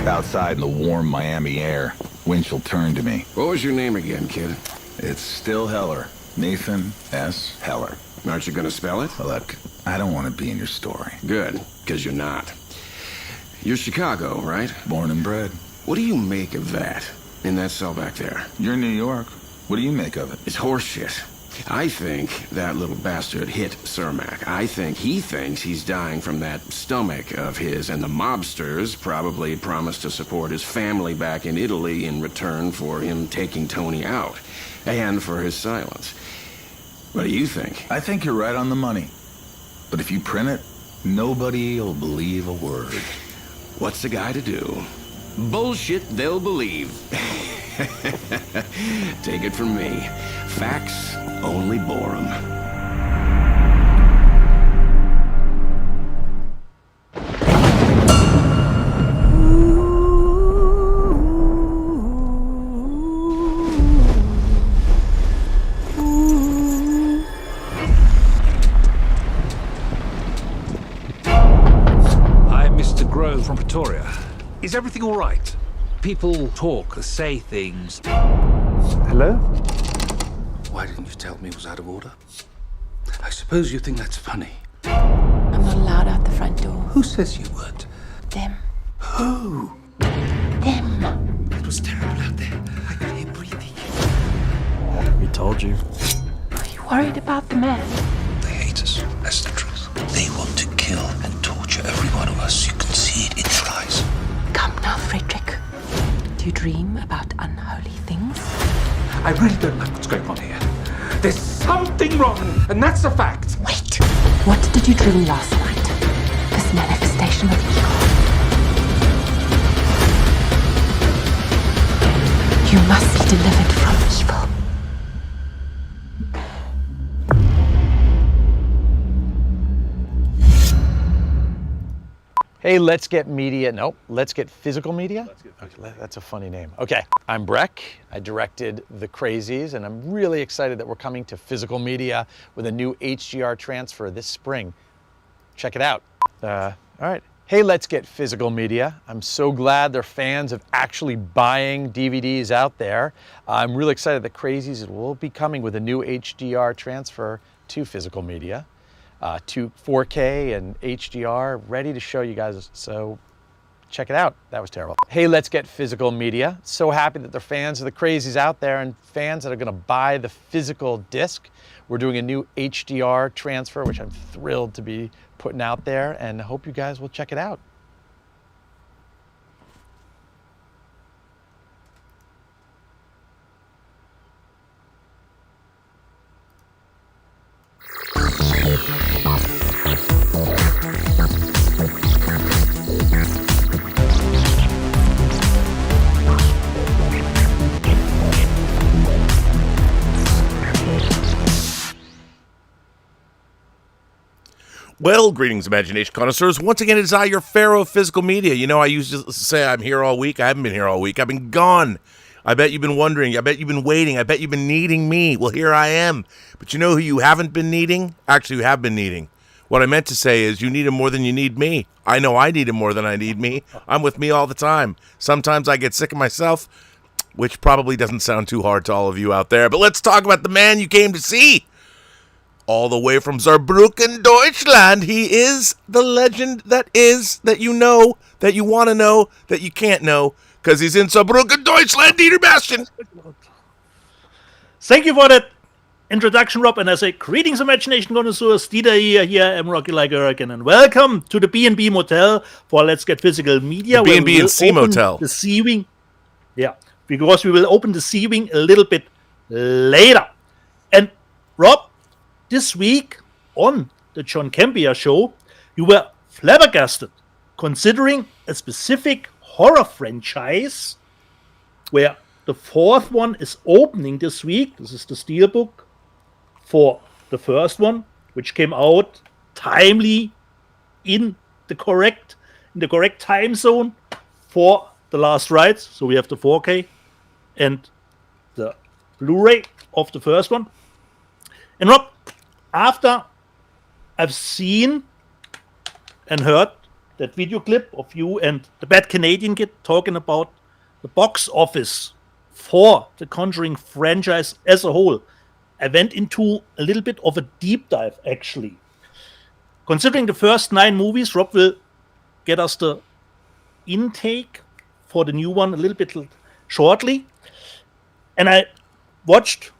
Outside in the warm Miami air, Winchell turned to me. What was your name again, kid? It's still Heller. Nathan S. Heller. Aren't you gonna spell it? Look, I don't want to be in your story. Good, because you're not. You're Chicago, right? Born and bred. What do you make of that, in that cell back there? You're New York. What do you make of it? It's horseshit. I think that little bastard hit Cermak. I think he thinks he's dying from that stomach of his, and the mobsters probably promised to support his family back in Italy in return for him taking Tony out, and for his silence. What do you think? I think you're right on the money. But if you print it, nobody will believe a word. What's the guy to do? Bullshit they'll believe. Take it from me. Facts only bore 'em. I'm Mr. Grove from Pretoria. Is everything all right? People talk, say things. Hello? Why didn't you tell me it was out of order? I suppose you think that's funny. I'm not allowed out the front door. Who says you weren't? Them. Who? Them. It was terrible out there. I could hear breathing. We told you. Are you worried about the man? They hate us. That's the truth. They want to kill and torture every one of us. You can see it in their eyes. Come now, Frederick. Do you dream about unholy things? I really don't like what's going on here. There's something wrong, and that's a fact. Wait. What did you dream last night? This manifestation of evil. You must be delivered from evil. Hey, let's get media. Nope, let's get physical media. Okay, that's a funny name. Okay, I'm Breck. I directed The Crazies, and I'm really excited that we're coming to physical media with a new HDR transfer this spring. Check it out. All right. Hey, let's get physical media. I'm so glad there are fans of actually buying DVDs out there. I'm really excited that Crazies will be coming with a new HDR transfer to physical media. To 4K and HDR, ready to show you guys, so check it out. That was terrible. Hey, let's get physical media. So happy that there are fans of The Crazies out there and fans that are gonna buy the physical disc. We're doing a new HDR transfer, which I'm thrilled to be putting out there, and I hope you guys will check it out. Well, greetings, imagination connoisseurs. Once again, it is I, your pharaoh of physical media. You know, I used to say I'm here all week. I haven't been here all week. I've been gone. I bet you've been wondering. I bet you've been waiting. I bet you've been needing me. Well, here I am. But you know who you haven't been needing? Actually, you have been needing. What I meant to say is you need him more than you need me. I know I need him more than I need me. I'm with me all the time. Sometimes I get sick of myself, which probably doesn't sound too hard to all of you out there. But let's talk about the man you came to see. All the way from Saarbrücken, Deutschland, he is the legend that you know, that you want to know, that you can't know, because he's in Saarbrücken, Deutschland, Dieter Bastian. Thank you for that introduction, Rob, and I say greetings, imagination connoisseurs. Dieter here, I'm Rocky like Hurricane, and welcome to the B&B Motel for Let's Get Physical Media. The B&B and C Motel. The C Wing, yeah, because we will open the C Wing a little bit later. And Rob, this week on the John Campea show, you were flabbergasted considering a specific horror franchise where the fourth one is opening this week. This is the steelbook for the first one, which came out timely in the correct time zone for the last rides. So we have the 4K and the Blu-ray of the first one. And Rob, after I've seen and heard that video clip of you and the bad Canadian kid talking about the box office for the Conjuring franchise as a whole, I went into a little bit of a deep dive, actually. Considering the first 9 movies, Rob will get us the intake for the new one a little bit shortly. And I watched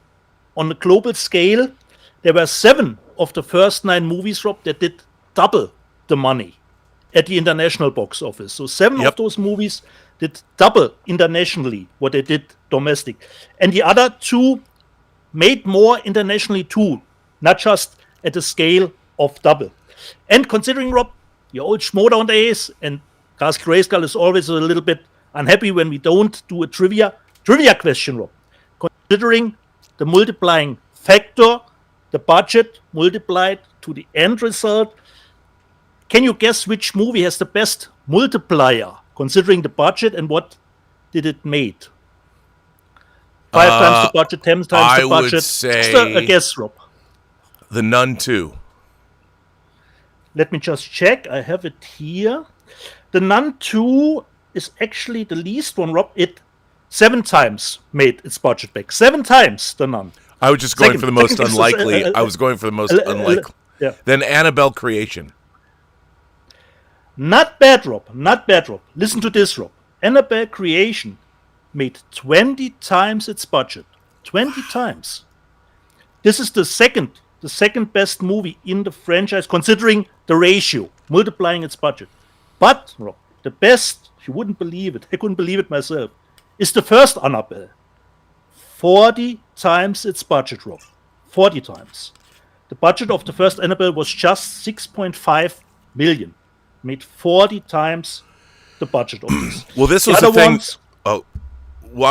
on a global scale, there were 7 of the first 9 movies, Rob, that did double the money at the international box office. So 7 of those movies did double internationally what they did domestic. And the other 2 made more internationally too, not just at the scale of double. And considering, Rob, your old Schmodown days, and Cast Grayskull is always a little bit unhappy when we don't do a trivia question, Rob. Considering the multiplying factor, the budget multiplied to the end result, can you guess which movie has the best multiplier, considering the budget, and what did it made? 5 times the budget, 10 times the budget. I would say just a guess, Rob. The Nun 2. Let me just check. I have it here. The Nun 2 is actually the least one, Rob. It 7 times made its budget back. 7 times, The Nun. I was just going for the most unlikely. I was going for the most unlikely. Yeah. Then Annabelle Creation. Not bad, Rob. Not bad, Rob. Listen to this, Rob. Annabelle Creation made 20 times its budget. 20 times. This is the second best movie in the franchise, considering the ratio, multiplying its budget. But, Rob, the best, you wouldn't believe it, I couldn't believe it myself, is the first Annabelle. 40 times its budget, Rob. 40 times. The budget of the first Annabelle was just 6.5 million. Made 40 times the budget of this. Well, this was the thing. I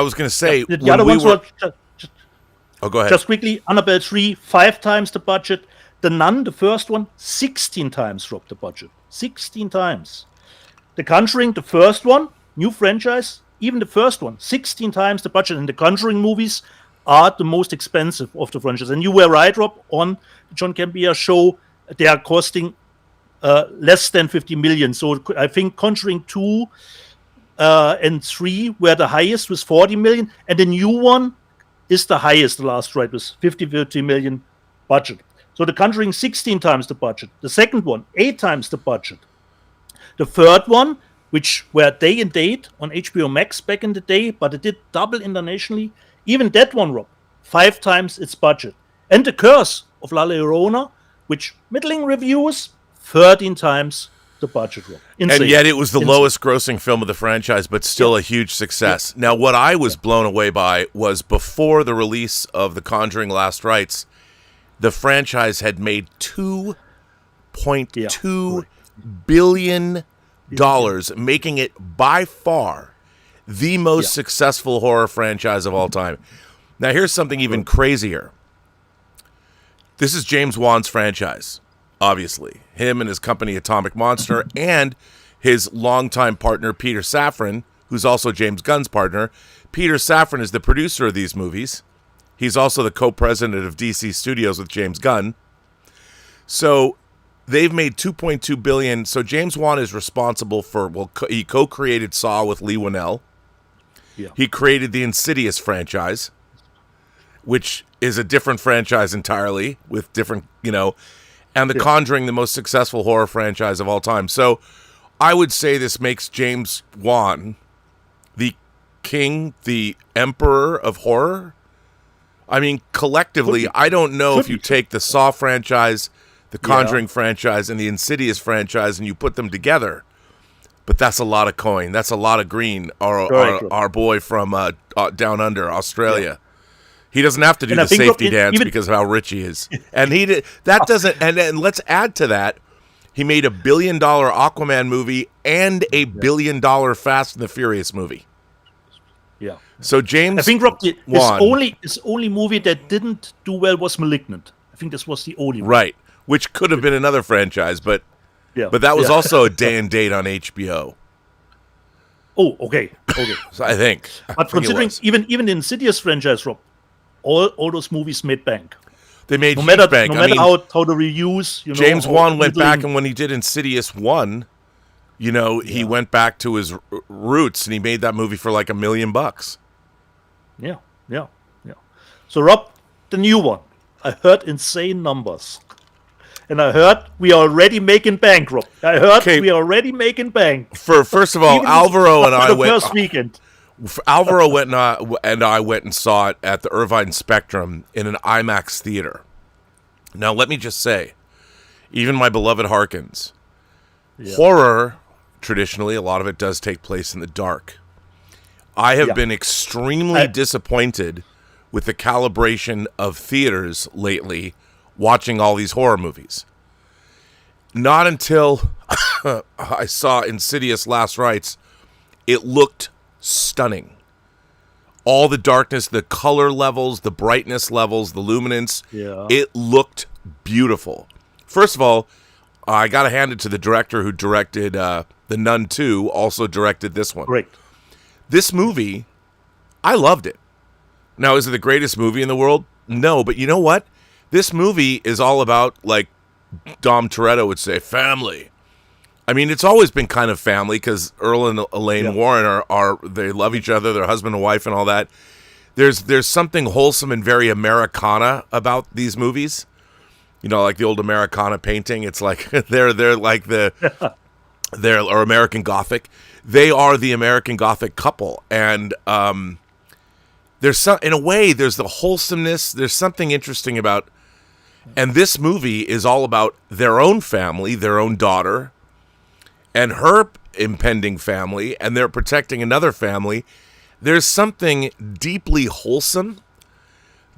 was going to say. The other ones were. Go ahead. Just quickly, Annabelle 3, 5 times the budget. The Nun, the first one, 16 times, Rob, the budget. 16 times. The Conjuring, the first one, new franchise, even the first one, 16 times the budget. And the Conjuring movies are the most expensive of the franchise. And you were right, Rob, on the John Campea show, they are costing less than 50 million. So I think Conjuring 2 and 3 were the highest with 40 million. And the new one is the highest, the last ride, with 50 million budget. So the Conjuring 16 times the budget. The second one, 8 times the budget. The third one, which were day and date on HBO Max back in the day, but it did double internationally. Even that one, Rob, 5 times its budget. And The Curse of La Llorona, which middling reviews, 13 times the budget, Rob. Insane. And yet it was the lowest grossing film of the franchise, but still a huge success. Now, what I was blown away by was before the release of The Conjuring Last Rites, the franchise had made $2.2 billion, making it by far the most successful horror franchise of all time. Now, here's something even crazier. This is James Wan's franchise, obviously. Him and his company Atomic Monster, and his longtime partner Peter Safran, who's also James Gunn's partner. Peter Safran is the producer of these movies. He's also the co-president of DC Studios with James Gunn. So they've made $2.2 billion. So James Wan is responsible for, he co-created Saw with Lee Winnell. Yeah. He created the Insidious franchise, which is a different franchise entirely with different, and The Conjuring, the most successful horror franchise of all time. So I would say this makes James Wan the king, the emperor of horror. I mean, collectively, I don't know if you take the Saw franchise, the Conjuring franchise, and the Insidious franchise, and you put them together, but that's a lot of coin. That's a lot of green. Our boy from down under, Australia. He doesn't have to do the safety dance because of how rich he is. And he did, that doesn't, and let's add to that, he made $1 billion Aquaman movie and a $1 billion Fast and the Furious movie. Yeah. So James, I think, Rob, his only movie that didn't do well was Malignant. I think this was the only one. Right, which could have been another franchise, but that was also a day and date on HBO. Oh, okay. So I think. But considering even the Insidious franchise, Rob, all those movies made bank. They made bank. No matter how the reviews, James Wan went back, and when he did Insidious 1, You know, he went back to his roots, and he made that movie for like $1 million. Yeah. So, Rob, the new one. I heard insane numbers. And I heard we are already making bank, Rob. I heard we are already making bank. First of all, Alvaro and I went... first weekend. Alvaro went and I went and saw it at the Irvine Spectrum in an IMAX theater. Now, let me just say, even my beloved Harkins, horror, traditionally, a lot of it does take place in the dark. I have been extremely disappointed with the calibration of theaters lately watching all these horror movies. Not until I saw Insidious Last Rites, it looked stunning. All the darkness, the color levels, the brightness levels, the luminance, it looked beautiful. First of all, I got to hand it to the director who directed The Nun 2, also directed this one. Great. This movie, I loved it. Now, is it the greatest movie in the world? No, but you know what? This movie is all about, like Dom Toretto would say, family. I mean, it's always been kind of family because Earl and Elaine Warren are they love each other, they're husband and wife and all that. There's something wholesome and very Americana about these movies. You know, like the old Americana painting. It's like they're like or American Gothic. They are the American Gothic couple, and there's some, in a way, there's the wholesomeness. There's something interesting about, and this movie is all about their own family, their own daughter, and her impending family, and they're protecting another family. There's something deeply wholesome,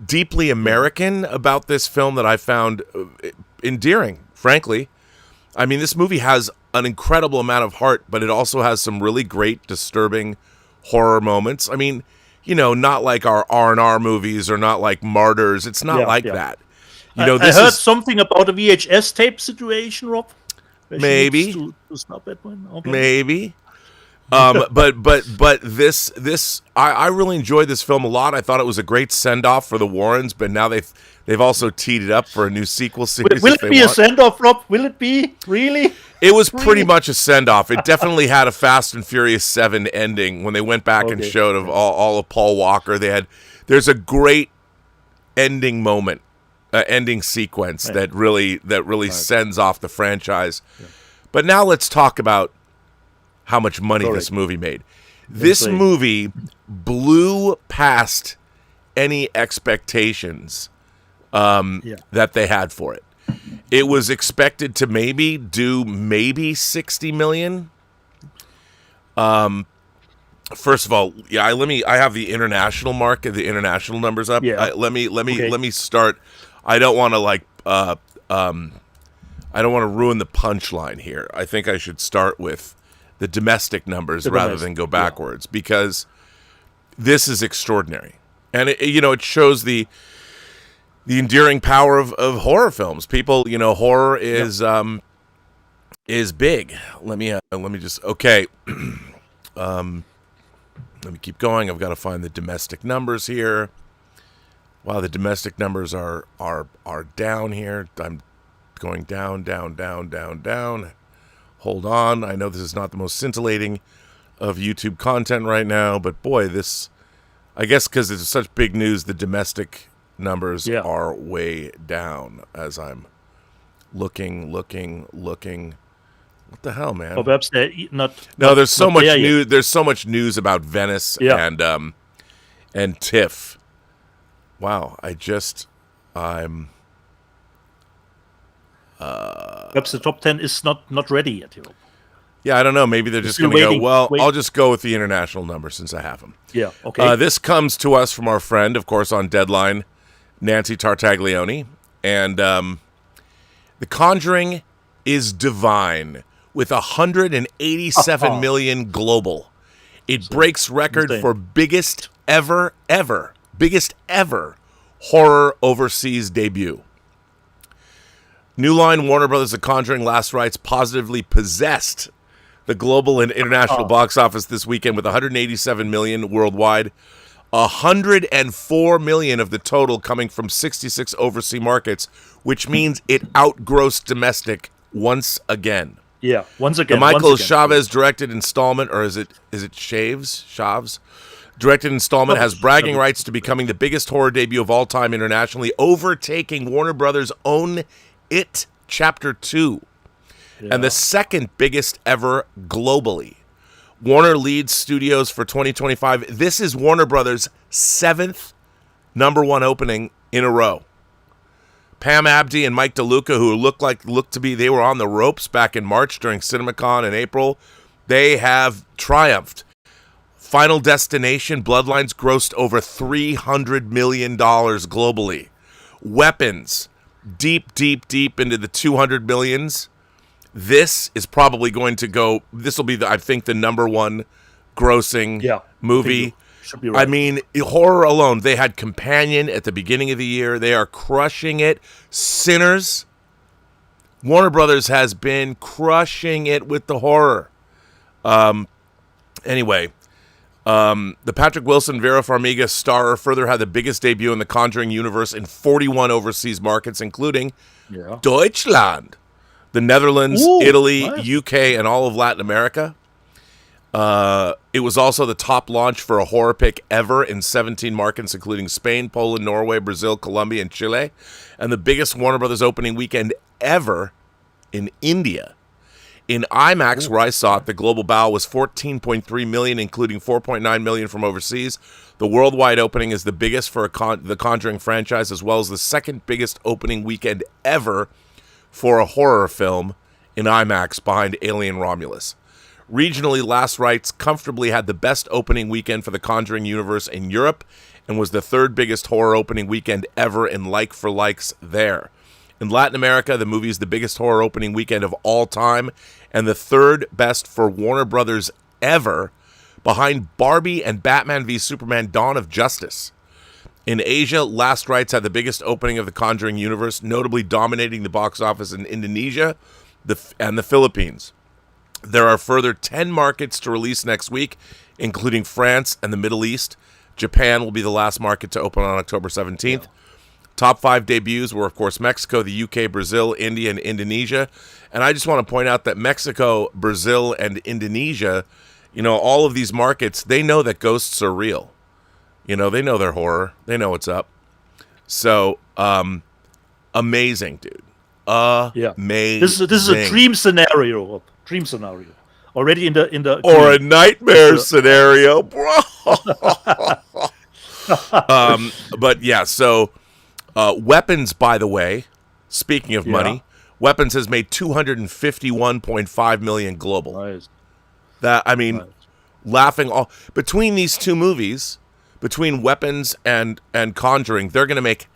deeply American about this film that I found endearing, frankly. I mean, this movie has an incredible amount of heart, but it also has some really great, disturbing horror moments. I mean, you know, not like our R&R movies or not like Martyrs. It's not that. You know, I heard something about a VHS tape situation, Rob. Maybe. To stop that one. Okay. Maybe. But this I really enjoyed this film a lot. I thought it was a great send off for the Warrens, but now they've also teed it up for a new sequel series. Will it be a send off, Rob? Will it be really? It was pretty much a send off. It definitely had a Fast and Furious 7 ending when they went back and showed of all of Paul Walker. There's a great ending moment, ending sequence that really sends off the franchise. Yeah. But now let's talk about how much money this movie made. This movie blew past any expectations that they had for it. It was expected to maybe do $60 million. First of all, I have the international market, the international numbers up. Yeah. Let me start. I don't want to I don't want to ruin the punchline here. I think I should start with the domestic numbers rather than go backwards because this is extraordinary, and it shows the endearing power of horror films. People, horror is big. Let me just let me keep going. I've got to find the domestic numbers here. Wow, the domestic numbers are down here. I'm going down. Hold on. I know this is not the most scintillating of YouTube content right now, but boy, I guess because it's such big news, the domestic numbers are way down as I'm looking. What the hell, man? Or perhaps they're there's so much news. There's so much news about Venice and TIFF. Wow, perhaps the top 10 is not ready yet. Yeah, I don't know. Maybe they're just going to go, well, I'll just go with the international number since I have them. Yeah, okay. This comes to us from our friend, of course, on Deadline, Nancy Tartaglione. And The Conjuring is divine with 187 million global. It breaks record for biggest ever horror overseas debut. New Line, Warner Brothers, The Conjuring, Last Rites positively possessed the global and international box office this weekend with 187 million worldwide, 104 million of the total coming from 66 overseas markets, which means it outgrossed domestic once again. Yeah, once again. The Michael once again. Chavez directed installment, or is it Chaves? Directed installment has bragging rights to becoming the biggest horror debut of all time internationally, overtaking Warner Brothers' own It Chapter 2, and the second biggest ever globally. Warner leads studios for 2025. This is Warner Brothers' 7th #1 opening in a row. Pam Abdi and Mike DeLuca, who they were on the ropes back in March during CinemaCon in April, they have triumphed. Final Destination Bloodlines grossed over $300 million globally. Weapons, deep into the 200 millions. This is probably going to go, this will be, I think, the #1 grossing movie. Should be right. I mean, horror alone, they had Companion at the beginning of the year. They are crushing it. Sinners. Warner Brothers has been crushing it with the horror. Anyway, the Patrick Wilson, Vera Farmiga starrer further had the biggest debut in the Conjuring universe in 41 overseas markets, including Deutschland, the Netherlands, Italy, nice. UK, and all of Latin America. It was also the top launch for a horror pick ever in 17 markets, including Spain, Poland, Norway, Brazil, Colombia, and Chile, and the biggest Warner Brothers opening weekend ever in India. In IMAX, where I saw it, the global bow was 14.3 million, including 4.9 million from overseas. The worldwide opening is the biggest for the Conjuring franchise, as well as the second biggest opening weekend ever for a horror film in IMAX, behind Alien Romulus. Regionally, Last Rites comfortably had the best opening weekend for the Conjuring universe in Europe, and was the third biggest horror opening weekend ever in like-for-likes there. In Latin America, the movie is the biggest horror opening weekend of all time, and the third best for Warner Brothers ever, behind Barbie and Batman v Superman: Dawn of Justice. In Asia, Last Rites had the biggest opening of the Conjuring universe, notably dominating the box office in Indonesia and the Philippines. There are further 10 markets to release next week, including France and the Middle East. Japan will be the last market to open on October 17th. Top 5 debuts were, of course, Mexico, the UK, Brazil, India, and Indonesia. And I just want to point out that Mexico, Brazil, and Indonesia, all of these markets, they know that ghosts are real. They know they're horror. They know what's up. So, amazing, dude. Amazing. This is a dream scenario. Rob. Dream scenario. Already in the or a nightmare scenario, bro. But yeah, so Weapons, by the way, speaking of money, Weapons has made $251.5 million global. Nice. Laughing all between these two movies, between Weapons and Conjuring, they're going to make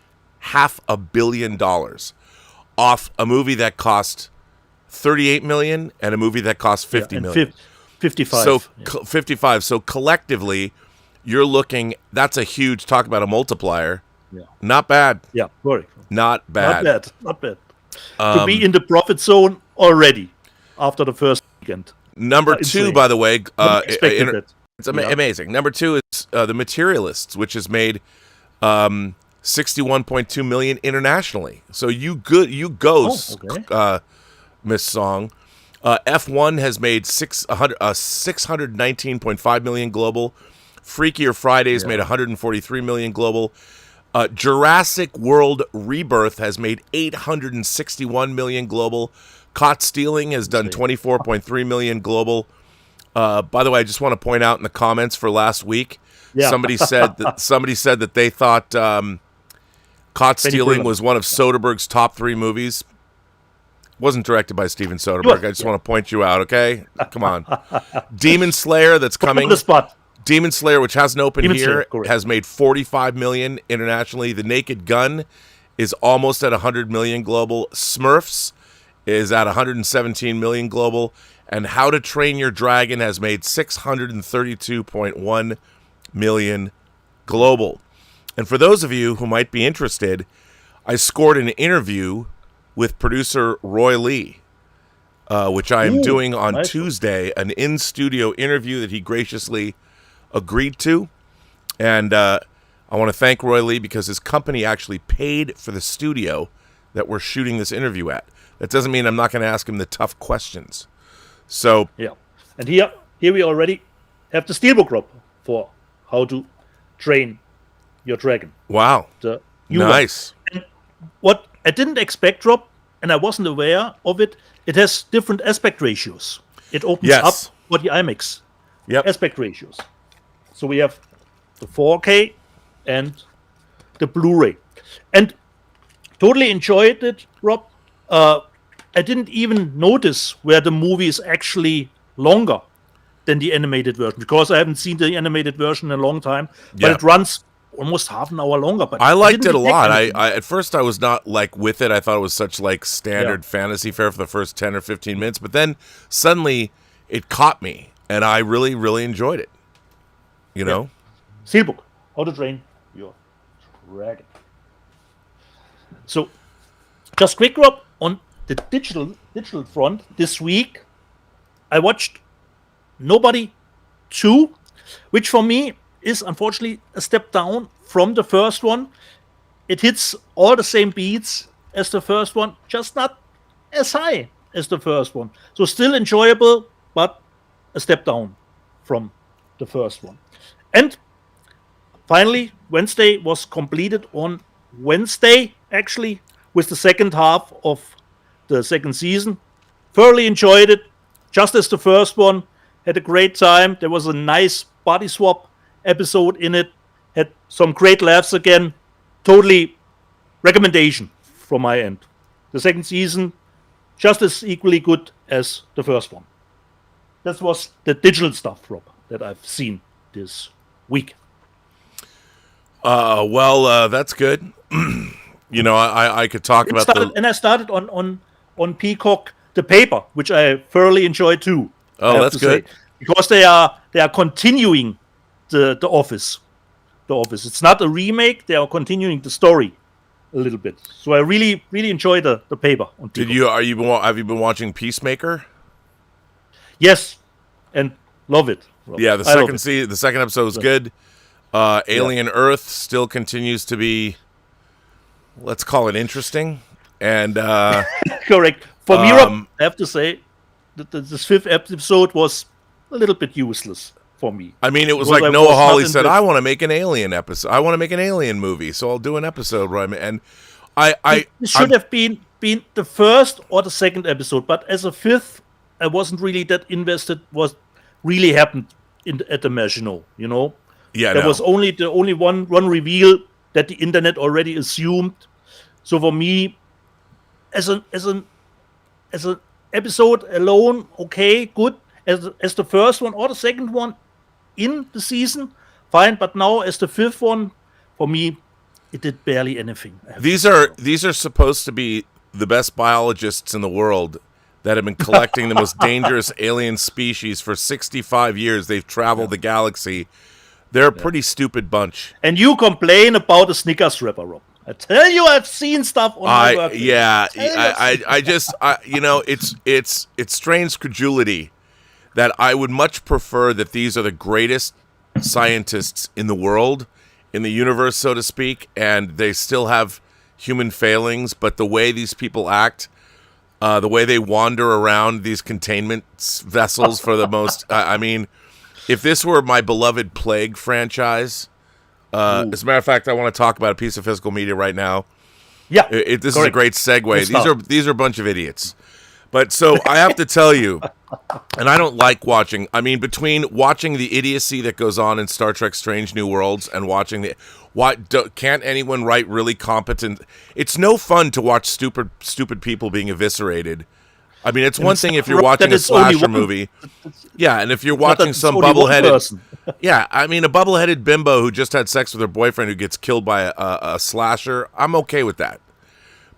$500 million off a movie that cost $38 million and a movie that cost $50 million. 55. So 55. So collectively, you're looking. That's a huge talk about a multiplier. Yeah. Not bad. Yeah, very. Not bad. Not bad. To be in the profit zone already after the first weekend. Number 2, by the way, it's Yeah. amazing. Number 2 is The Materialists, which has made 61.2 million internationally. So you go, Miss Song. F1 has made 619.5 million global. Freakier Fridays made 143 million global. Jurassic World Rebirth has made 861 million global. Caught Stealing has done 24.3 million global. By the way, I just want to point out in the comments for last week, somebody said that they thought Caught Stealing was one of Soderbergh's top 3 movies. Wasn't directed by Steven Soderbergh. I just want to point you out, okay? Come on. Demon Slayer, that's coming. On the spot. Demon Slayer, which hasn't opened here, has made 45 million internationally. The Naked Gun is almost at 100 million global. Smurfs is at 117 million global. And How to Train Your Dragon has made 632.1 million global. And for those of you who might be interested, I scored an interview with producer Roy Lee, which I am doing on Tuesday, an in-studio interview that he graciously agreed to. And I want to thank Roy Lee because his company actually paid for the studio that we're shooting this interview at. That doesn't mean I'm not going to ask him the tough questions. So Yeah. And here we already have the steelbook, Rob, for how to train your dragon. wow, The new one. nice. What I didn't expect, Rob, and I wasn't aware of it, it has different aspect ratios. It opens Yes. up for the IMAX Yep. aspect ratios. So we have the 4K and the Blu-ray. And totally enjoyed it, Rob. I didn't even notice where the movie is actually longer than the animated version, because I haven't seen the animated version in a long time. But Yeah. it runs almost half an hour longer. But I liked didn't it a detect lot. anything. I at first I was not like with it. I thought it was such like standard fantasy fare for the first 10 or 15 minutes, but then suddenly it caught me and I really, really enjoyed it. You know? Steelbook, how to train your dragon. So, just quick, Rob, on the digital front this week, I watched Nobody 2, which for me is unfortunately a step down from the first one. It hits all the same beats as the first one, just not as high as the first one. So still enjoyable, but a step down from the first one. And finally, Wednesday was completed on Wednesday, actually, with the second half of the second season. Thoroughly enjoyed it, just as the first one. Had a great time. There was a nice body swap episode in it. Had some great laughs again. Totally recommendation from my end. The second season, just as equally good as the first one. That was the digital stuff, Rob, that I've seen this week. Well, that's good. You know, I could talk about And I started on Peacock, the paper, which I thoroughly enjoyed too. Oh, I have that's to say. good. Because they are continuing the Office. The Office. It's not a remake. They are continuing the story a little bit. So I really enjoy the paper on Peacock. Have you been watching Peacemaker? Yes, and love it. Rob. Yeah, the I love second episode was good. Alien Earth still continues to be, let's call it interesting. And it. Correct. For me, Rob, I have to say that this fifth episode was a little bit useless for me. I mean, it was Because like I Noah was Hawley not said, into- I want to make an Alien episode. I want to make an Alien movie, so I'll do an episode where it should have been the first or the second episode, but as a fifth, I wasn't really that invested what really happened at the Maginot, you know? Yeah, There no. was only one reveal that the internet already assumed. So for me, as an episode alone, okay, good. As the first one or the second one in the season, fine. But now as the fifth one, for me, it did barely anything. These are supposed to be the best biologists in the world that have been collecting the most dangerous alien species for 65 years. They've traveled the galaxy. They're a pretty stupid bunch. And you complain about the Snickers wrapper, Rob. I tell you, I've seen stuff on my work. It's strange credulity that I would much prefer that these are the greatest scientists in the world, in the universe, so to speak, and they still have human failings, but the way these people act, the way they wander around these containment vessels for the most, I mean, if this were my beloved Plague franchise, as a matter of fact, I want to talk about a piece of physical media right now. Yeah, This is a great segue. Good These are a bunch of idiots. But so I have to tell you, and I don't like watching. I mean, between watching the idiocy that goes on in Star Trek: Strange New Worlds and watching can't anyone write really competent? It's no fun to watch stupid people being eviscerated. I mean, it's one thing if you're watching a slasher movie. Yeah, and if you're watching some bubbleheaded, yeah, I mean, a bubbleheaded bimbo who just had sex with her boyfriend who gets killed by a slasher, I'm okay with that.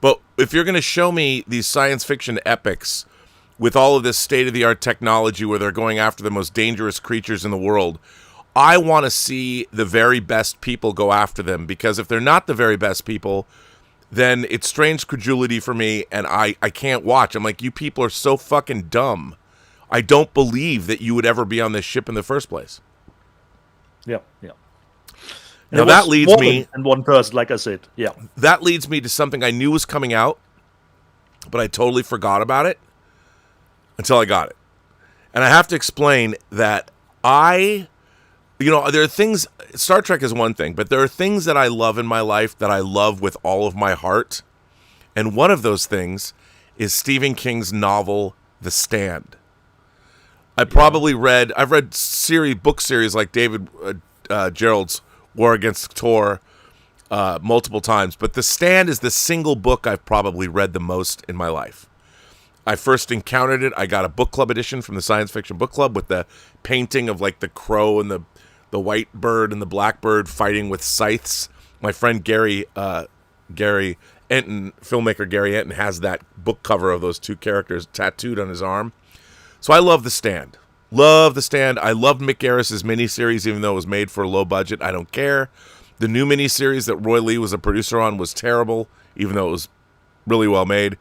But if you're going to show me these science fiction epics with all of this state-of-the-art technology where they're going after the most dangerous creatures in the world, I want to see the very best people go after them, because if they're not the very best people, then it's strange credulity for me, and I can't watch. I'm like, you people are so fucking dumb. I don't believe that you would ever be on this ship in the first place. Yeah. Now that leads me, and one person, like I said, yeah. That leads me to something I knew was coming out, but I totally forgot about it until I got it. And I have to explain that there are things, Star Trek is one thing, but there are things that I love in my life that I love with all of my heart. And one of those things is Stephen King's novel, The Stand. I've read book series like David Gerald's War Against Tor multiple times, but The Stand is the single book I've probably read the most in my life. I first encountered it. I got a book club edition from the Science Fiction Book Club with the painting of like the crow and the white bird and the black bird fighting with scythes. My friend Gary Enton, filmmaker Gary Enton, has that book cover of those two characters tattooed on his arm. So I love The Stand. Love The Stand. I loved Mick Garris's miniseries, even though it was made for a low budget. I don't care. The new miniseries that Roy Lee was a producer on was terrible, even though it was really well made.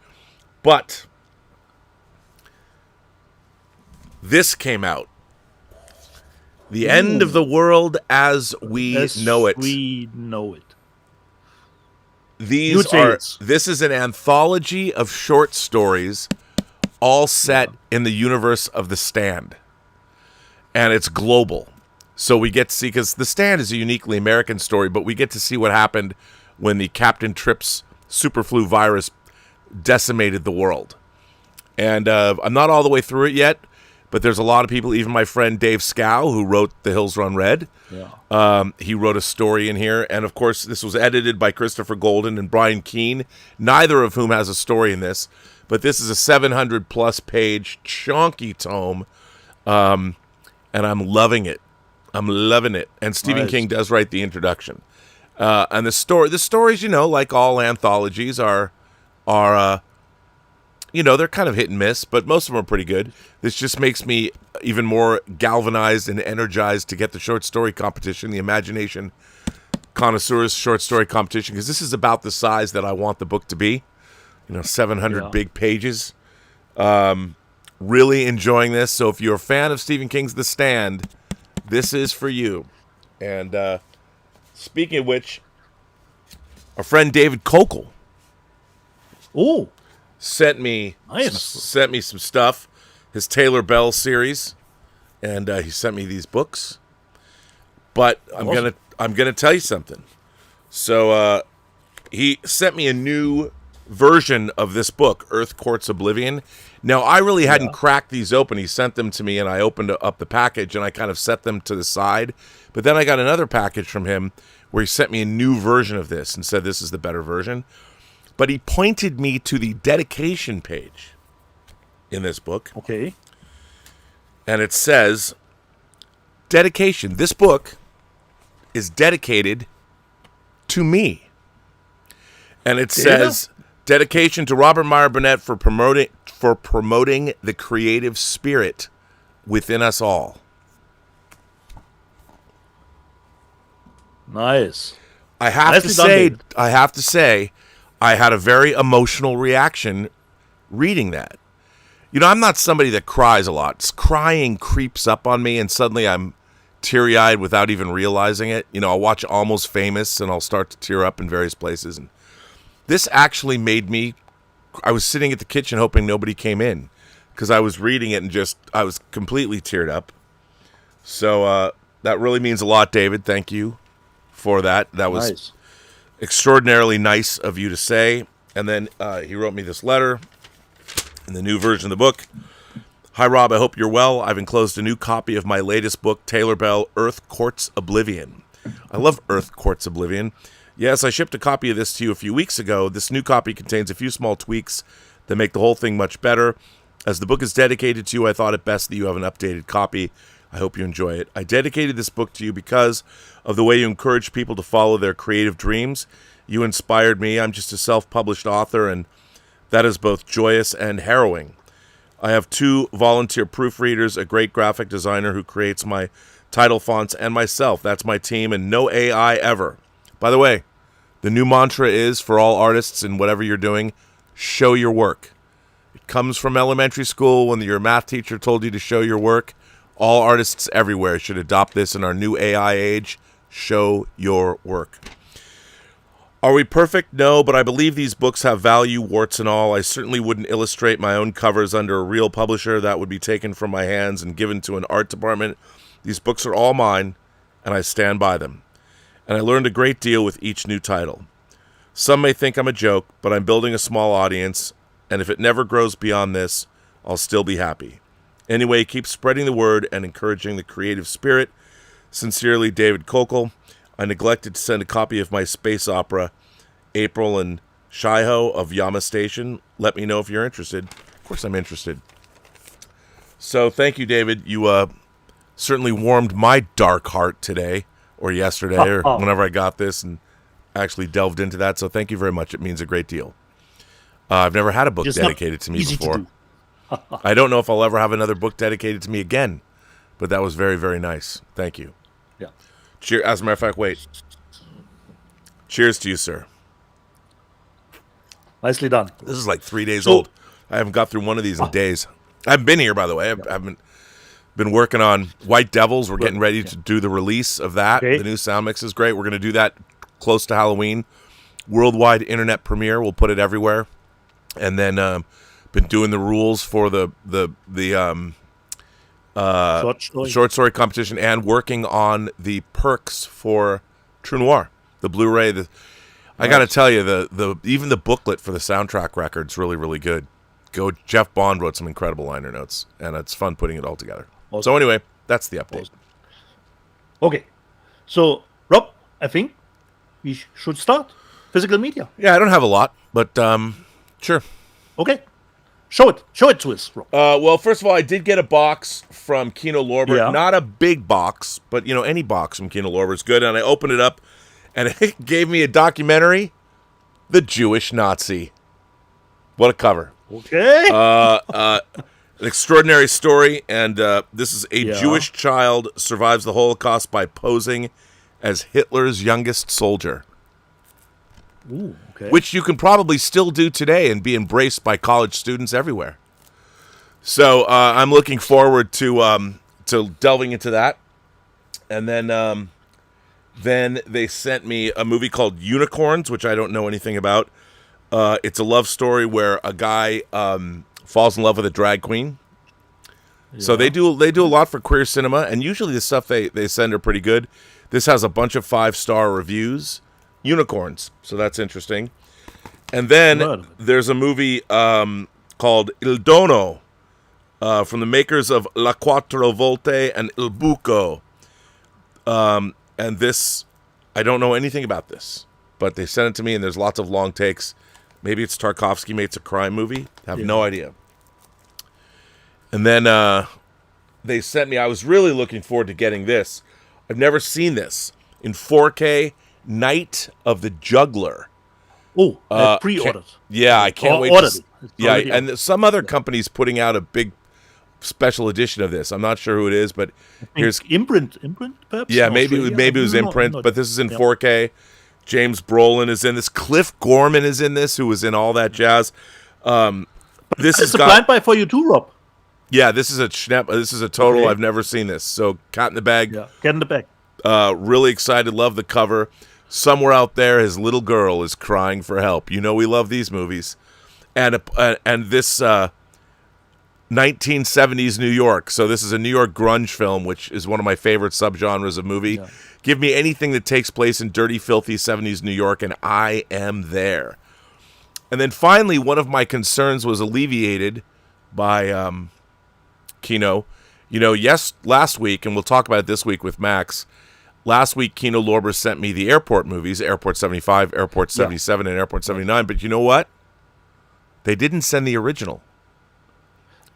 But this came out. The End of the World as we know it. We know it. This is an anthology of short stories, all set in the universe of The Stand. And it's global. So we get to see, because The Stand is a uniquely American story, but we get to see what happened when the Captain Trips superflu virus decimated the world. And I'm not all the way through it yet, but there's a lot of people, even my friend Dave Scow, who wrote The Hills Run Red. Yeah. He wrote a story in here. And, of course, this was edited by Christopher Golden and Brian Keene, neither of whom has a story in this. But this is a 700-plus page chonky tome, and I'm loving it. I'm loving it. And Stephen King does write the introduction. And the stories, like all anthologies, are they're kind of hit and miss, but most of them are pretty good. This just makes me even more galvanized and energized to get the short story competition, the Imagination Connoisseurs short story competition, because this is about the size that I want the book to be. 700 big pages. Really enjoying this. So if you're a fan of Stephen King's The Stand, this is for you. And speaking of which, our friend David Kokel sent me some stuff, his Taylor Bell series, and he sent me these books. But I'm gonna tell you something. So he sent me a new version of this book, Earth Courts Oblivion. Now, I really hadn't cracked these open. He sent them to me, and I opened up the package, and I kind of set them to the side. But then I got another package from him where he sent me a new version of this and said this is the better version. But he pointed me to the dedication page in this book. Okay. And it says, dedication. This book is dedicated to me. And it says, dedication to Robert Meyer Burnett for promoting the creative spirit within us all. Nice. I have to say, I had a very emotional reaction reading that. I'm not somebody that cries a lot. Crying creeps up on me, and suddenly I'm teary-eyed without even realizing it. I'll watch Almost Famous, and I'll start to tear up in various places. And this actually made me... I was sitting at the kitchen hoping nobody came in, because I was reading it and I was completely teared up. So that really means a lot, David. Thank you for that. That was extraordinarily nice of you to say. And then he wrote me this letter in the new version of the book. Hi, Rob. I hope you're well. I've enclosed a new copy of my latest book, Taylor Bell, Earth Courts Oblivion. I love Earth Courts Oblivion. Yes, I shipped a copy of this to you a few weeks ago. This new copy contains a few small tweaks that make the whole thing much better. As the book is dedicated to you, I thought it best that you have an updated copy. I hope you enjoy it. I dedicated this book to you because of the way you encourage people to follow their creative dreams. You inspired me. I'm just a self-published author, and that is both joyous and harrowing. I have 2 volunteer proofreaders, a great graphic designer who creates my title fonts, and myself. That's my team, and no AI ever. By the way, the new mantra is, for all artists in whatever you're doing, show your work. It comes from elementary school when your math teacher told you to show your work. All artists everywhere should adopt this in our new AI age. Show your work. Are we perfect? No, but I believe these books have value, warts and all. I certainly wouldn't illustrate my own covers under a real publisher. That would be taken from my hands and given to an art department. These books are all mine, and I stand by them. And I learned a great deal with each new title. Some may think I'm a joke, but I'm building a small audience, and if it never grows beyond this, I'll still be happy. Anyway, keep spreading the word and encouraging the creative spirit. Sincerely, David Kokel. I neglected to send a copy of my space opera, April and Shiho of Yama Station. Let me know if you're interested. Of course I'm interested. So thank you, David. You certainly warmed my dark heart today, or yesterday, or whenever I got this and actually delved into that. So thank you very much. It means a great deal. I've never had a book dedicated to me before. I don't know if I'll ever have another book dedicated to me again, but that was very, very nice. Thank you. Yeah. Cheers. As a matter of fact, wait. Cheers to you, sir. Nicely done. This is like 3 days old. I haven't got through one of these in days. I haven't been here, by the way. I've been working on White Devils. We're getting ready to do the release of that. Okay. The new sound mix is great. We're going to do that close to Halloween. Worldwide internet premiere. We'll put it everywhere. And then been doing the rules for the short story competition and working on the perks for True Noir, the Blu-ray. I got to tell you, the even the booklet for the soundtrack record's really, really good. Jeff Bond wrote some incredible liner notes, and it's fun putting it all together. Awesome. So anyway, that's the update. Awesome. Okay, so Rob, I think we should start physical media. Yeah, I don't have a lot, but sure. Okay. Show it to us, Rob. Well, first of all, I did get a box from Kino Lorber. Yeah. Not a big box, but, any box from Kino Lorber is good. And I opened it up, and it gave me a documentary, The Jewish Nazi. What a cover. Okay. An extraordinary story, and this is a Jewish child survives the Holocaust by posing as Hitler's youngest soldier. Ooh, okay. Which you can probably still do today and be embraced by college students everywhere. So I'm looking forward to delving into that. And then they sent me a movie called Unicorns, which I don't know anything about. It's a love story where a guy falls in love with a drag queen. Yeah. So they do a lot for queer cinema, and usually the stuff they send are pretty good. This has a bunch of 5-star reviews. Unicorns, so that's interesting. And then there's a movie called Il Dono from the makers of La Quattro Volte and Il Buco. And this, I don't know anything about this, but they sent it to me, and there's lots of long takes. Maybe it's Tarkovsky makes a crime movie. I have no idea. And then they sent me, I was really looking forward to getting this. I've never seen this in 4K. Night of the Juggler. Oh, I pre-ordered. I can't wait. And some other company's putting out a big special edition of this. I'm not sure who it is, but here's Imprint perhaps. Yeah, maybe it was Imprint, but this is in 4K. James Brolin is in this. Cliff Gorman is in this, who was in All That Jazz. This is a blind buy for you too, Rob. Yeah, this is a schnepp. This is a total. Okay. I've never seen this. So, cat in the bag. Yeah, cat in the bag. Really excited. Love the cover. Somewhere out there, his little girl is crying for help. We love these movies. And this 1970s New York. So this is a New York grunge film, which is one of my favorite subgenres of movie. Yeah. Give me anything that takes place in dirty, filthy 70s New York, and I am there. And then finally, one of my concerns was alleviated by Kino. Last week, and we'll talk about it this week with Max. Last week, Kino Lorber sent me the airport movies, Airport 75, Airport 77, and Airport 79. But you know what? They didn't send the original.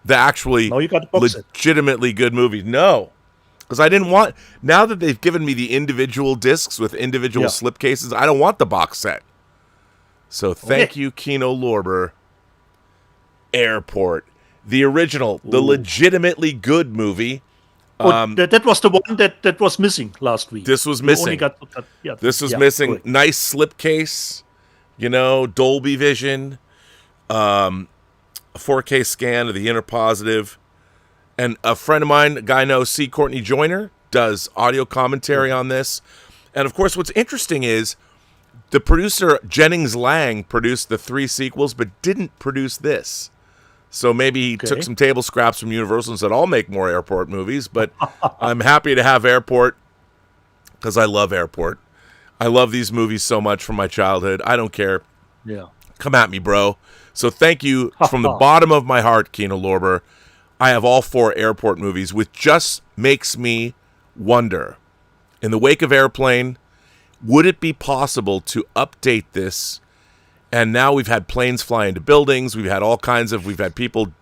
The actually legitimately good movie. No. Because I didn't want... Now that they've given me the individual discs with individual slipcases, I don't want the box set. So thank you, Kino Lorber. Airport. The original, the legitimately good movie... that was the one that was missing last week. This was missing. This was missing. Correct. Nice slipcase, Dolby Vision, 4K scan of the inner positive. And a friend of mine, a guy I know, C. Courtney Joyner, does audio commentary on this. And of course, what's interesting is the producer Jennings Lang produced the 3 sequels, but didn't produce this. So maybe he took some table scraps from Universal and said, I'll make more Airport movies, but I'm happy to have Airport because I love Airport. I love these movies so much from my childhood. I don't care. Yeah. Come at me, bro. So thank you from the bottom of my heart, Kino Lorber. I have all 4 Airport movies, which just makes me wonder. In the wake of Airplane, would it be possible to update this? And now we've had planes fly into buildings. We've had people,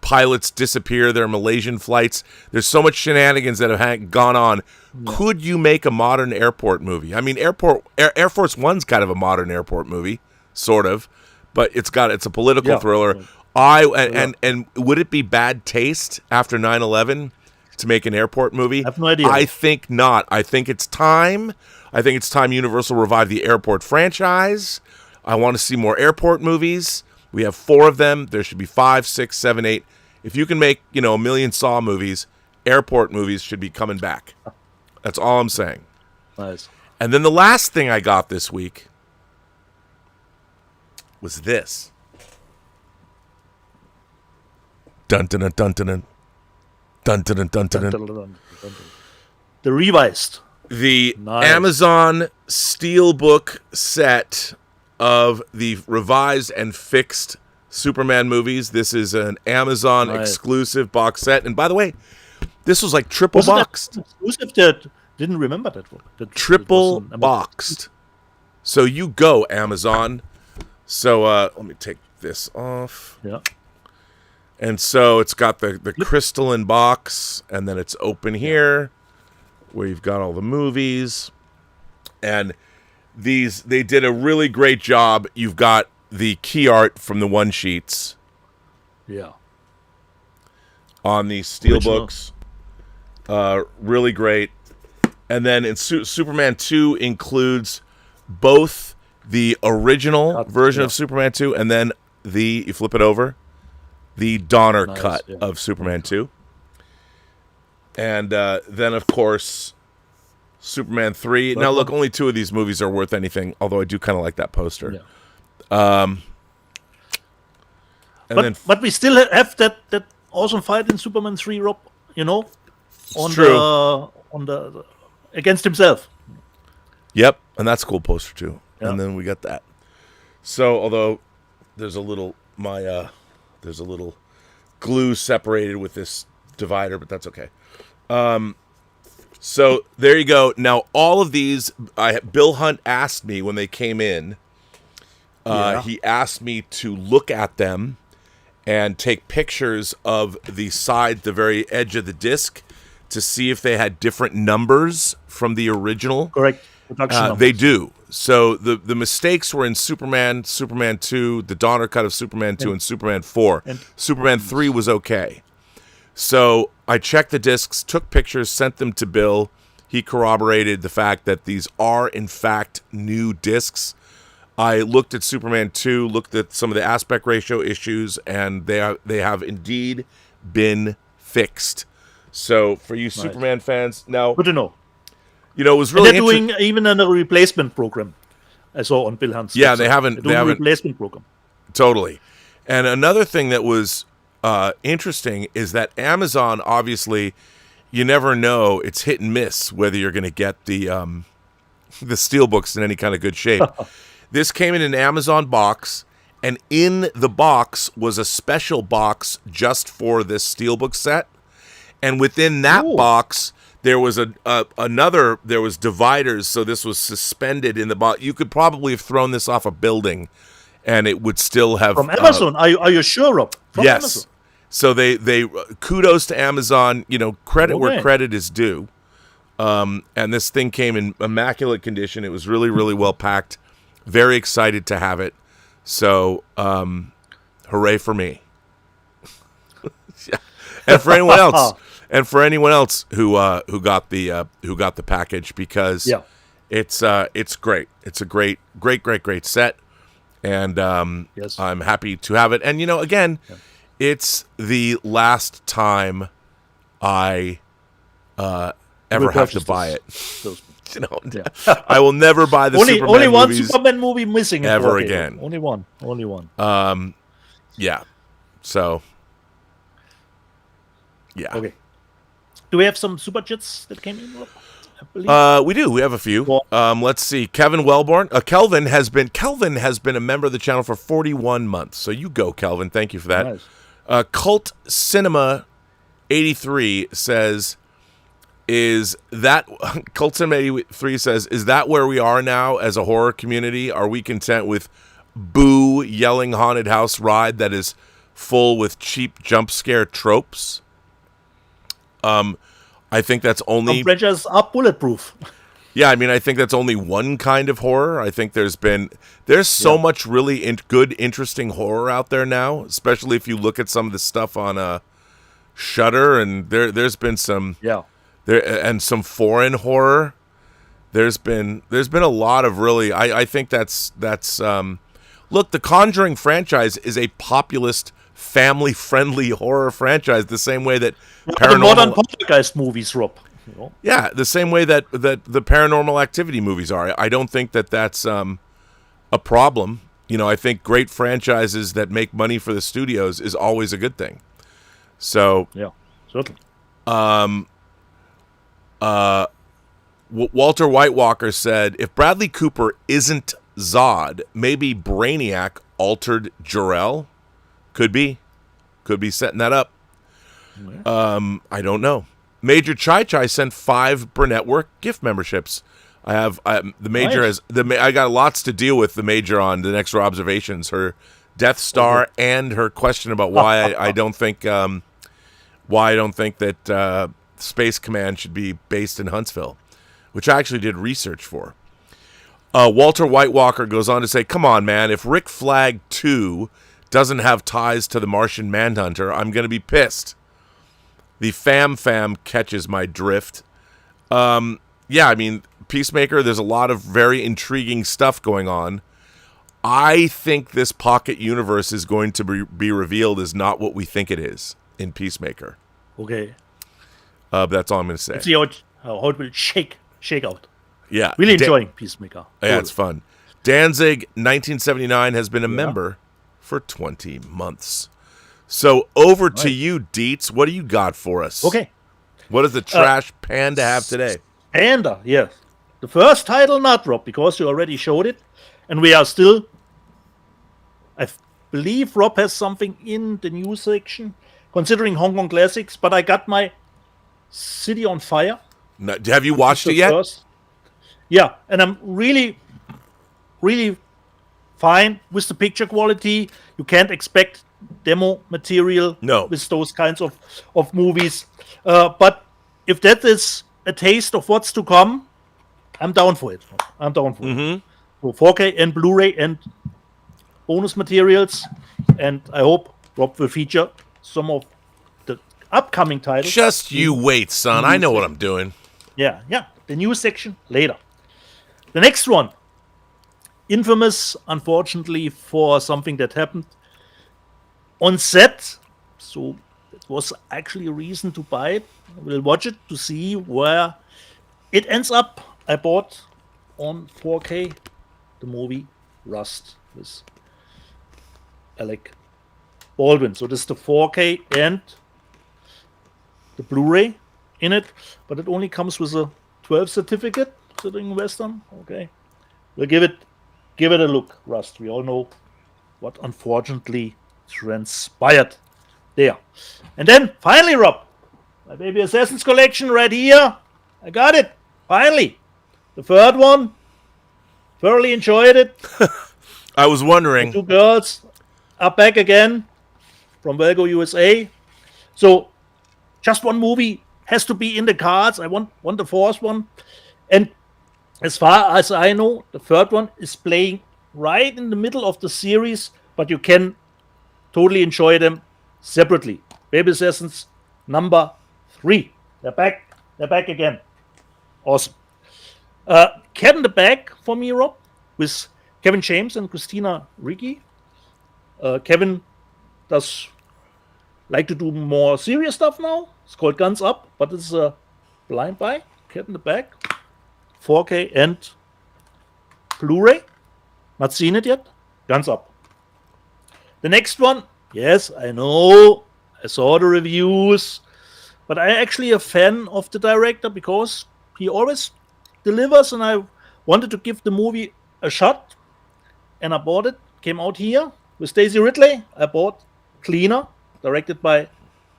pilots disappear their Malaysian flights. There's so much shenanigans that have gone on. Yeah. Could you make a modern Airport movie? I mean, Air Force One's kind of a modern Airport movie, sort of, but it's a political thriller. And would it be bad taste after 9/11 to make an Airport movie? I have no idea. I think not. I think it's time. I think it's time Universal revive the Airport franchise. I want to see more Airport movies. We have 4 of them. There should be 5, 6, 7, 8. If you can make, a million Saw movies, Airport movies should be coming back. That's all I'm saying. Nice. And then the last thing I got this week was this. Dun dun dun dun dun dun dun dun dun dun. The revised. The Amazon Steelbook set of the revised and fixed Superman movies. This is an Amazon exclusive box set. And by the way, this was like triple boxed. Exclusive? That didn't remember that. Triple boxed. So you go, Amazon. So let me take this off. Yeah. And so it's got the crystalline box, and then it's open here where you've got all the movies. And they did a really great job. You've got the key art from the one sheets. Yeah. On these steelbooks. Really great. And then in Superman 2 includes both the original version of Superman 2 and then you flip it over, the Donner cut of Superman 2. And then, of course, Superman 3. Now, look, only 2 of these movies are worth anything, although I do kind of like that poster. Yeah. But we still have that awesome fight in Superman 3, Rob, on the against himself. Yep, and that's a cool poster, too. Yeah. And then we got that. So, although there's a little glue separated with this divider, but that's okay. So there you go. Now all of these, Bill Hunt asked me when they came in. He asked me to look at them and take pictures of the very edge of the disc, to see if they had different numbers from the original. Correct. Production they do. So the mistakes were in Superman 2, the Donner cut of Superman 2, and Superman 4. And Superman 3 was okay. So I checked the discs, took pictures, sent them to Bill. He corroborated the fact that these are, in fact, new discs. I looked at Superman 2, looked at some of the aspect ratio issues, and they have indeed been fixed. So for you Superman fans, now... Good to know. It was really they're doing even a replacement program. I saw on Bill Hunt's. Yeah, they haven't. They haven't replacement program. Totally. And another thing that was interesting is that Amazon, obviously, you never know. It's hit and miss whether you're going to get the steelbooks in any kind of good shape. This came in an Amazon box, and in the box was a special box just for this steelbook set. And within that box, there was there was dividers, so this was suspended in the box. You could probably have thrown this off a building, and it would still have... From Amazon, are you sure, Rob? From yes. Amazon. So they kudos to Amazon, credit where credit is due. And this thing came in immaculate condition. It was really, really well packed. Very excited to have it. So, hooray for me. Yeah. And for anyone else, who got the package, because it's great. It's a great set, and I'm happy to have it. And again, it's the last time I ever will have to purchase buy it. those. You know, I will never buy the Superman only one movies Superman movie missing in ever 4K. again. Only one. Yeah. So. Yeah. Okay. Do we have some super chats that came in, Rob? I believe. We do. We have a few. Well- Let's see. Kevin Wellborn. Kelvin has been a member of the channel for 41 months. So you go, Kelvin. Thank you for that. Nice. Cult Cinema 83 says, Cult Cinema 83 says, is that where we are now as a horror community? Are we content with boo yelling haunted house ride that is full with cheap jump scare tropes? I think that's only... Umbrellas are bulletproof. Yeah, I mean, I think that's only one kind of horror. I think there's so much really good, interesting horror out there now, especially if you look at some of the stuff on Shudder, and there's been some and some foreign horror. There's been a lot of really. I think that's look, the Conjuring franchise is a populist, family-friendly horror franchise, the same way that The modern poltergeist movies, Rob. You know? Yeah, the same way that the Paranormal Activity movies are. I don't think that's a problem. You know, I think great franchises that make money for the studios is always a good thing. So yeah, certainly. Walter Whitewalker said, if Bradley Cooper isn't Zod, maybe Brainiac altered Jor-El. Could be setting that up. I don't know. Major Chai Chai sent 5 Burnettwork gift memberships. I got lots to deal with the Major on the next observations. Her Death Star and her question about why I don't think that Space Command should be based in Huntsville, which I actually did research for. Walter Whitewalker goes on to say, "Come on, man! If Rick Flag 2 doesn't have ties to the Martian Manhunter, I'm going to be pissed." The fam catches my drift. Yeah, I mean, Peacemaker, there's a lot of very intriguing stuff going on. I think this pocket universe is going to be revealed as not what we think it is in Peacemaker. Okay. But that's all I'm going to say. Let's see how it will shake out. Yeah. Really enjoying Peacemaker. Yeah, it's fun. Danzig 1979 has been a member for 20 months. So over to you, Dietz. What do you got for us? Okay. What does the trash panda have today? Panda, yes. The first title, not Rob, because you already showed it. And we are still... I believe Rob has something in the news section, considering Hong Kong classics, but I got my City on Fire. No, have you watched it yet? First. Yeah, and I'm really, really fine with the picture quality. You can't expect demo material with those kinds of movies. But if that is a taste of what's to come, I'm down for it. it. So 4K and Blu-ray and bonus materials. And I hope Rob will feature some of the upcoming titles. Just you wait, son. I know what I'm doing. Yeah. The news section later. The next one. Infamous, unfortunately, for something that happened on set. So it was actually a reason to buy it. We'll watch it to see where it ends up. I bought on 4K the movie Rust with Alec Baldwin. So this is the 4K and the Blu-ray in it, but it only comes with a 12 certificate, considering Western. Okay, we'll give it a look. Rust. We all know what unfortunately transpired there. And then finally, Rob, my Baby Assassins collection right here. I got it finally. The third one. Thoroughly enjoyed it. I was wondering. The 2 girls are back again from Velgo, USA. So just one movie has to be in the cards. I want the fourth one. And as far as I know, the third one is playing right in the middle of the series, but you can totally enjoy them separately. Baby Assassins number 3. They're back again. Awesome. Cat in the Bag for me, Rob, with Kevin James and Christina Ricci. Kevin does like to do more serious stuff now. It's called Guns Up, but it's a blind buy. Cat in the Bag, 4K and Blu-ray. Not seen it yet. Guns up. The next one, yes, I know, I saw the reviews, but I'm actually a fan of the director because he always delivers, and I wanted to give the movie a shot, and I bought it. Came out here with Daisy Ridley. I bought Cleaner, directed by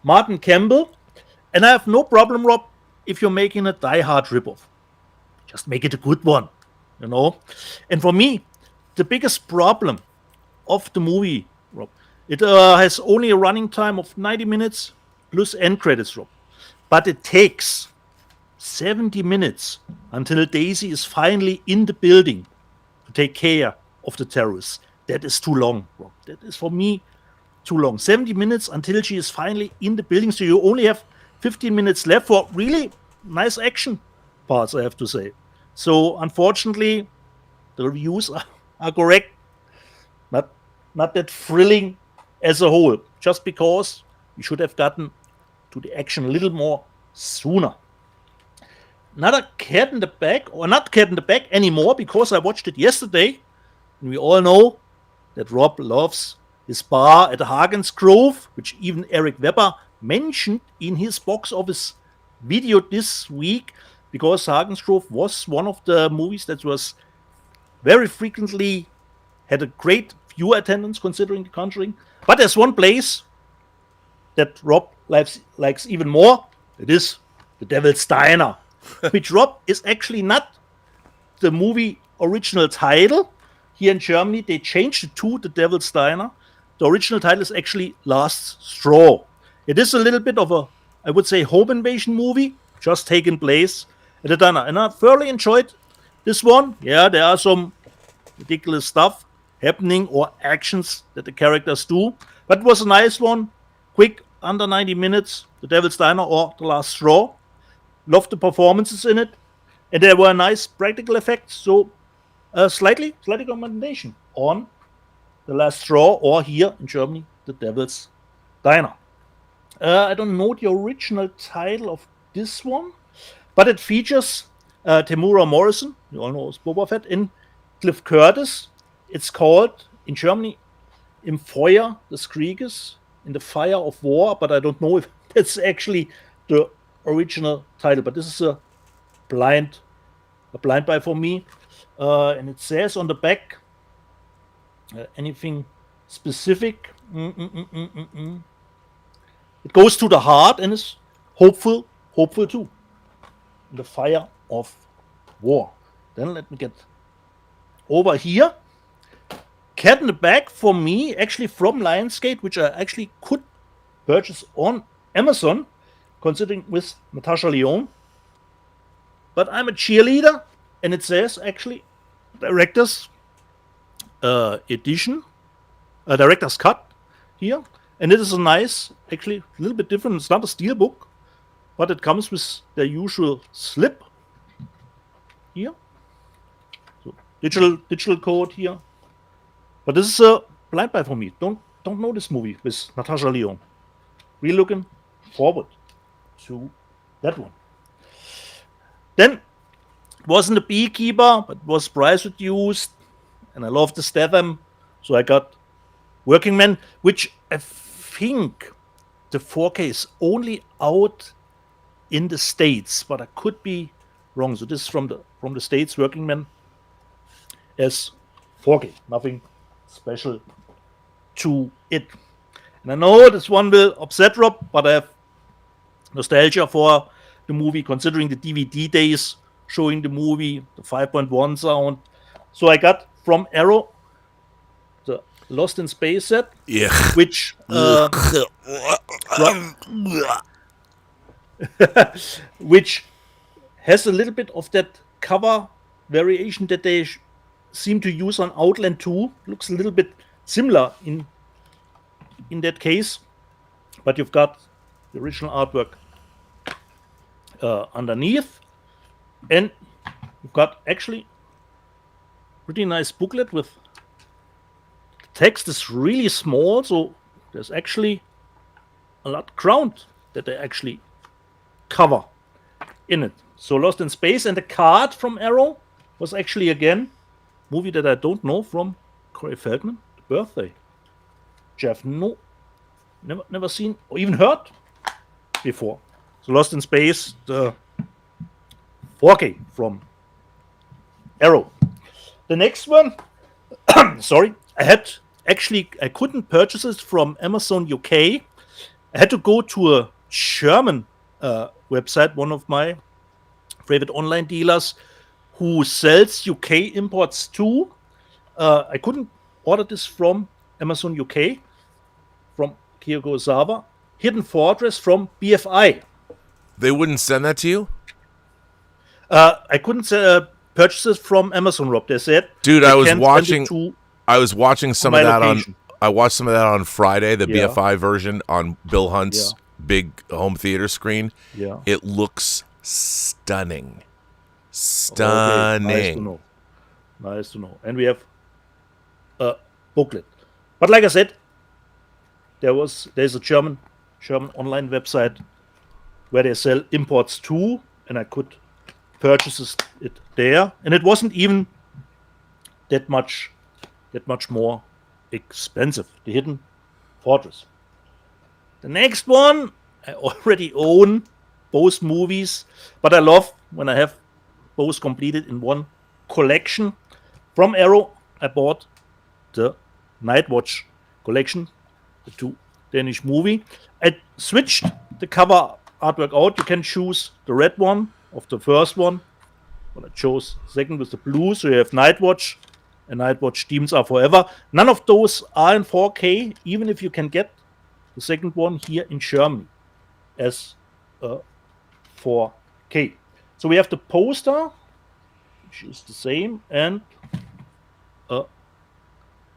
Martin Campbell, and I have no problem, Rob, if you're making a Die Hard ripoff. Just make it a good one, you know. And for me, the biggest problem of the movie, Rob, it has only a running time of 90 minutes plus end credits, Rob. But it takes 70 minutes until Daisy is finally in the building to take care of the terrorists. That is too long, Rob. That is, for me, too long. 70 minutes until she is finally in the building, so you only have 15 minutes left for really nice action parts, I have to say. So, unfortunately, the reviews are correct. Not that thrilling as a whole, just because we should have gotten to the action a little more sooner. Another Cat in the Bag, or not Cat in the Bag anymore, because I watched it yesterday, and we all know that Rob loves his bar at Hagen's Grove, which even Eric Weber mentioned in his box office video this week, because Hagen's Grove was one of the movies that was very frequently had a great viewer attendance considering The Conjuring. But there's one place that Rob likes even more. It is The Devil's Diner, which, Rob, is actually not the movie original title. Here in Germany, they changed it to The Devil's Diner. The original title is actually Last Straw. It is a little bit of a, I would say, home invasion movie, just taking place at a diner. And I thoroughly enjoyed this one. Yeah, there are some ridiculous stuff happening or actions that the characters do. But it was a nice one. Quick, under 90 minutes. The Devil's Diner or The Last Straw. Loved the performances in it. And there were nice practical effects. So, slightly recommendation on The Last Straw, or here in Germany, The Devil's Diner. I don't know the original title of this one, but it features Temuera Morrison, you all know as Boba Fett, in Cliff Curtis. It's called, in Germany, Im Feuer des Krieges, in the Fire of War, but I don't know if that's actually the original title, but this is a blind buy for me. And it says on the back, anything specific? It goes to the heart and is hopeful too. The Fire of War. Then let me get over here. Cat in the Bag for me, actually from Lionsgate, which I actually could purchase on Amazon, considering with Natasha Lyonne. But I'm a cheerleader, and it says actually director's edition, director's cut here. And it is a nice, actually a little bit different. It's not a steelbook, but it comes with the usual slip here. So digital code here. But this is a blind buy for me. Don't know this movie with Natasha Lyonne. Really looking forward to that one. Then it wasn't a Beekeeper, but was price reduced, and I love the Statham, so I got Working Man, which I think the 4K is only out in the States, but I could be wrong. So this is from the States, Working Man as 4K. Nothing special to it. And I know this one will upset Rob, but I have nostalgia for the movie, considering the DVD days showing the movie, the 5.1 sound. So I got from Arrow the Lost in Space set, which which has a little bit of that cover variation that they seem to use on Outland 2. Looks a little bit similar in that case, but you've got the original artwork underneath, and you've got actually pretty nice booklet with text is really small, so there's actually a lot of ground that they actually cover in it. So Lost in Space, and the card from Arrow was actually, again, movie that I don't know, from Corey Feldman, The Birthday. Jeff, no, never seen or even heard before. So Lost in Space, the 4K from Arrow. The next one, sorry, I couldn't purchase it from Amazon UK. I had to go to a German website, one of my favorite online dealers, who sells UK imports too. I couldn't order this from Amazon UK, from Kyo Kurosawa. Hidden Fortress from BFI. They wouldn't send that to you? I couldn't purchase it from Amazon, Rob. They said, dude, I was watching some of that location. I watched some of that on Friday, the BFI version on Bill Hunt's big home theater screen. Yeah. It looks stunning. Stunning. Okay, nice to know. And we have a booklet. But like I said, there's a German online website where they sell imports too, and I could purchase it there, and it wasn't even that much more expensive. The Hidden Fortress. The next one, I already own both movies, but I love when I have both completed in one collection. From Arrow, I bought the Nightwatch collection, the 2 Danish movie. I switched the cover artwork out. You can choose the red one of the first one, but I chose the second with the blue. So you have Nightwatch and Nightwatch Demons Are Forever. None of those are in 4K, even if you can get the second one here in Germany as 4K. So we have the poster, which is the same, and a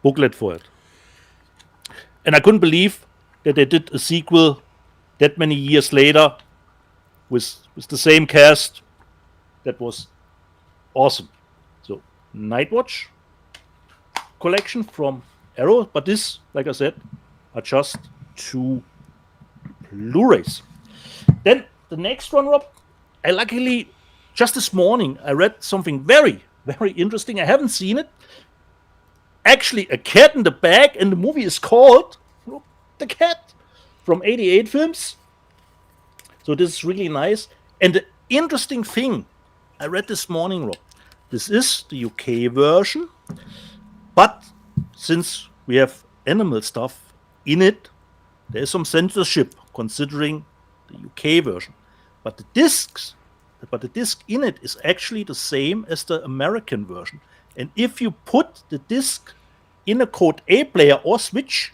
booklet for it. And I couldn't believe that they did a sequel that many years later with the same cast. That was awesome. So Nightwatch collection from Arrow, but this, like I said, are just 2 Blu-rays. Then the next one, Rob, I luckily just this morning I read something very, very interesting. I haven't seen it. Actually, A Cat in the Bag, and the movie is called The Cat, from 88 Films. So this is really nice. And the interesting thing I read this morning, Rob, this is the UK version, but since we have animal stuff in it, there is some censorship considering the UK version. But the disc in it is actually the same as the American version. And if you put the disc in a Code A player or switch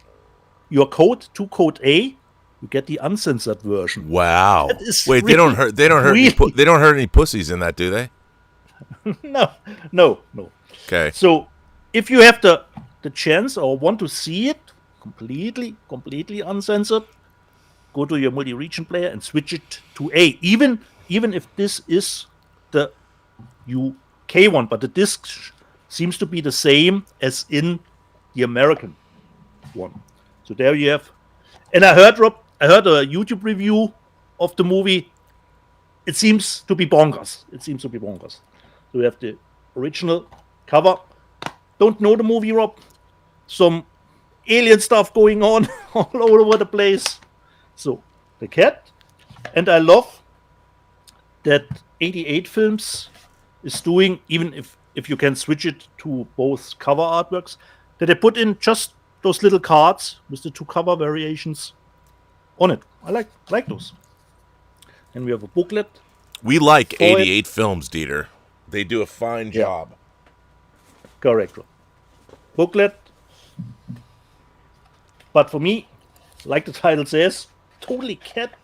your code to Code A, you get the uncensored version. Wow! Wait, really, they don't hurt any pussies in that, do they? No. Okay. So if you have the chance or want to see it completely uncensored, go to your multi-region player and switch it to A. Even if this is the UK one, but the disc seems to be the same as in the American one. So there you have. And I heard a YouTube review of the movie. It seems to be bonkers. So we have the original cover. Don't know the movie, Rob. Some alien stuff going on all over the place. So The Cat. And I love that 88 Films is doing, even if you can switch it to both cover artworks, that they put in just those little cards with the 2 cover variations on it. I like those. And we have a booklet. We like 88 Films, Dieter. They do a fine job. Correct. Booklet. But for me, like the title says, totally cat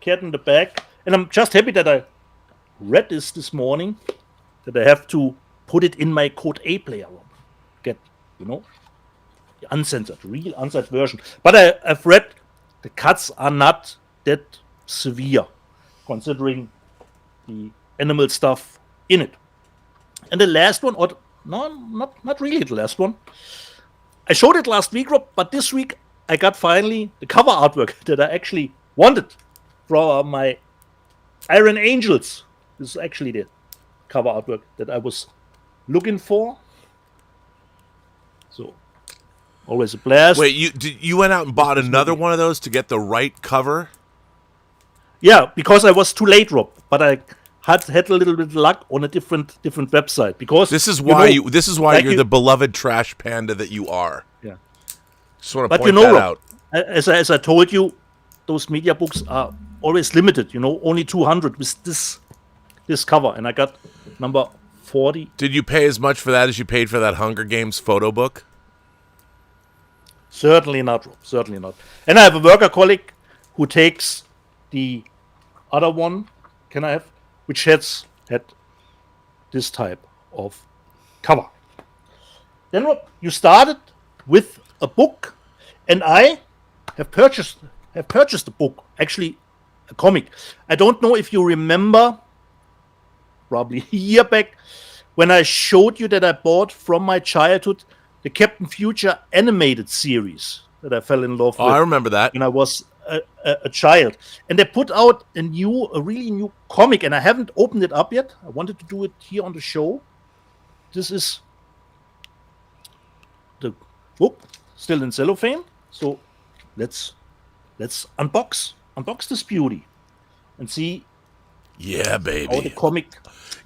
in the bag. And I'm just happy that I read this morning, that I have to put it in my Code A player. Get, the uncensored, real uncensored version. But I've read the cuts are not that severe, considering the animal stuff in it. And the last one, or no, not really the last one. I showed it last week, Rob, but this week I got finally the cover artwork that I actually wanted from my Iron Angels This is actually the cover artwork that I was looking for. So, always a blast. Wait, you went out and bought another one of those to get the right cover? Yeah, because I was too late, Rob. But I had a little bit of luck on a different website. Because this is why like you're the beloved trash panda that you are. Yeah. Just want to But point that Rob, out. as I told you, those media books are always limited. Only 200 with this cover, and I got number 40. Did you pay as much for that as you paid for that Hunger Games photo book? Certainly not, Rob. Certainly not. And I have a worker colleague who takes the other one. Can I have? Which had this type of cover. Then, Rob, you started with a book, and I have purchased a book, actually a comic. I don't know if you remember, probably a year back, when I showed you that I bought from my childhood the Captain Future animated series that I fell in love with. Oh, I remember that. When I was a child. And they put out a really new comic, and I haven't opened it up yet. I wanted to do it here on the show. This is the book, still in cellophane. So let's unbox this beauty and see Yeah, how the baby. comic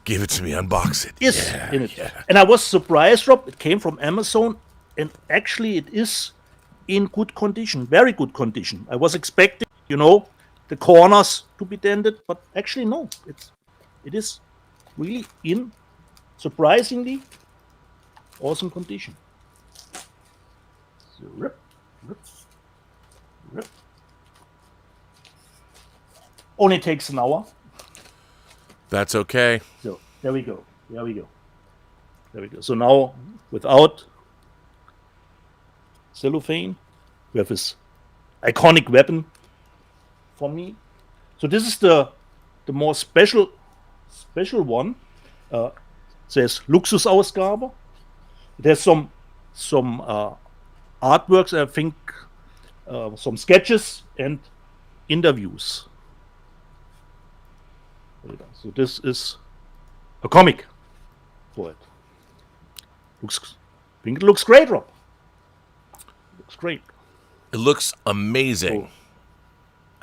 Give it to me. Unbox it. is Yeah, in it. yeah. And I was surprised, Rob. It came from Amazon, and actually it is in good condition, very good condition. I was expecting, the corners to be dented, but actually no. It is really in surprisingly awesome condition. So, rip. Only takes an hour. That's okay. So there we go. So now, without cellophane, we have this iconic weapon for me. So this is the more special one. It says Luxusausgabe. It has some artworks, I think, some sketches and interviews. So this is a comic for it. I think it looks great, Rob. Looks great. It looks amazing.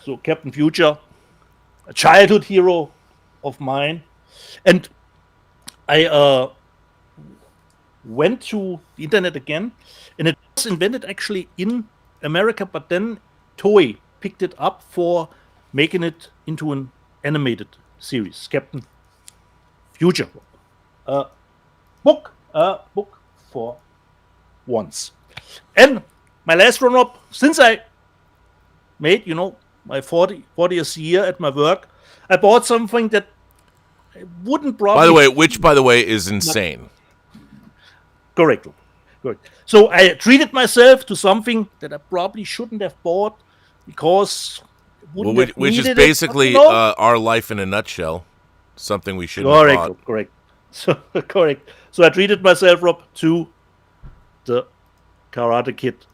So Captain Future, a childhood hero of mine. And I went to the internet again, and it was invented actually in America, but then Toei picked it up for making it into an animated series, Captain Future. Book for once. And my last run-up, since I made, my 40th year at my work, I bought something that I wouldn't probably... By the way, is insane. Correct. So I treated myself to something that I probably shouldn't have bought because... Which is basically our life in a nutshell. Something we shouldn't have bought. Correct. So I treated myself, Rob, to the Karate Kid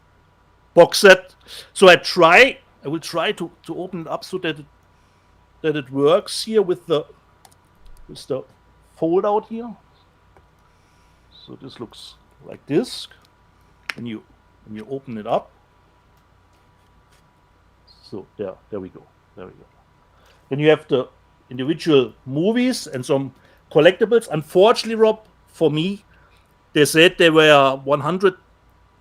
box set. So I will try to open it up so that it works here with the fold out here. So this looks like this. When you open it up. So there we go. Then you have the individual movies and some collectibles. Unfortunately, Rob, for me, they said there were 100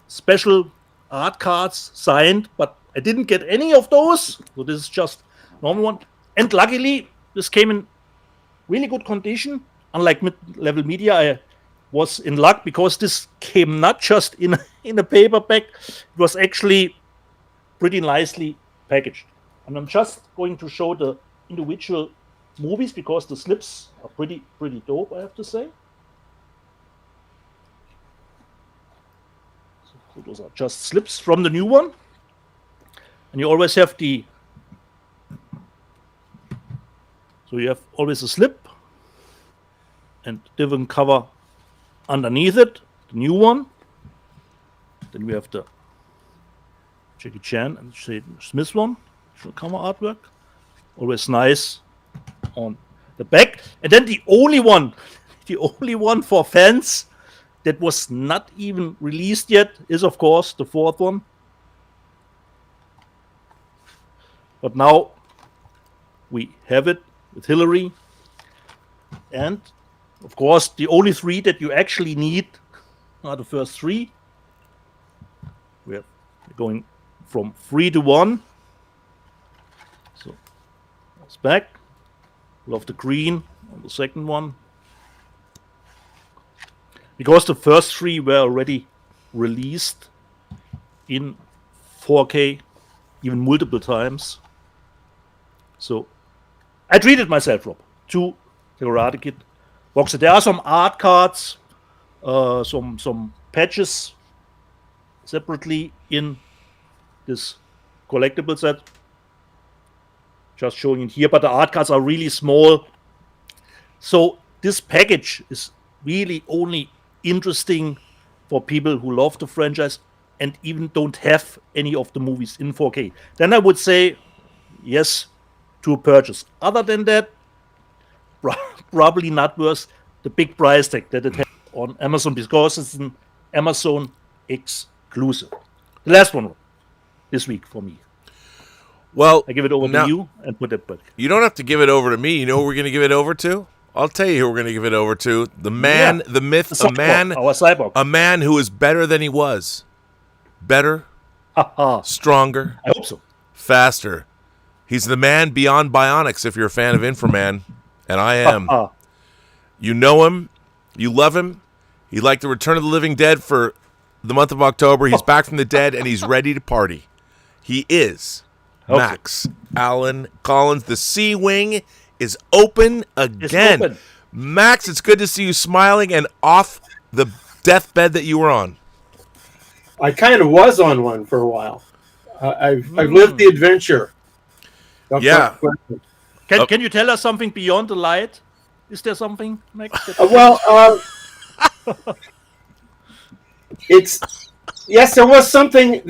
special art cards signed, but I didn't get any of those. So this is just normal one. And luckily, this came in really good condition. Unlike mid-level media, I was in luck because this came not just in a paperback. It was actually pretty nicely packaged. And I'm just going to show the individual movies because the slips are pretty dope, I have to say. So those are just slips from the new one. And you always have so you have always a slip and different cover underneath it, the new one. Then we have the Jackie Chan and Jaden Smith one, cover artwork. Always nice on the back. And then the only one for fans that was not even released yet is, of course, the fourth one. But now we have it with Hillary. And, of course, the only three that you actually need are the first three. We're going from 3 to 1. So that's back. Love the green on the second one. Because the first three were already released in 4K, even multiple times. So I treated myself, Rob, to the Karate Kid box. There are some art cards, some patches separately in this collectible set. Just showing it here, but the art cards are really small. So this package is really only interesting for people who love the franchise and even don't have any of the movies in 4K. Then I would say yes to a purchase. Other than that, probably not worth the big price tag that it has on Amazon, because it's an Amazon exclusive. The last one this week for me. Well, I give it over to you and put it back. You don't have to give it over to me. You know who we're going to give it over to? I'll tell you who we're going to give it over to. The man, the myth, our cyborg. A man who is better than he was. Better, stronger, I hope so. faster. He's the man beyond bionics if you're a fan of Inframan, and I am. You know him. You love him. He liked the Return of the Living Dead for the month of October. He's back from the dead, and he's ready to party. He is Max Allan Collins. The C-Wing is open again. Open. Max, it's good to see you smiling and off the deathbed that you were on. I kind of was on one for a while. I've lived the adventure. Yeah. Can you tell us something beyond the light? Is there something, Max? It's yes, there was something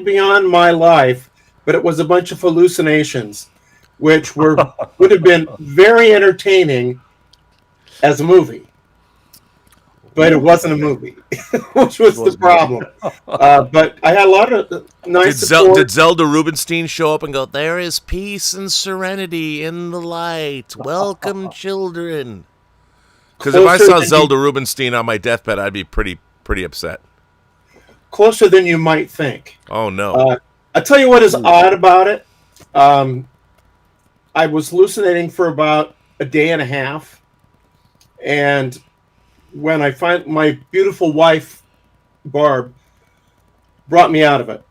beyond my life, but it was a bunch of hallucinations, which would have been very entertaining as a movie. But it wasn't a movie, which was the problem. But I had a lot of nice support. Did Zelda Rubinstein show up and go, "There is peace and serenity in the light. Welcome, children"? Because if I saw Zelda Rubinstein on my deathbed, I'd be pretty upset. Closer than you might think. Oh, no. I'll tell you what is odd about it. I was hallucinating for about a day and a half. And when I find my beautiful wife, Barb, brought me out of it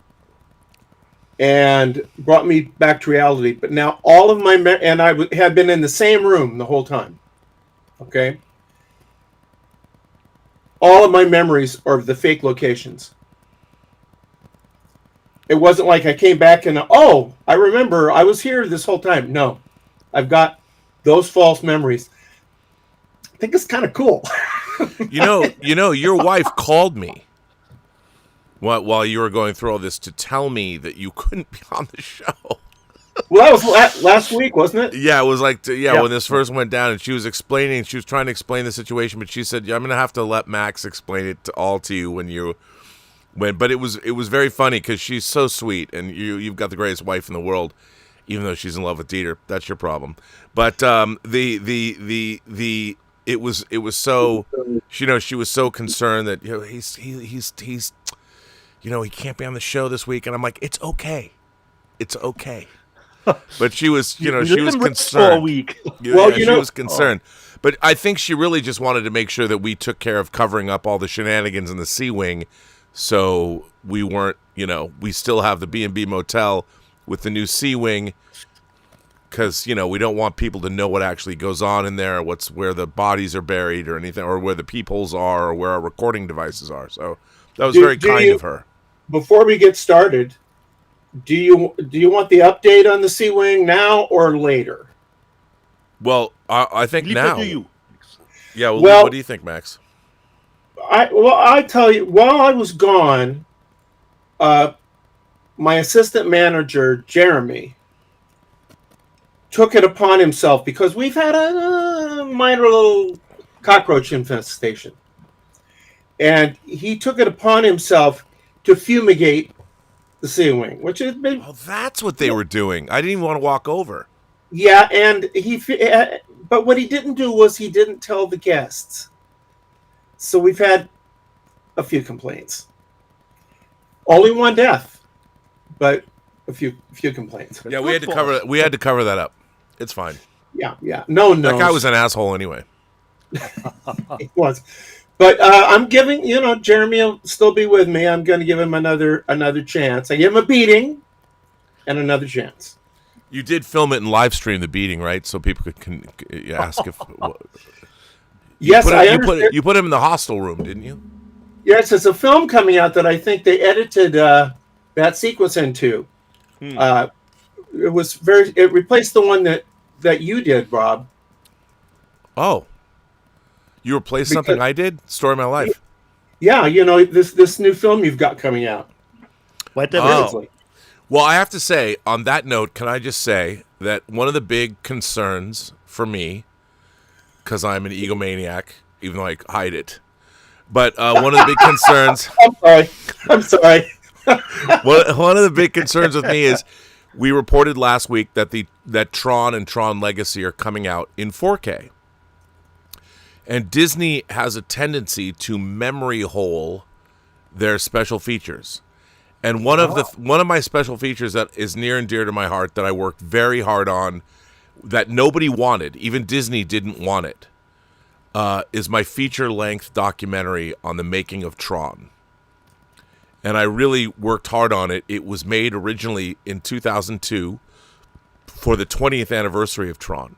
and brought me back to reality. But now all of my and I had been in the same room the whole time. Okay. All of my memories are of the fake locations. It wasn't like I came back and, I remember I was here this whole time. No, I've got those false memories. I think it's kind of cool. You know, your wife called me while you were going through all this to tell me that you couldn't be on the show. Well, that was last week, wasn't it? Yeah, it was like, when this first went down, and she was trying to explain the situation, but she said, I'm going to have to let Max explain it to you but it was very funny because she's so sweet, and you've got the greatest wife in the world, even though she's in love with Dieter. That's your problem. But it was so, she was so concerned that he's he can't be on the show this week, and I'm like, it's okay. But she was, she was concerned. For a week. She was concerned. But I think she really just wanted to make sure that we took care of covering up all the shenanigans in the C-Wing, so we weren't, we still have the B&B Motel with the new C-Wing, because, we don't want people to know what actually goes on in there, where the bodies are buried or anything, or where the peepholes are, or where our recording devices are. So that was very kind of her. Before we get started, do you want the update on the C-Wing now or later? Well, I think now. Do you? Yeah. Well, what do you think, Max? I tell you, while I was gone, my assistant manager Jeremy took it upon himself, because we've had a minor little cockroach infestation, and he took it upon himself to fumigate the sea wing, which has been... Oh, that's what they were doing. I didn't even want to walk over. Yeah, and but what he didn't do was he didn't tell the guests. So we've had a few complaints. Only one death, but a few complaints. Yeah, we had to cover that up. It's fine. Yeah. No. That guy was an asshole anyway. It was. But I'm giving, Jeremy will still be with me. I'm going to give him another chance. I give him a beating and another chance. You did film it and live stream the beating, right? So people can ask if... Yes, I understand. You put him in the hostel room, didn't you? Yes, it's a film coming out that I think they edited that sequence into. It replaced the one that you did, Rob. Oh. You replaced something I did? Story of my life. Yeah, this new film you've got coming out. What? Well, I have to say, on that note, can I just say that one of the big concerns for me, because I'm an egomaniac, even though I hide it, but one of the big concerns... I'm sorry. One of the big concerns with me is we reported last week that Tron and Tron Legacy are coming out in 4K. And Disney has a tendency to memory hole their special features. And one of my special features that is near and dear to my heart that I worked very hard on, that nobody wanted, even Disney didn't want it, is my feature-length documentary on the making of Tron. And I really worked hard on it. It was made originally in 2002 for the 20th anniversary of Tron.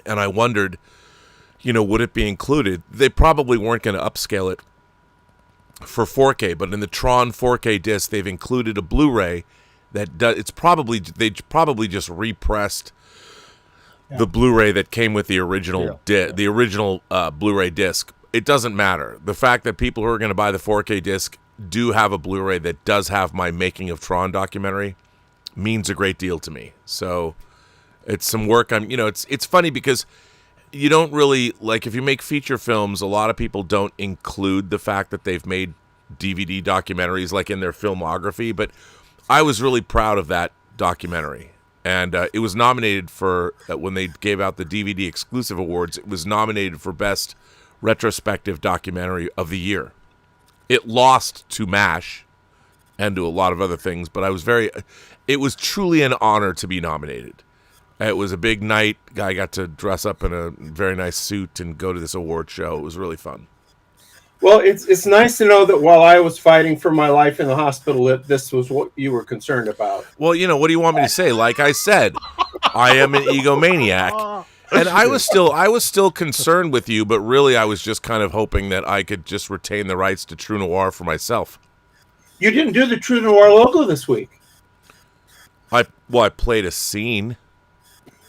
And I wondered, would it be included? They probably weren't going to upscale it for 4K, but in the Tron 4K disc, they've included a Blu-ray that they probably just repressed the Blu-ray that came with the original Blu-ray disc. It doesn't matter. The fact that people who are going to buy the 4K disc do have a Blu-ray that does have my Making of Tron documentary means a great deal to me. So it's some work. It's funny because you don't really, like, if you make feature films, a lot of people don't include the fact that they've made DVD documentaries like in their filmography, but I was really proud of that documentary. And it was nominated for, when they gave out the DVD exclusive awards, it was nominated for Best Retrospective Documentary of the Year. It lost to MASH and to a lot of other things, but it was truly an honor to be nominated. It was a big night. I got to dress up in a very nice suit and go to this award show. It was really fun. Well, it's nice to know that while I was fighting for my life in the hospital, that this was what you were concerned about. Well, what do you want me to say? Like I said, I am an egomaniac, and I was still concerned with you, but really I was just kind of hoping that I could just retain the rights to True Noir for myself. You didn't do the True Noir logo this week. I played a scene.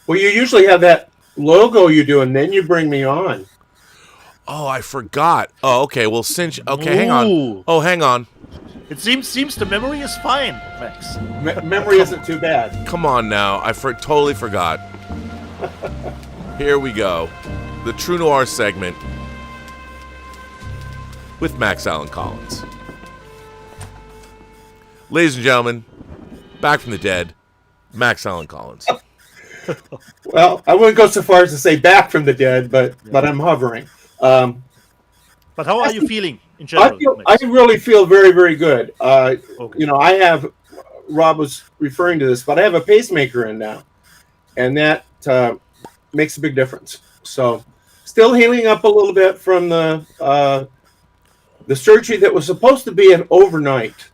Well, you usually have that logo you do, and then you bring me on. Oh, I forgot. Oh, okay. Well, hang on. Oh, hang on. It seems the memory is fine, Max. Memory isn't too bad. Come on now. I totally forgot. Here we go. The True Noir segment with Max Allan Collins. Ladies and gentlemen, back from the dead, Max Allan Collins. Well, I wouldn't go so far as to say back from the dead, but I'm hovering. But how are you feeling in general? I really feel very, very good. Okay. Rob was referring to this, but I have a pacemaker in now, and that makes a big difference. So, still healing up a little bit from the surgery that was supposed to be an overnight.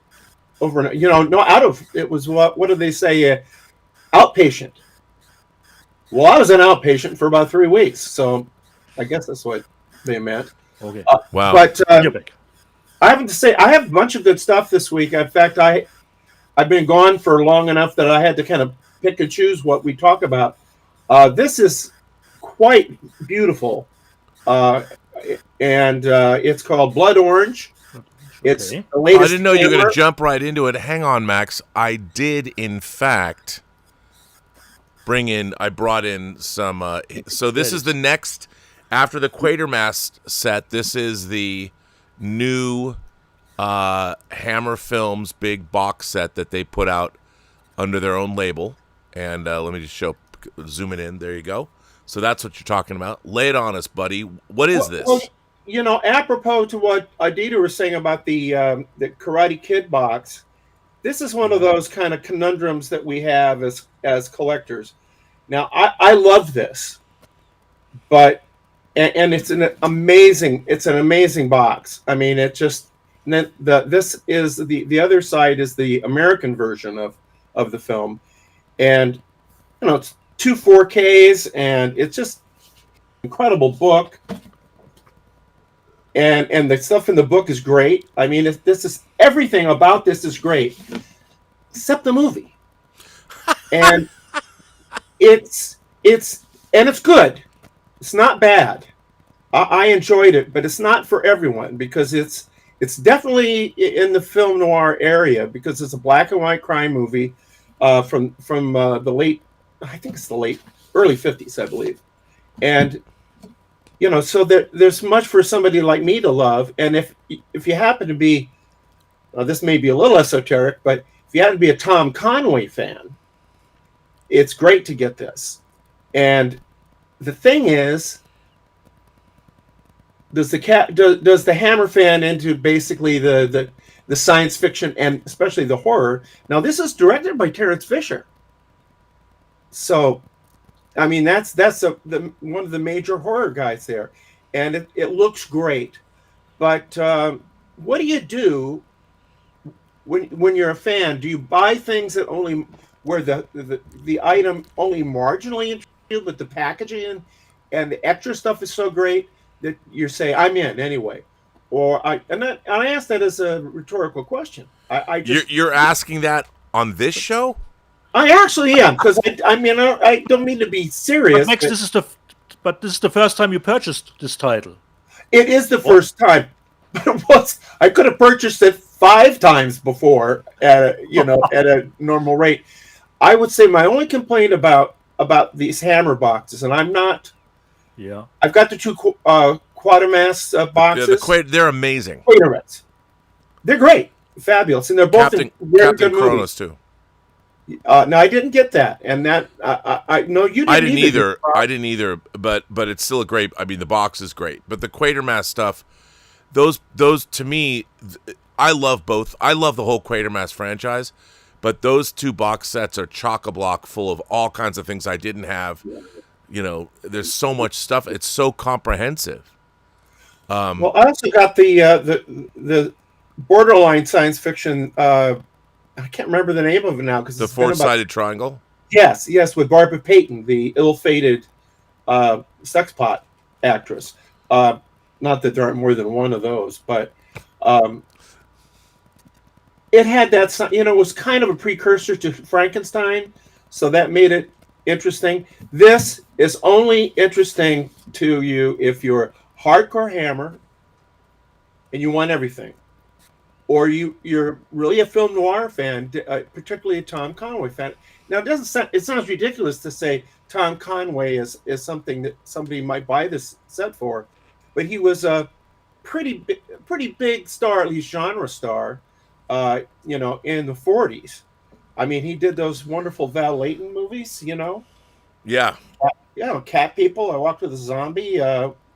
It was what do they say? Outpatient. Well, I was an outpatient for about 3 weeks, so I guess that's what they meant. Okay. Wow. But I have to say, I have a bunch of good stuff this week. In fact, I've been gone for long enough that I had to kind of pick and choose what we talk about. This is quite beautiful, and it's called Blood Orange. It's the latest. I didn't know you were going to jump right into it. Hang on, Max. I did, in fact, brought in some. So this is the next after the Quatermass set. This is the new Hammer Films big box set that they put out under their own label. And let me just zoom it in. There you go. So that's what you're talking about. Lay it on us, buddy. What is this? Well, apropos to what Adita was saying about the Karate Kid box, this is one of those kind of conundrums that we have as collectors. Now, I love this, but and it's an amazing box. I mean, it just this is the other side is the American version of the film, and it's 2 4Ks, and it's just incredible book. And the stuff in the book is great. I mean, this is everything about this is great, except the movie. And it's good. It's not bad. I enjoyed it, but it's not for everyone because it's definitely in the film noir area because it's a black and white crime movie from the late, I think it's the early 50s, I believe, and. So there's much for somebody like me to love. And if you happen to be, this may be a little esoteric, but if you happen to be a Tom Conway fan, it's great to get this. And the thing is, does the Hammer fan into basically the science fiction and especially the horror? Now this is directed by Terrence Fisher, so. I mean, that's one of the major horror guys there, and it looks great. But what do you do when you're a fan? Do you buy things that only where the item only marginally interests you, but the packaging and the extra stuff is so great that you say I'm in anyway? Or I ask that as a rhetorical question. You're asking that on this show? I actually am because I don't mean to be serious. But Max, this is the first time you purchased this title. It is the first time, but I could have purchased it 5 times before at a normal rate. I would say my only complaint about these Hammer boxes, and I'm not. Yeah. I've got the 2 Quatermass boxes. Yeah, they're amazing. Quatermass. They're great, fabulous, and they're both Captain good Kronos movies. too. No, I didn't get that, and that I no, you didn't. I didn't either. I didn't either. But it's still a great. I mean, the box is great, but the Quatermass stuff, those to me, I love both. I love the whole Quatermass franchise, but those 2 box sets are chock-a-block full of all kinds of things I didn't have. There's so much stuff. It's so comprehensive. Well, I also got the borderline science fiction. I can't remember the name of it now because the 4-sided triangle. Yes, with Barbara Payton, the ill-fated sex pot actress. Not that there aren't more than one of those, but it had that. It was kind of a precursor to Frankenstein, so that made it interesting. This is only interesting to you if you're hardcore Hammer and you want everything. Or you're really a film noir fan, particularly a Tom Conway fan. Now, it sounds ridiculous to say Tom Conway is something that somebody might buy this set for, but he was a pretty big star, at least genre star, in the 40s. I mean, he did those wonderful Val Layton movies, Yeah. Cat People. I Walked with a Zombie.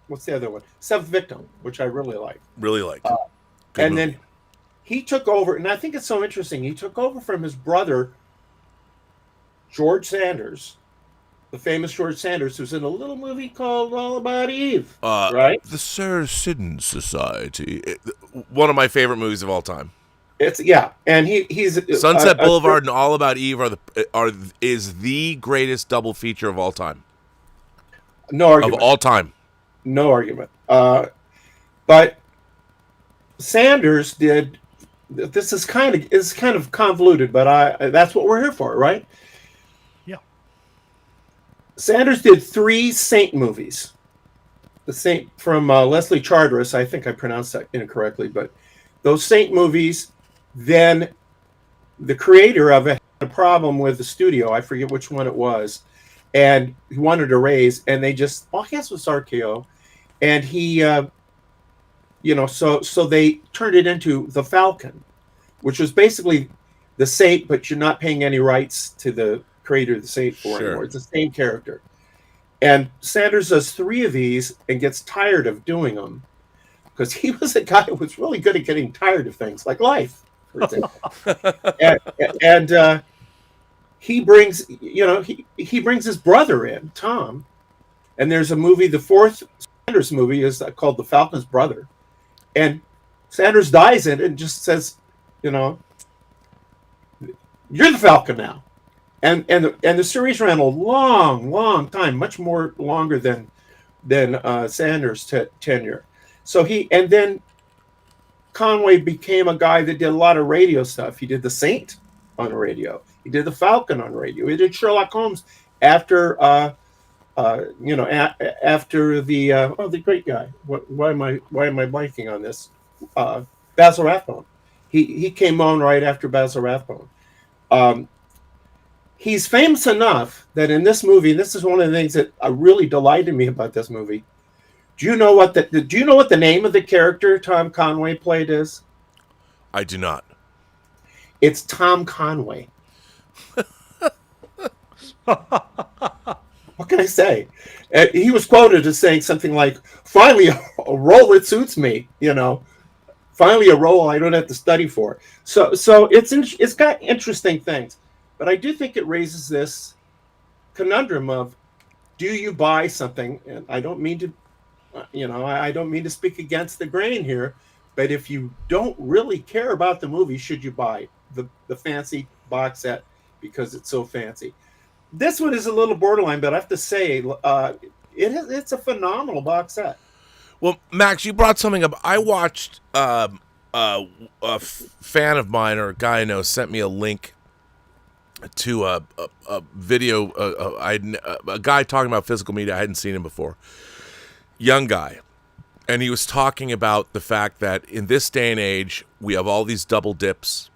What's the other one? Seventh Victim, which I really like. Really like. And then he took over, and I think it's so interesting. He took over from his brother, George Sanders, the famous George Sanders, who's in a little movie called All About Eve, right? The Sarah Siddon Society. One of my favorite movies of all time. And he's Sunset Boulevard and All About Eve is the greatest double feature of all time. No argument. Of all time. No argument. But Sanders did. This is kind of convoluted, but that's what we're here for, right? Yeah. Sanders did 3 Saint movies. The Saint from Leslie Charteris. I think I pronounced that incorrectly, but those Saint movies. Then the creator of it had a problem with the studio. I forget which one it was, and he wanted a raise, and they just, I guess it was RKO, and he, so they turned it into the Falcon, which was basically the Saint, but you're not paying any rights to the creator of the Saint for anymore. It's the same character. And Sanders does 3 of these and gets tired of doing them because he was a guy who was really good at getting tired of things, like life, for example. and he brings, he brings his brother in, Tom, and there's a movie, the 4th Sanders movie is called The Falcon's Brother, and Sanders dies in it and just says, you're the Falcon now. And the series ran a long time, much more longer than Sanders' tenure. So then Conway became a guy that did a lot of radio stuff. He did the Saint on the radio. He did the Falcon on radio. He did Sherlock Holmes after after the great guy. Why am I blanking on this? Basil Rathbone. He came on right after Basil Rathbone. He's famous enough that in this movie, and this is one of the things that really delighted me about this movie. Do you know what the name of the character Tom Conway played is? I do not. It's Tom Conway. What can I say? He was quoted as saying something like, "Finally, a role that suits me. Finally, a role I don't have to study for." So it's got interesting things. But I do think it raises this conundrum of, do you buy something? And I don't mean to, I don't mean to speak against the grain here, but if you don't really care about the movie, should you buy the fancy box set because it's so fancy? This one is a little borderline, but I have to say, it's a phenomenal box set. Well, Max, you brought something up. I watched a fan of mine, or a guy I know, sent me a link to a video, a guy talking about physical media. I hadn't seen him before. Young guy. And he was talking about the fact that in this day and age, we have all these double dips.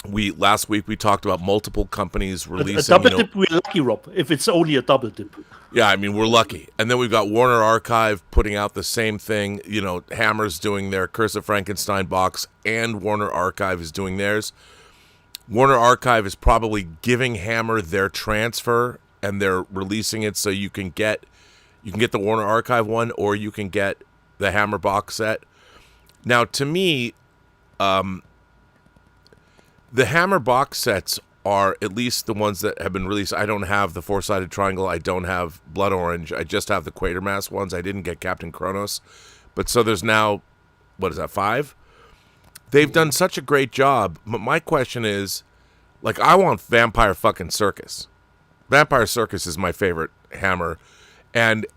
Last week we talked about multiple companies releasing. A double dip, we're lucky, Rob, if it's only a double dip. Yeah, I mean, we're lucky. And then we've got Warner Archive putting out the same thing. Hammer's doing their Curse of Frankenstein box, and Warner Archive is doing theirs. Warner Archive is probably giving Hammer their transfer, and they're releasing it so you can get the Warner Archive one, or you can get the Hammer box set. Now, to me, the Hammer box sets are at least the ones that have been released. I don't have the Four-Sided Triangle. I don't have Blood Orange. I just have the Quatermass ones. I didn't get Captain Kronos. But so there's now, 5? They've done such a great job. But my question is, I want Vampire fucking Circus. Vampire Circus is my favorite Hammer. And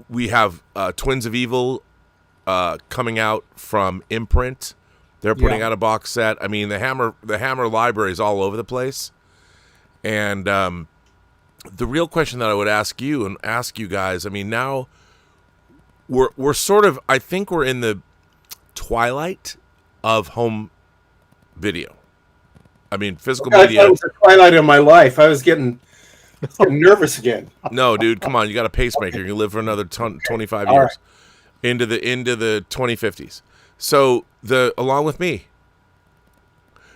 we have Twins of Evil coming out from Imprint. They're putting out a box set. I mean, the Hammer library is all over the place. And the real question that I would ask you and ask you guys, I mean, now we're sort of, I think we're in the twilight of home video. I mean, physical media. It was the twilight of my life. I was getting nervous again. No, dude, come on. You got a pacemaker. You can live for another 25 years. Right. Into the 2050s. So along with me.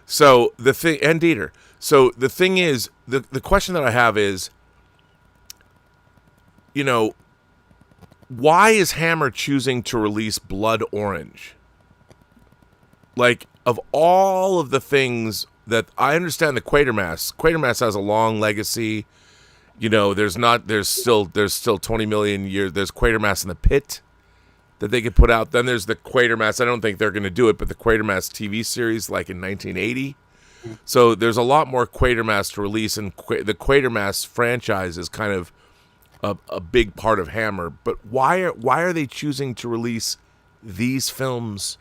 So the thing, and Dieter. So the thing is, the question that I have is, why is Hammer choosing to release Blood Orange? Of all of the things that I understand, the Quatermass has a long legacy. There's still 20 million years. There's Quatermass in the Pit that they could put out. Then there's the Quatermass. I don't think they're going to do it, but the Quatermass TV series, in 1980. So there's a lot more Quatermass to release, and the Quatermass franchise is kind of a big part of Hammer. But why are they choosing to release these films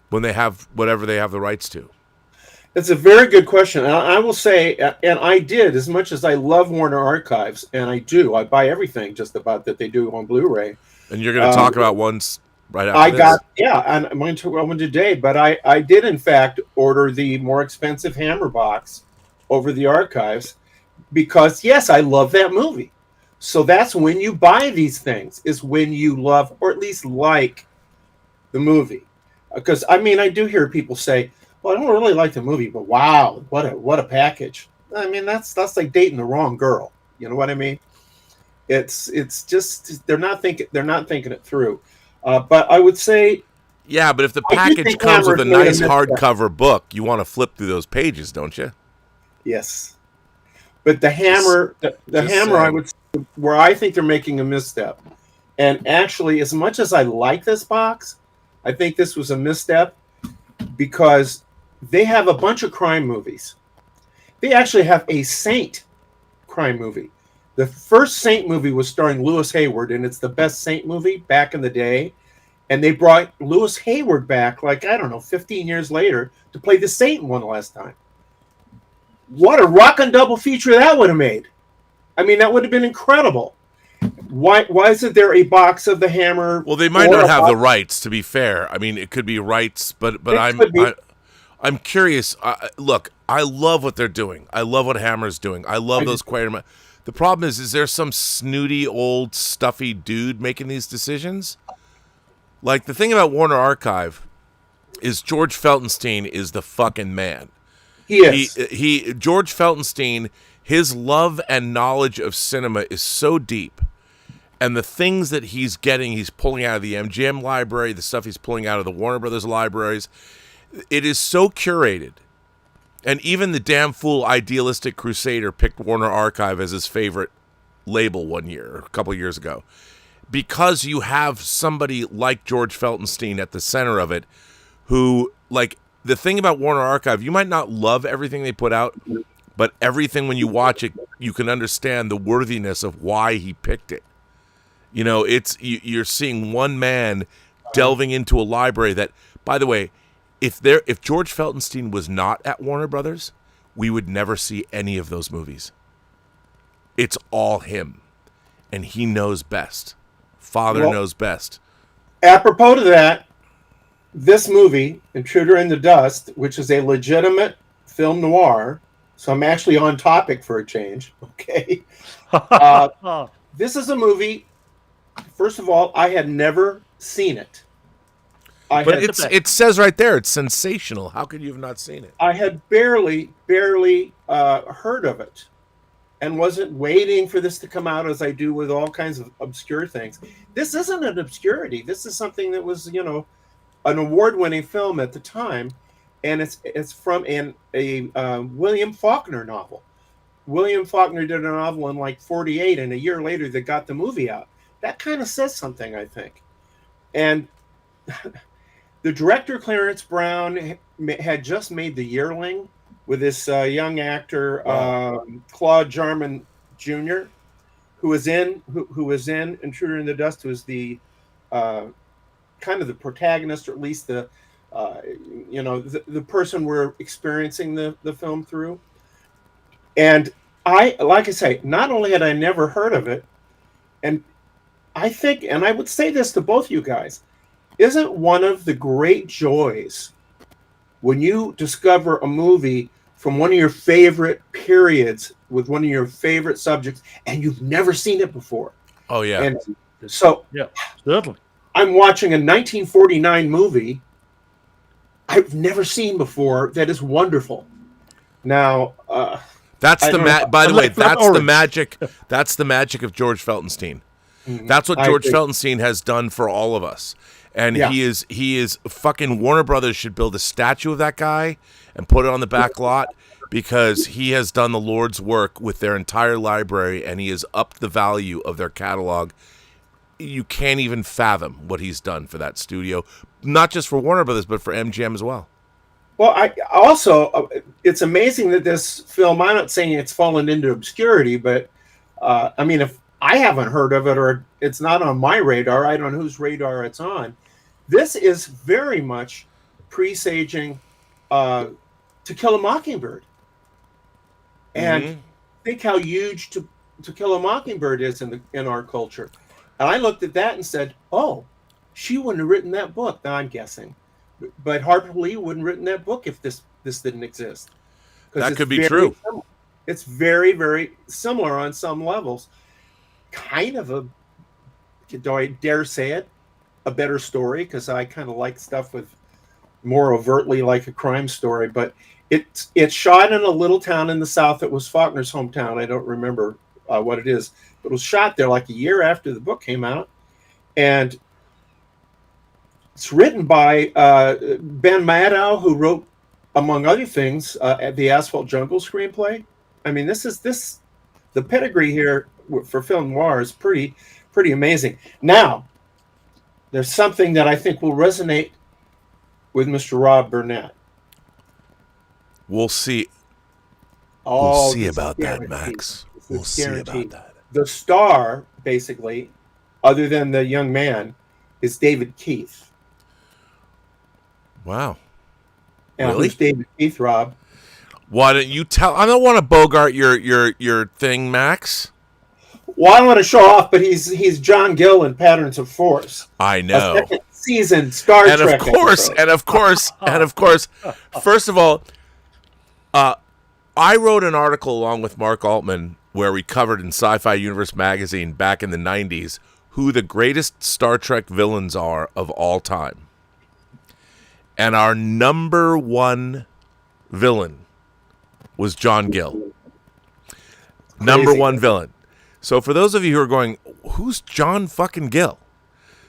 when they have whatever they have the rights to? It's a very good question. And I will say, and I did, as much as I love Warner Archives, and I buy everything just about that they do on Blu-ray. And you're going to talk about ones right after this. And I'm going to one today, but I did in fact order the more expensive Hammer box over the Archives, because yes, I love that movie. So that's when you buy these things, is when you love or at least like the movie. Because I mean, I do hear people say, "Well, I don't really like the movie, but wow, what a package." I mean, that's like dating the wrong girl. You know what I mean? It's just they're not thinking it through. But I would say, Yeah, but if the I do package think comes with a Hammer's made a nice misstep. hardcover book, you want to flip through those pages, don't you? yes, but the Hammer, the just Hammer, I saying. would say, where I think they're making a misstep. And actually, as much as I like this box, I think this was a misstep because they have a bunch of crime movies. They actually have a Saint crime movie. The first Saint movie was starring Lewis Hayward, and it's the best Saint movie back in the day. And they brought Lewis Hayward back, like, I don't know, 15 years later to play the Saint one last time. What a rockin' double feature that would have made. I mean, that would have been incredible. Why isn't there a box of the Hammer? Well, they might or not a have box- the rights, to be fair. I mean, it could be rights, but It could be. I'm curious. Look, I love what they're doing. I love what Hammer's doing. I love those Quatermain. The problem is there some snooty, old, stuffy dude making these decisions? Like, the thing about Warner Archive is George Feltenstein is the fucking man. He is. He George Feltenstein, his love and knowledge of cinema is so deep. And the things that he's getting, he's pulling out of the MGM library, the stuff he's pulling out of the Warner Brothers libraries, it is so curated. And even the damn fool idealistic crusader picked Warner Archive as his favorite label one year, or a couple of years ago. Because you have somebody like George Feltenstein at the center of it, who, like, the thing about Warner Archive, you might not love everything they put out, but everything when you watch it, you can understand the worthiness of why he picked it. You know, you're seeing one man delving into a library that, by the way, if George Feltenstein was not at Warner Brothers, we would never see any of those movies. It's all him, and he knows best. Father knows best. Apropos to that, this movie, Intruder in the Dust, which is a legitimate film noir, so I'm actually on topic for a change, okay? This is a movie, first of all, I had never seen it. But it says right there, it's sensational. How could you have not seen it? I had barely heard of it and wasn't waiting for this to come out as I do with all kinds of obscure things. This isn't an obscurity. This is something that was, you know, an award-winning film at the time, and it's from a William Faulkner novel. William Faulkner did a novel in like 1948, and a year later they got the movie out. That kind of says something, I think. And the director, Clarence Brown, had just made The Yearling with this young actor, Claude Jarman Jr., who was in Intruder in the Dust, who was the kind of the protagonist, or at least the person we're experiencing the film through. And like I say, not only had I never heard of it, and I think, and I would say this to both you guys, isn't one of the great joys when you discover a movie from one of your favorite periods with one of your favorite subjects and you've never seen it before? Oh, yeah. And so yeah, certainly. I'm watching a 1949 movie I've never seen before that is wonderful. Now, that's by the way, that's the magic. Orange. That's the magic of George Feltenstein. Mhm. That's what I George agree. Feltenstein has done for all of us. And Yeah. he is fucking Warner Brothers should build a statue of that guy and put it on the back lot, because he has done the Lord's work with their entire library, and he has upped the value of their catalog. You can't even fathom what he's done for that studio, not just for Warner Brothers, but for MGM as well. Well, I also, it's amazing that this film, I'm not saying it's fallen into obscurity, but I mean, if I haven't heard of it or it's not on my radar, I don't know whose radar it's on. This is very much presaging To Kill a Mockingbird. And think how huge To Kill a Mockingbird is in our culture. And I looked at that and said, oh, she wouldn't have written that book, I'm guessing. But Harper Lee wouldn't have written that book if this didn't exist. That could be true. Similar. It's very, very similar on some levels. Kind of a, do I dare say it, a better story, because I kind of like stuff with more overtly like a crime story. But it's shot in a little town in the South. It was Faulkner's hometown. I don't remember what it is. But it was shot there like a year after the book came out. And it's written by Ben Maddow, who wrote, among other things, the Asphalt Jungle screenplay. I mean, the pedigree here for film noir is pretty amazing. Now, there's something that I think will resonate with Mr. Rob Burnett. We'll see. Oh, we'll see about that, Max. We'll see about that. The star, basically, other than the young man, is David Keith. Wow. And Really? who's David Keith, Rob? Why don't you tell? I don't want to bogart your thing, Max. Well, I don't want to show off, but he's John Gill in Patterns of Force. I know. A second season Star And Trek of course, episode. first of all, I wrote an article along with Mark Altman where we covered in Sci-Fi Universe magazine back in the 90s who the greatest Star Trek villains are of all time. And our number one villain was John Gill. Number one villain. So for those of you who are going, who's John fucking Gill?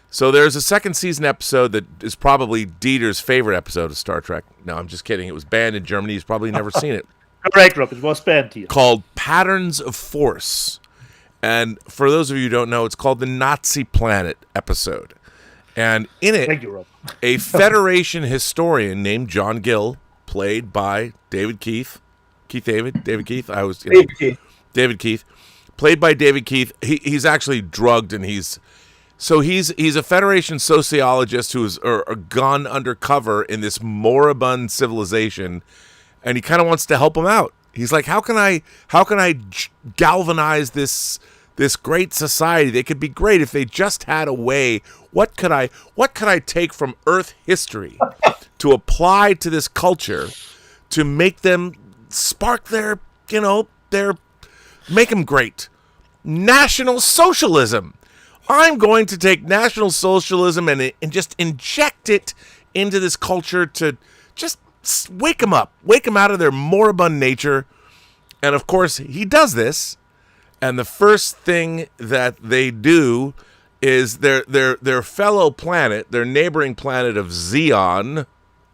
So there's a second season episode that is probably Dieter's favorite episode of Star Trek. No, I'm just kidding. It was banned in Germany. He's probably never seen it. Correct, Rob. It was banned here. Called Patterns of Force. And for those of you who don't know, it's called the Nazi Planet episode. And in it, Thank you, Rob. a Federation historian named John Gill, played by David Keith. David Keith. David Keith. Played by David Keith. He's actually drugged, and he's a Federation sociologist who's gone undercover in this moribund civilization, and he kind of wants to help them out. He's like, how can I galvanize this great society? They could be great if they just had a way. What could I take from Earth history to apply to this culture to make them spark make them great? National socialism. I'm going to take National Socialism and just inject it into this culture to just wake them up, wake them out of their moribund nature. And of course, he does this. And the first thing that they do is their fellow planet, their neighboring planet of Zeon,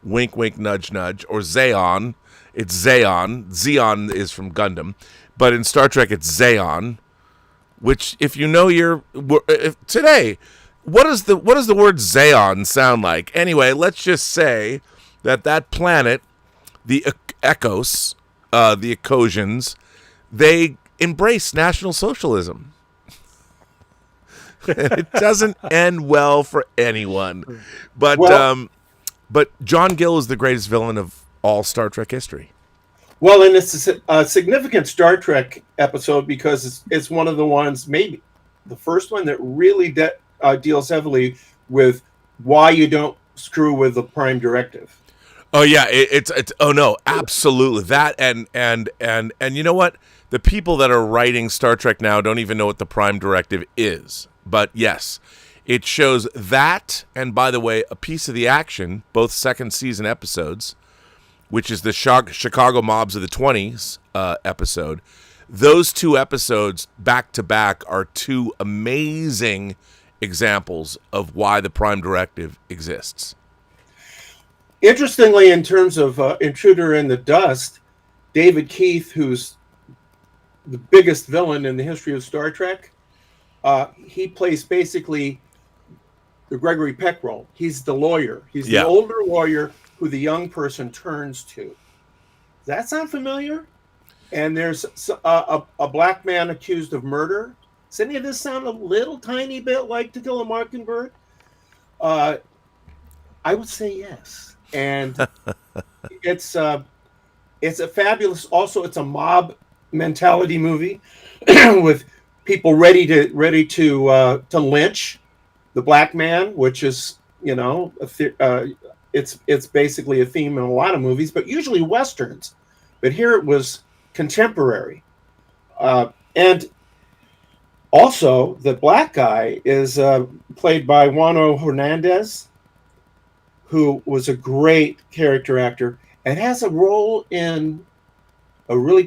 wink, wink, nudge, nudge, or Zeon. It's Zeon. Zeon is from Gundam, but in Star Trek, it's Zeon. Which, if you know today, what does the word Zeon sound like? Anyway, let's just say that planet, the Echos, the Ecosians, they embrace National Socialism. It doesn't end well for anyone. But John Gill is the greatest villain of all Star Trek history. Well, and it's a significant Star Trek episode because it's one of the ones, maybe the first one, that really deals heavily with why you don't screw with the Prime Directive. Oh yeah, it's oh no, absolutely that and you know what? The people that are writing Star Trek now don't even know what the Prime Directive is. But yes, it shows that, and by the way, a piece of the action, both second season episodes, which is the Chicago Mobs of the 20s episode. Those two episodes back to back are two amazing examples of why the Prime Directive exists. Interestingly, in terms of Intruder in the Dust, David Keith, who's the biggest villain in the history of Star Trek, he plays basically the Gregory Peck role. He's the lawyer. He's the older lawyer who the young person turns to. Does that sound familiar? And there's a black man accused of murder. Does any of this sound a little tiny bit like To Kill a Mockingbird? I would say yes. And it's a fabulous. Also, it's a mob mentality movie with people ready to lynch the black man, which is it's basically a theme in a lot of movies, but usually westerns. But here it was contemporary. And also, the black guy is played by Juano Hernandez, who was a great character actor and has a really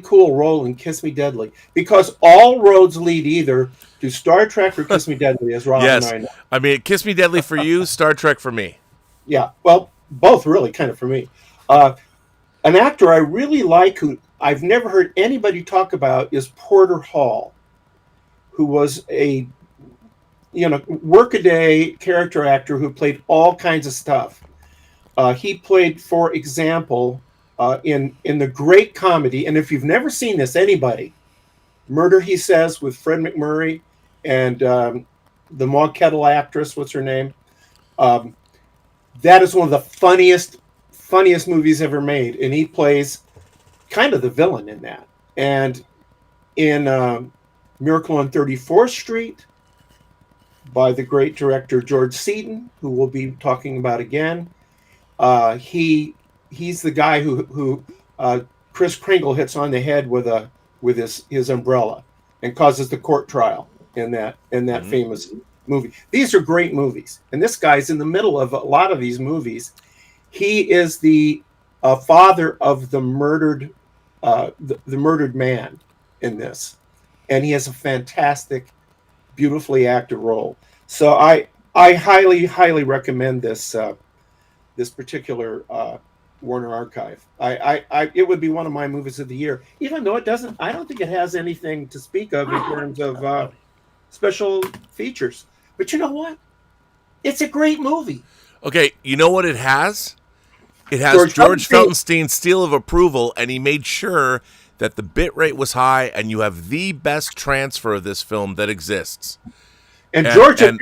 cool role in Kiss Me Deadly, because all roads lead either to Star Trek or Kiss Me Deadly, as Rob and I know. I mean, Kiss Me Deadly for you, Star Trek for me. Yeah, well, both really kind of for me. An actor I really like, who I've never heard anybody talk about, is Porter Hall, who was a workaday character actor who played all kinds of stuff. He played, for example, in the great comedy, and if you've never seen this, anybody, Murder, He Says, with Fred McMurray and the Maud Kettle actress, what's her name? That is one of the funniest movies ever made, and he plays kind of the villain in that. And in Miracle on 34th Street, by the great director George Seaton, who we'll be talking about again, he's the guy who Kris Kringle hits on the head with his umbrella and causes the court trial in that famous movie. These are great movies, and this guy's in the middle of a lot of these movies. He is the father of the murdered man in this, and he has a fantastic, beautifully acted role. So I highly recommend this particular Warner Archive. It would be one of my movies of the year, even though I don't think it has anything to speak of in terms of special features. But you know what? It's a great movie. Okay, you know what it has? It has George Felsenstein's seal of approval, and he made sure that the bit rate was high, and you have the best transfer of this film that exists. And George, if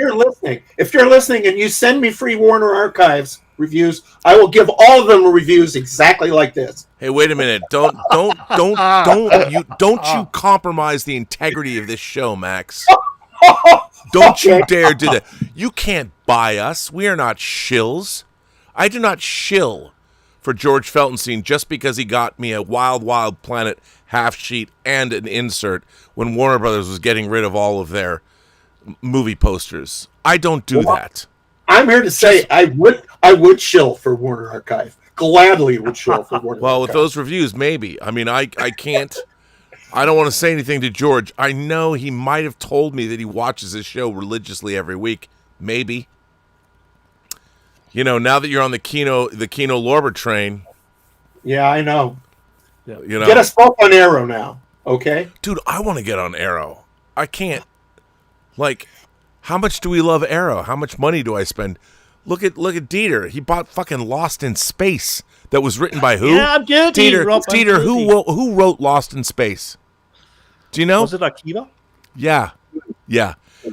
you're listening and you send me free Warner Archives reviews, I will give all of them reviews exactly like this. Hey, wait a minute. Don't you compromise the integrity of this show, Max. Don't you dare do that. You can't buy us. We are not shills. I do not shill for George Felsenstein just because he got me a Wild Wild Planet half sheet and an insert when Warner Brothers was getting rid of all of their movie posters. I don't do that. I'm here to say I would shill for Warner Archive. Gladly would shill for Warner Well, Archive. with those reviews, maybe. I mean, I can't. I don't want to say anything to George. I know he might have told me that he watches his show religiously every week. Maybe. You know, now that you're on the Kino Lorber train. Yeah, I know. You know, get us both on Arrow now, okay? Dude, I want to get on Arrow. I can't. Like, how much do we love Arrow? How much money do I spend? Look at Dieter. He bought fucking Lost in Space. That was written by who? Yeah, I'm guilty. Dieter, who wrote Lost in Space? Do you know? Was it Akiva? Yeah.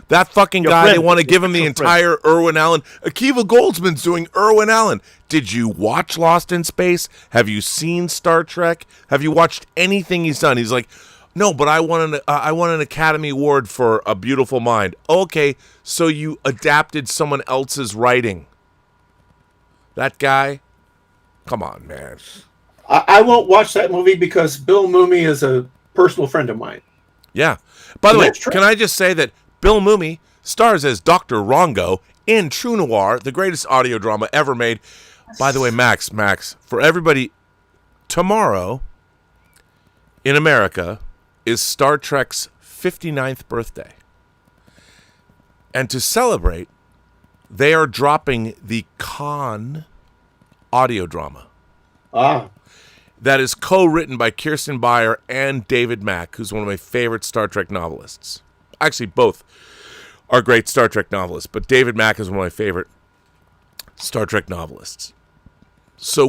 That fucking guy, they want to give him the entire Irwin Allen. Akiva Goldsman's doing Irwin Allen. Did you watch Lost in Space? Have you seen Star Trek? Have you watched anything he's done? He's like, no, but I won an Academy Award for A Beautiful Mind. Okay, so you adapted someone else's writing. That guy? Come on, man. I won't watch that movie because Bill Mumy is a personal friend of mine. Yeah. By the way, can I just say that Bill Mumy stars as Dr. Rongo in True Noir, the greatest audio drama ever made. By the way, Max, for everybody, tomorrow in America is Star Trek's 59th birthday. And to celebrate, they are dropping the Khan audio drama. That is co-written by Kirsten Beyer and David Mack, who's one of my favorite Star Trek novelists. Actually, both are great Star Trek novelists, but David Mack is one of my favorite Star Trek novelists. So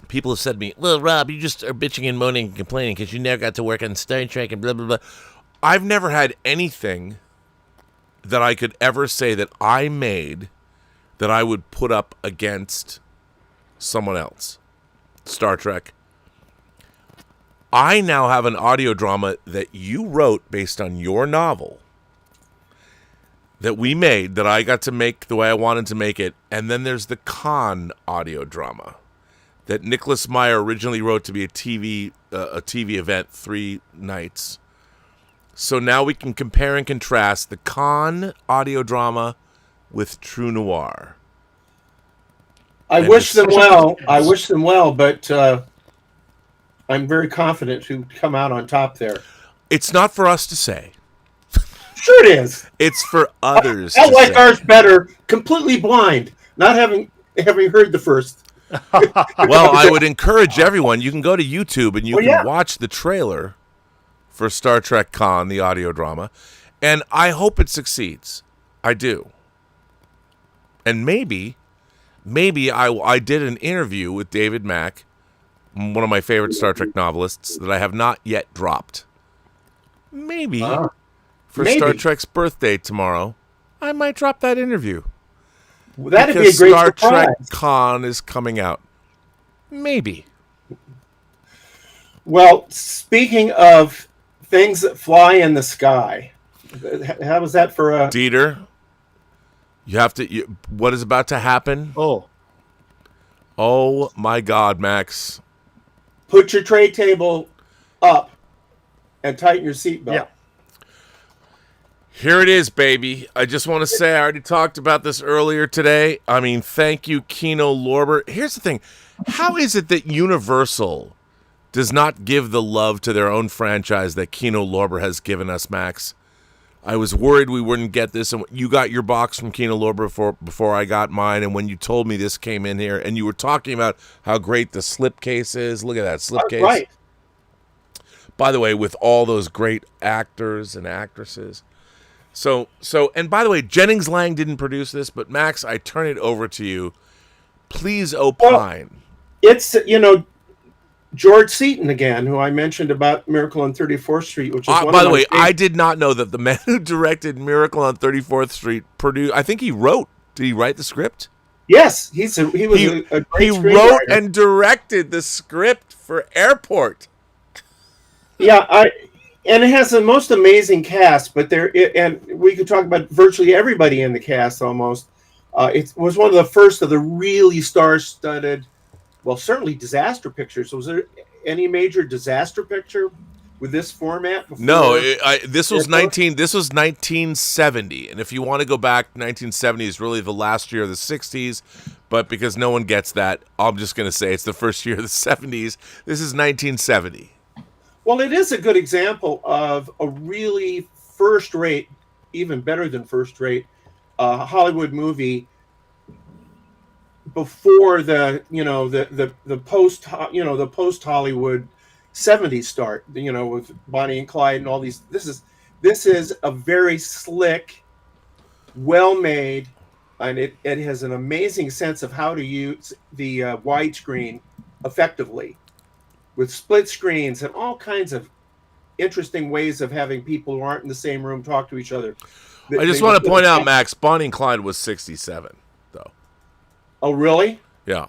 people have said to me, well, Rob, you just are bitching and moaning and complaining because you never got to work on Star Trek and blah, blah, blah. I've never had anything that I could ever say that I made that I would put up against someone else. Star Trek. I now have an audio drama that you wrote based on your novel that we made, that I got to make the way I wanted to make it, and then there's the Khan audio drama that Nicholas Meyer originally wrote to be a TV event 3 nights. So now we can compare and contrast the con audio drama with True Noir. I wish them well, but I'm very confident to come out on top there. It's not for us to say. Sure it is. It's for others I to like say. ours better, completely blind, not having heard the first. Well, I would encourage everyone, you can go to YouTube and you can watch the trailer for Star Trek Con, the audio drama, and I hope it succeeds. I do. And maybe I did an interview with David Mack, one of my favorite Star Trek novelists, that I have not yet dropped. Maybe for Star Trek's birthday tomorrow, I might drop that interview. Well, that'd be a Because great Star surprise. Trek Con is coming out. Maybe. Well, speaking of things that fly in the sky, how was that for a... Dieter, you have to... what is about to happen? Oh my God, Max. Put your tray table up and tighten your seatbelt. Yeah. Here it is, baby. I just want to say, I already talked about this earlier today. I mean, thank you, Kino Lorber. Here's the thing. How is it that Universal does not give the love to their own franchise that Kino Lorber has given us, Max? I was worried we wouldn't get this. And you got your box from Kino Lorber before I got mine. And when you told me this came in here, and you were talking about how great the slipcase is. Look at that slipcase. Right. By the way, with all those great actors and actresses. So, and by the way, Jennings Lang didn't produce this, but Max, I turn it over to you. Please opine. Well, it's, George Seaton again, who I mentioned about Miracle on 34th Street, which is one by of the my way, favorite. I did not know that the man who directed Miracle on 34th Street produced. I think he wrote. Did he write the script? Yes, he was a great He screenwriter. wrote and directed the script for Airport. Yeah, and it has the most amazing cast, but and we could talk about virtually everybody in the cast almost. It was one of the first of the really star-studded, well, certainly disaster pictures. Was there any major disaster picture with this format before? No, this was 1970, and if you want to go back, 1970 is really the last year of the 60s. But because no one gets that, I'm just going to say it's the first year of the 70s. This is 1970. Well, it is a good example of a really first-rate, even better than first-rate, Hollywood movie before the post Hollywood 70s start. With Bonnie and Clyde and all these. This is a very slick, well-made, and it has an amazing sense of how to use the widescreen effectively, with split screens and all kinds of interesting ways of having people who aren't in the same room talk to each other. I just want to point out, Max, Bonnie and Clyde was 67, though. Oh, really? Yeah.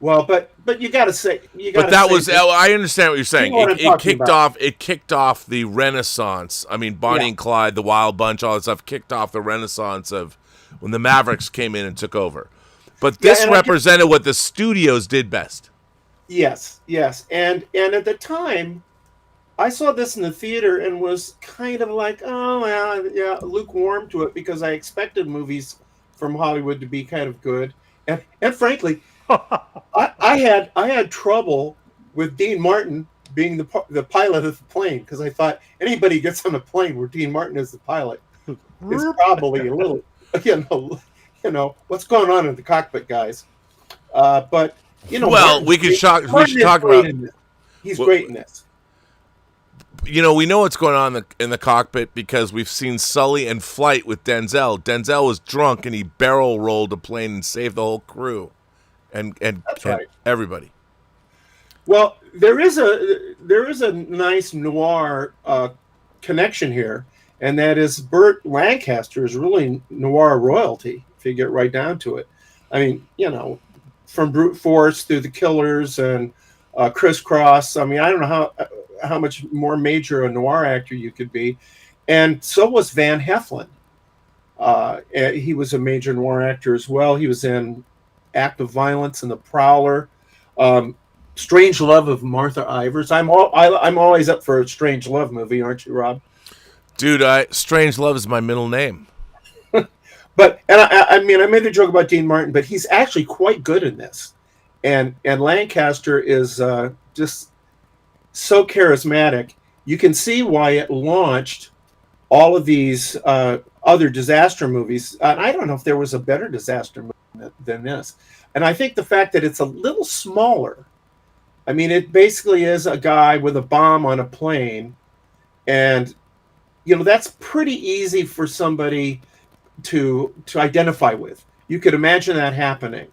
Well, but you got to say But that was. I understand what you're saying. You know what I'm It talking kicked about. off. It kicked off the Renaissance. I mean, Bonnie and Clyde, the Wild Bunch, all that stuff kicked off the Renaissance of when the Mavericks came in and took over. But this represented what the studios did best. Yes, and at the time, I saw this in the theater and was kind of like, lukewarm to it, because I expected movies from Hollywood to be kind of good, and frankly, I had trouble with Dean Martin being the pilot of the plane, because I thought anybody gets on a plane where Dean Martin is the pilot is probably a little, what's going on in the cockpit, guys. But Well, we should talk about. He's great in this. We know what's going on in the cockpit because we've seen Sully in Flight with Denzel. Denzel was drunk and he barrel rolled a plane and saved the whole crew, and right. Everybody. Well, there is a nice noir connection here, and that is Burt Lancaster is really noir royalty if you get right down to it. I mean, from Brute Force through The Killers and Crisscross. I mean, I don't know how much more major a noir actor you could be. And so was Van Heflin. He was a major noir actor as well. He was in Act of Violence and The Prowler. Strange Love of Martha Ivers. I'm always up for a Strange Love movie, aren't you, Rob? Dude, Strange Love is my middle name. But I mean, I made the joke about Dean Martin, but he's actually quite good in this, and Lancaster is just so charismatic. You can see why it launched all of these other disaster movies. And I don't know if there was a better disaster movie than this. And I think the fact that it's a little smaller. I mean, it basically is a guy with a bomb on a plane, and that's pretty easy for somebody to identify with. You could imagine that happening.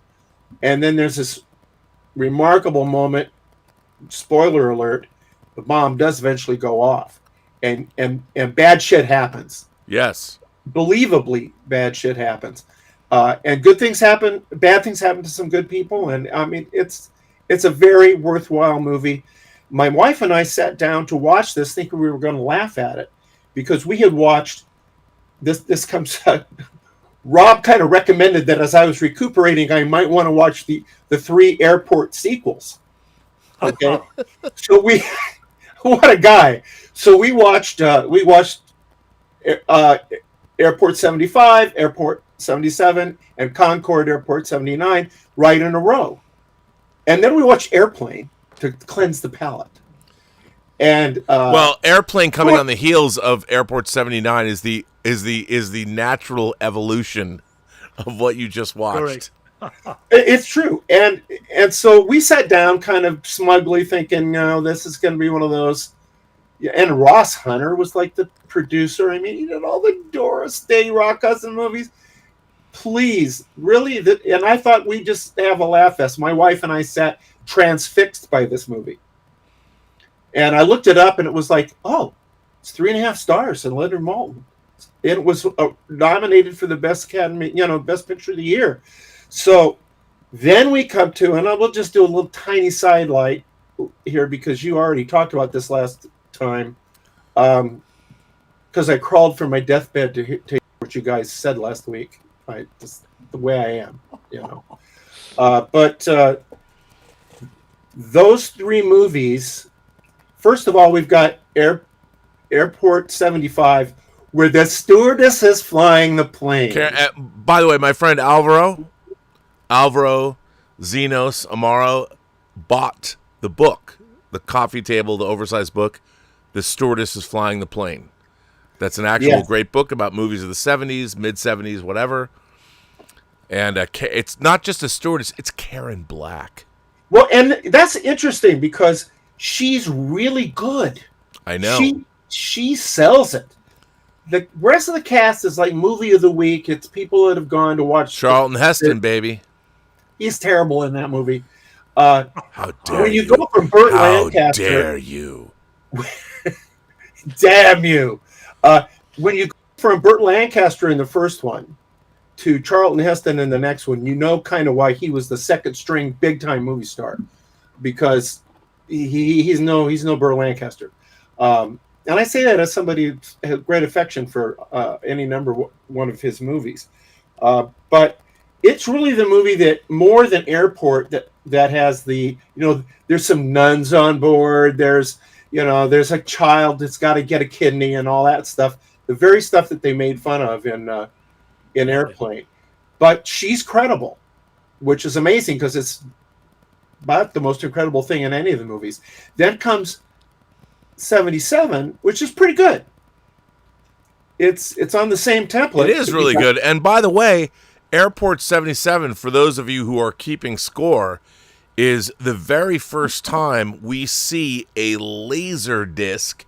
And then there's this remarkable moment, spoiler alert, the bomb does eventually go off, and bad shit happens. Yes. Believably bad shit happens. And good things happen, bad things happen to some good people, and I mean it's a very worthwhile movie. My wife and I sat down to watch this thinking we were going to laugh at it, because we had watched this comes out. Rob kind of recommended that as I was recuperating, I might want to watch the 3 airport sequels. Okay. So what a guy. So we watched Airport 75, Airport 77, and Concorde Airport 79 right in a row. And then we watched Airplane to cleanse the palate. And Airplane coming on the heels of Airport 79 is the natural evolution of what you just watched. It's true. And so we sat down kind of smugly thinking, this is going to be one of those. Yeah, and Ross Hunter was like the producer. I mean, he did all the Doris Day, Rock Hudson movies. Please, really? And I thought we'd just have a laugh fest. My wife and I sat transfixed by this movie. And I looked it up, and it was like, oh, it's 3.5 stars in Leonard Maltin. It was nominated for the Best Academy, Best Picture of the Year. So then we come to, and I will just do a little tiny sidelight here because you already talked about this last time, because I crawled from my deathbed to hear what you guys said last week. Just the way I am, But those 3 movies. First of all, we've got Airport 75, where the stewardess is flying the plane. By the way, my friend Alvaro Zenos Amaro bought the book, the coffee table, the oversized book, The Stewardess is Flying the Plane. That's an actual great book about movies of the 70s, mid-70s, whatever. And it's not just a stewardess, it's Karen Black. Well, and that's interesting because she's really good. I know. She sells it. The rest of the cast is like movie of the week. It's people that have gone to watch Charlton Heston, baby. He's terrible in that movie. How dare when you go from Burt Lancaster, how dare you? Damn you! When you go from Burt Lancaster in the first one to Charlton Heston in the next one, you know kind of why he was the second string big time movie star, because he's no Burt Lancaster. And I say that as somebody who has great affection for any number one of his movies. But it's really the movie that, more than Airport, that has the, there's some nuns on board. There's a child that's got to get a kidney and all that stuff. The very stuff that they made fun of in Airplane. But she's credible, which is amazing because it's about the most incredible thing in any of the movies. Then comes 77, which is pretty good. It's on the same template. It is really good. And by the way, Airport 77, for those of you who are keeping score, is the very first time we see a LaserDisc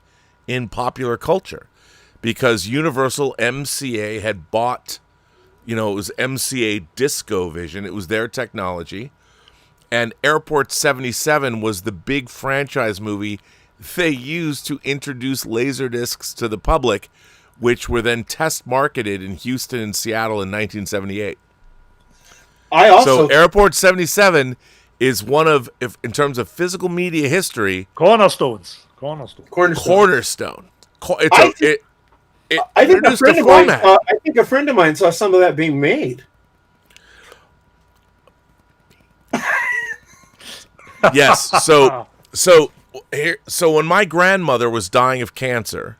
in popular culture, because Universal MCA had bought, it was MCA Disco Vision. It was their technology. And Airport 77 was the big franchise movie they used to introduce LaserDiscs to the public, which were then test marketed in Houston and Seattle in 1978. So Airport 77 is one of, in terms of physical media history, Cornerstone. I think a friend of mine saw some of that being Yes. So when my grandmother was dying of cancer,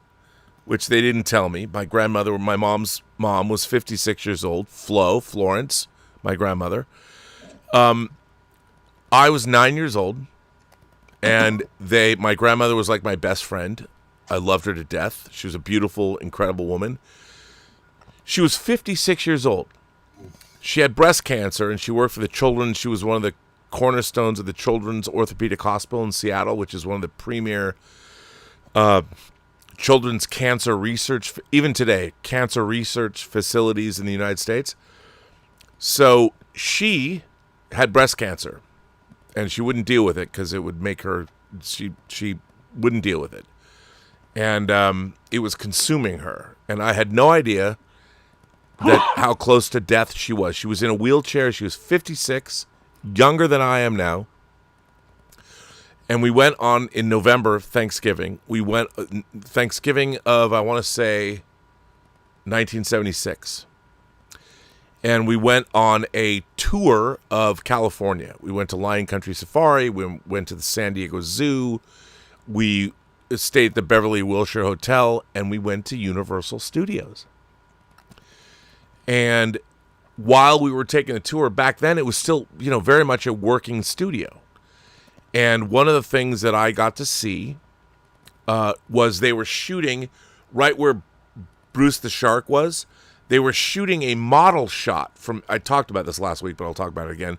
which they didn't tell me, my mom's mom, was 56 years old. Florence, my grandmother. I was 9 years old, and my grandmother was like my best friend. I loved her to death. She was a beautiful, incredible woman. She was 56 years old. She had breast cancer, and she worked for the children. She was one of the cornerstones of the Children's Orthopedic Hospital in Seattle, which is one of the premier children's cancer research, even today, cancer research facilities in the United States. So she had breast cancer, and she wouldn't deal with it because it would make her, she wouldn't deal with it. And it was consuming her. And I had no idea how close to death she was. She was in a wheelchair. She was 56, younger than I am now. And we went on in November, Thanksgiving. We went Thanksgiving of, I want to say, 1976. And we went on a tour of California. We went to Lion Country Safari. We went to the San Diego Zoo. We stayed at the Beverly Wilshire Hotel. And we went to Universal Studios. And while we were taking the tour, back then it was still, very much a working studio. And one of the things that I got to see was they were shooting right where Bruce the Shark was. They were shooting a model shot from, I talked about this last week, but I'll talk about it again,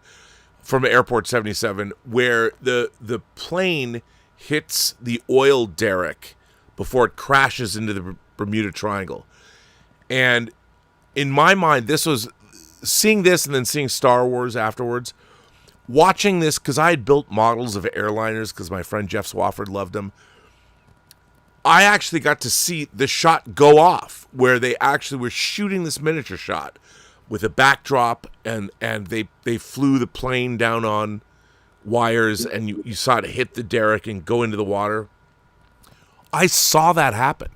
from Airport 77, where the plane hits the oil derrick before it crashes into the Bermuda Triangle. And in my mind, this was, seeing this and then seeing Star Wars afterwards, watching this, because I had built models of airliners because my friend Jeff Swafford loved them. I actually got to see the shot go off where they actually were shooting this miniature shot with a backdrop, and they flew the plane down on wires, and you saw it hit the derrick and go into the water. I saw that happen.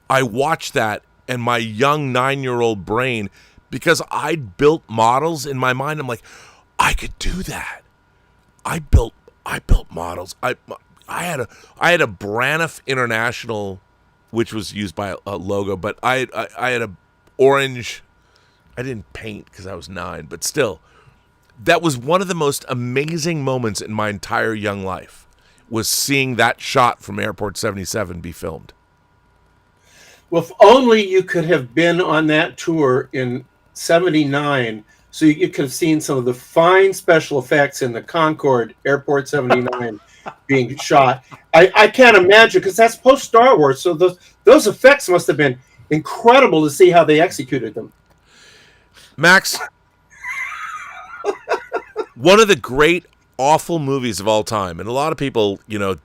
I watched that, and my young 9-year-old brain, because I'd built models in my mind, I'm like, I could do that. I built models. I had a Braniff International, which was used by a logo, but I had a orange. I didn't paint because I was 9, but still, that was one of the most amazing moments in my entire young life, was seeing that shot from Airport 77 be filmed. Well, if only you could have been on that tour in 79, so you could have seen some of the fine special effects in the Concorde Airport 79 being shot. I can't imagine, because that's post-Star Wars, so those effects must have been incredible to see how they executed them. Max, one of the great, awful movies of all time, and a lot of people,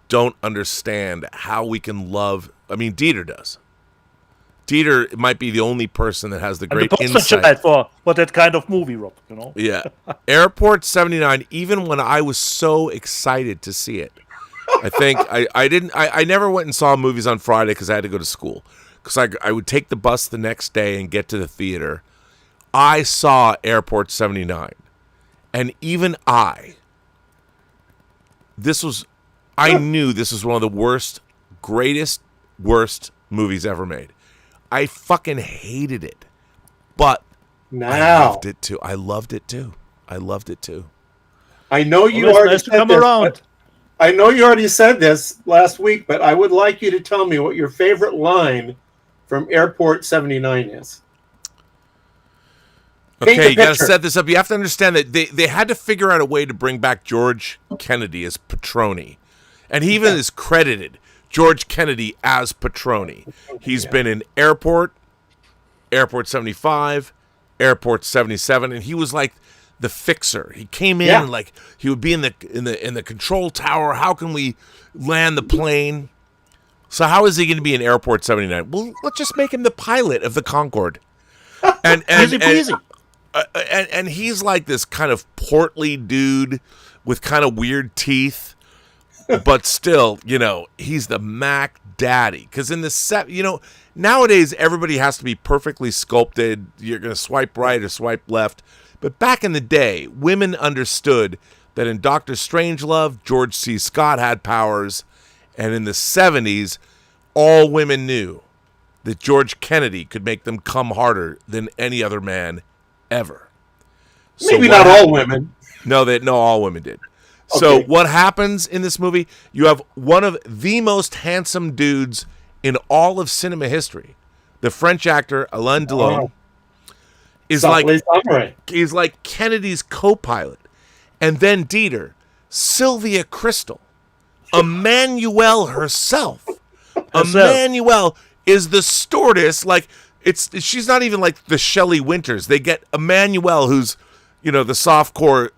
don't understand how we can love, Dieter does. Dieter might be the only person that has the great insight for that kind of movie, Rob. Yeah, Airport 79. Even when I was so excited to see it, I think I never went and saw movies on Friday because I had to go to school. Because I would take the bus the next day and get to the theater. I saw Airport 79, and even I knew this was one of the worst movies ever made. I fucking hated it, but I loved it too. I loved it too. I know you already said this. I know you already said this last week, but I would like you to tell me what your favorite line from Airport 79 is. Okay, you got to set this up. You have to understand that they had to figure out a way to bring back George Kennedy as Petroni, and he even is credited. George Kennedy as Petroni. He's been in Airport 75, Airport 77, and he was like the fixer. He came in and like he would be in the control tower. How can we land the plane? So how is he going to be in Airport 79? Well, let's just make him the pilot of the Concorde. And Easy peasy. And he's like this kind of portly dude with kind of weird teeth. But still, he's the Mac daddy. Because in the set, nowadays everybody has to be perfectly sculpted. You're going to swipe right or swipe left. But back in the day, women understood that in Dr. Strangelove, George C. Scott had powers, and in the 70s, all women knew that George Kennedy could make them come harder than any other man ever. Maybe not all women. No, all women did. So what happens in this movie? You have one of the most handsome dudes in all of cinema history. The French actor Alain Delon is he's like Kennedy's co-pilot. And then Dieter, Sylvia Crystal, Emmanuelle herself. Emmanuelle is the stewardess. Like she's not even like the Shelley Winters. They get Emmanuelle, who's the softcore.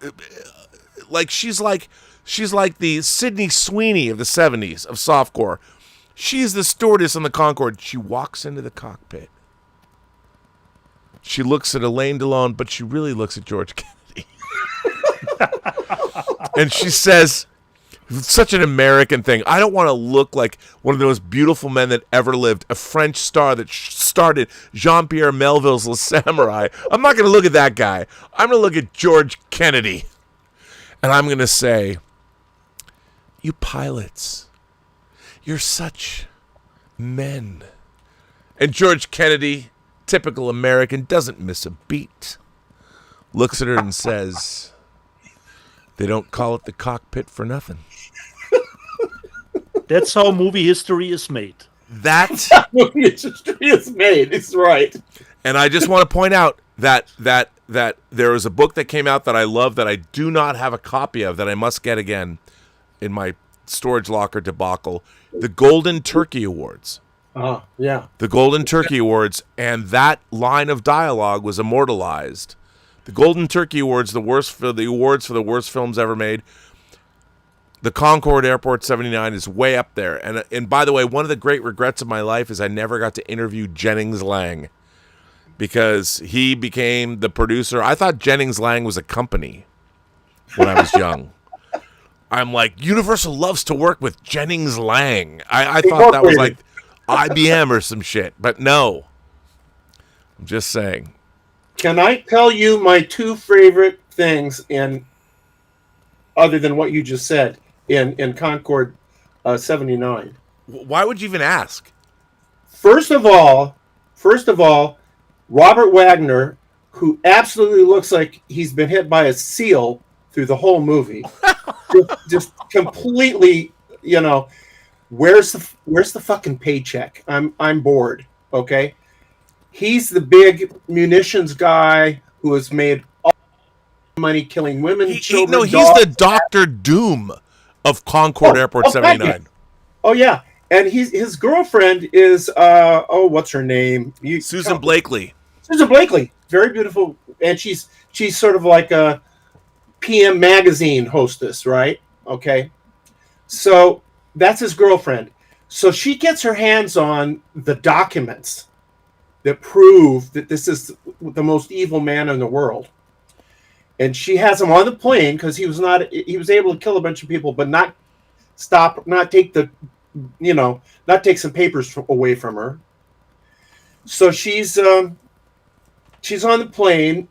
Like she's like the Sydney Sweeney of the 70s of softcore. She's the stewardess on the Concorde. She walks into the cockpit. She looks at Alain Delon, but she really looks at George Kennedy. And she says, such an American thing, I don't want to look like one of the most beautiful men that ever lived, a French star that started Jean-Pierre Melville's Le Samurai. I'm not going to look at that guy. I'm going to look at George Kennedy. And I'm going to say, you pilots, you're such men. And George Kennedy, typical American, doesn't miss a beat. Looks at her and says, they don't call it the cockpit for nothing. That's how movie history is made. That's movie history is made. It's right. And I just want to point out that there was a book that came out that I love that I do not have a copy of, that I must get again in my storage locker debacle. The Golden Turkey Awards. Oh, yeah. The Golden Turkey Awards, and that line of dialogue was immortalized. The Golden Turkey Awards, the awards for the worst films ever made. The Concorde Airport 79 is way up there. And by the way, one of the great regrets of my life is I never got to interview Jennings Lang, because he became the producer. I thought Jennings Lang was a company when I was young. I'm like, Universal loves to work with Jennings Lang. I thought that was like IBM or some shit, but no. I'm just saying. Can I tell you my two favorite things other than what you just said in Concorde 79? Why would you even ask? First of all, Robert Wagner, who absolutely looks like he's been hit by a seal through the whole movie, just completely, where's the fucking paycheck? I'm bored. Okay, he's the big munitions guy who has made all money killing women, children. He's the Dr. Doom of Concorde Airport 79. Oh yeah, and his girlfriend is what's her name? Susan Blakely. Susan Blakely, very beautiful, and she's sort of like a PM magazine hostess, right? Okay, so that's his girlfriend. So she gets her hands on the documents that prove that this is the most evil man in the world, and she has him on the plane because he was able to kill a bunch of people, but not take some papers away from her. So she's on the plane,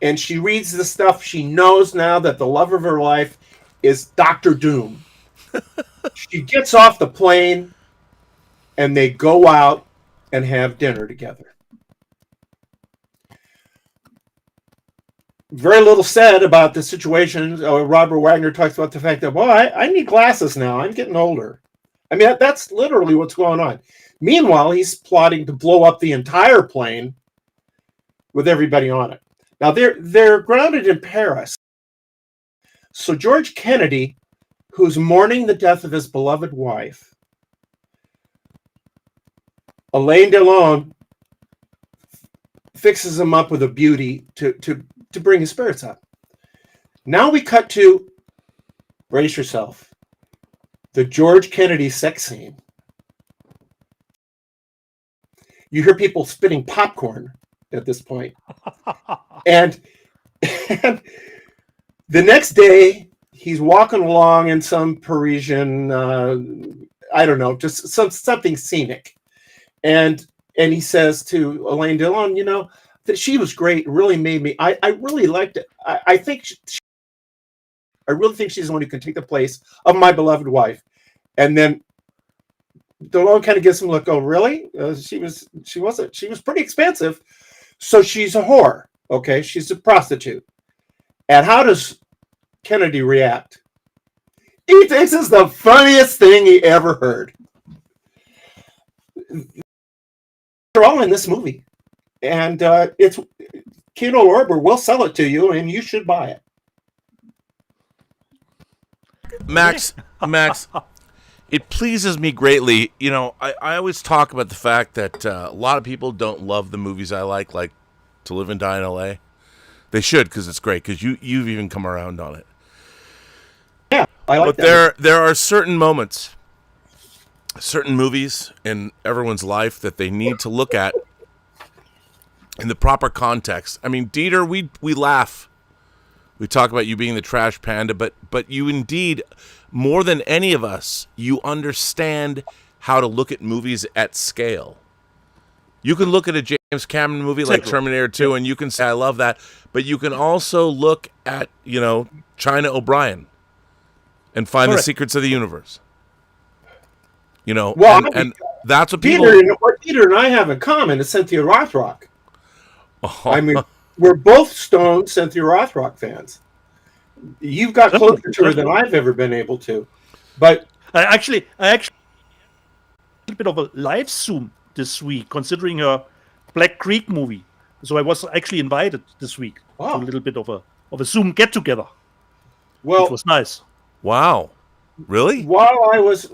and she reads the stuff. She knows now that the love of her life is Dr. Doom. She gets off the plane, and they go out and have dinner together. Very little said about the situation. Robert Wagner talks about the fact that, I need glasses now. I'm getting older. I mean, that's literally what's going on. Meanwhile, he's plotting to blow up the entire plane with everybody on it. Now, they're grounded in Paris. So George Kennedy, who's mourning the death of his beloved wife, Alain Delon fixes him up with a beauty to bring his spirits up. Now we cut to, brace yourself, the George Kennedy sex scene. You hear people spitting popcorn at this point. and the next day, he's walking along in some Parisian, I don't know, just something scenic. And he says to Alain Delon, that she was great. It really made me, I really liked it. I think I really think she's the one who can take the place of my beloved wife. And then Stallone kind of gives him a look. Oh, really? She was pretty expensive. So she's a whore. Okay, she's a prostitute. And how does Kennedy react? He thinks it's the funniest thing he ever heard. They're all in this movie, and it's Kino Lorber will sell it to you, and you should buy it. Max, it pleases me greatly. You know, I always talk about the fact that a lot of people don't love the movies I like To Live and Die in L.A. They should, because it's great, because you've even come around on it. Yeah, I like but that. there are certain moments, certain movies in everyone's life that they need to look at in the proper context. I mean, Dieter, we laugh. We talk about you being the trash panda, but you indeed, more than any of us, you understand how to look at movies at scale. You can look at a James Cameron movie like Terminator 2 and you can say, I love that. But you can also look at, China O'Brien and find the secrets of the universe. Well, and that's what people... What Peter and I have in common is Cynthia Rothrock. I mean, we're both stone Cynthia Rothrock fans. You've got closer to her than I've ever been able to. But I actually a little bit of a live Zoom this week, considering her Black Creek movie. So I was actually invited this week to a little bit of a Zoom get together. Well, it was nice. Wow. Really? While I was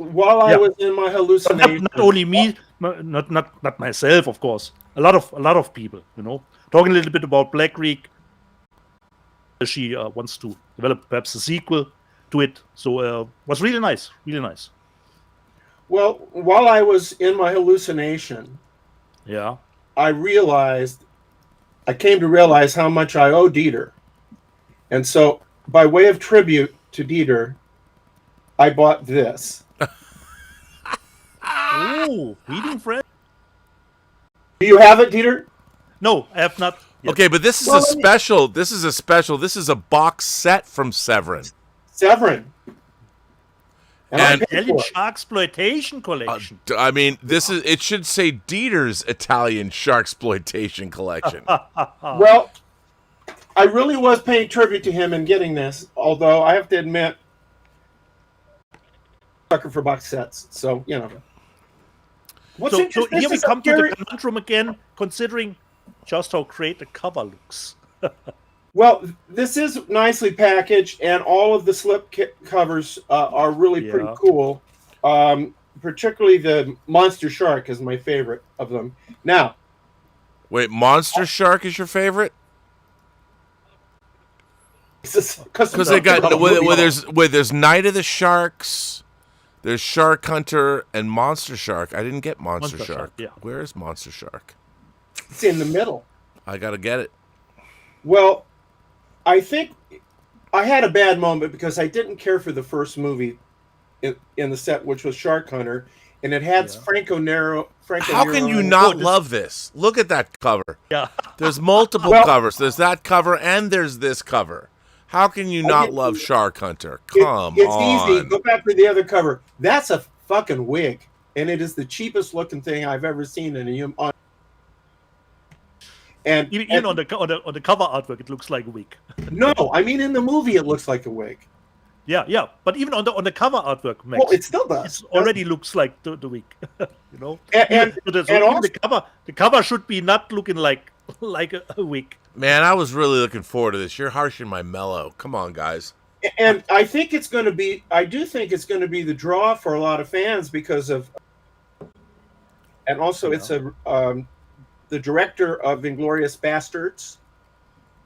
in my hallucination, not only me, not myself, of course. A lot of people, talking a little bit about Black Creek. She wants to develop perhaps a sequel to it, so it was really nice, really nice. Well, while I was in my hallucination, I came to realize how much I owe Dieter, and so by way of tribute to Dieter, I bought this. Oh, reading friend. Do you have it, Dieter? No, I have not. Yet. Okay, but this is a special. This is a special. This is a box set from Severin. Severin. And Italian Sharksploitation collection. I mean, it should say Dieter's Italian Sharksploitation collection. Well, I really was paying tribute to him in getting this, although I have to admit, sucker for box sets. So, What's so here we come to the conundrum again, considering just how great the cover looks. Well, this is nicely packaged, and all of the slip covers are really pretty cool. Particularly the Monster Shark is my favorite of them. Now, wait, Monster Shark is your favorite? Because they got there's Night of the Sharks, there's Shark Hunter, and Monster Shark. I didn't get Monster Shark. Yeah. Where is Monster Shark? It's in the middle. I gotta get it. Well, I think I had a bad moment because I didn't care for the first movie in the set, which was Shark Hunter, and it had Franco Nero. How can you not love this? Look at that cover. Yeah. There's multiple covers. There's that cover and there's this cover. How can you not love Shark Hunter? It's on. Easy. Go back to the other cover. That's a fucking wig, and it is the cheapest looking thing I've ever seen in a human. And even on the cover artwork, it looks like a wig. No, I mean in the movie it looks like a wig. Yeah, but even on the cover artwork, Max, well, it still does. It already looks like the wig, And the cover should be not looking like a wig. Man, I was really looking forward to this. You're harshing my mellow. Come on, guys. And I think it's going to be. I do think it's going to be the draw for a lot of fans because of. And also, it's the director of Inglourious Bastards.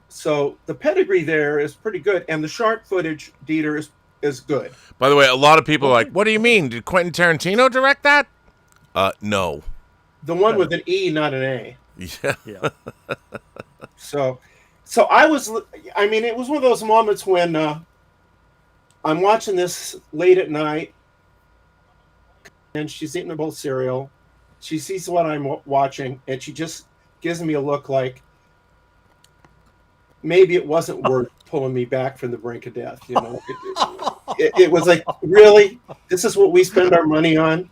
So the pedigree there is pretty good, and the shark footage, Dieter, is good. By the way, a lot of people are like, what do you mean? Did Quentin Tarantino direct that? No. The one with an E, not an A. Yeah. So I was, I mean, it was one of those moments when I'm watching this late at night, and she's eating a bowl of cereal. She sees what I'm watching, and she just gives me a look like, maybe it wasn't worth pulling me back from the brink of death. You know, it was like, really, this is what we spend our money on,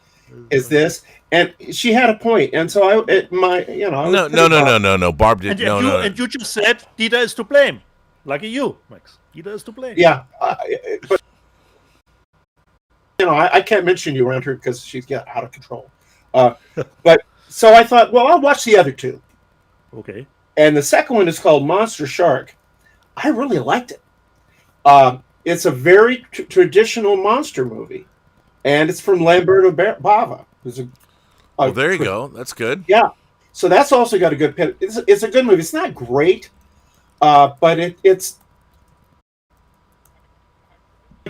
is this? And she had a point, and so I no, Barb did no. And you just said Dieter is to blame. Lucky you, Max. Dieter is to blame. Yeah, but I can't mention you around her because she's got out of control. But so I thought, well, I'll watch the other two. Okay. And the second one is called Monster Shark. I really liked it. It's a very traditional monster movie, and it's from Lamberto Bava. Well, there you go. That's good. Yeah. So that's also got a good pin. It's a good movie. It's not great, but it's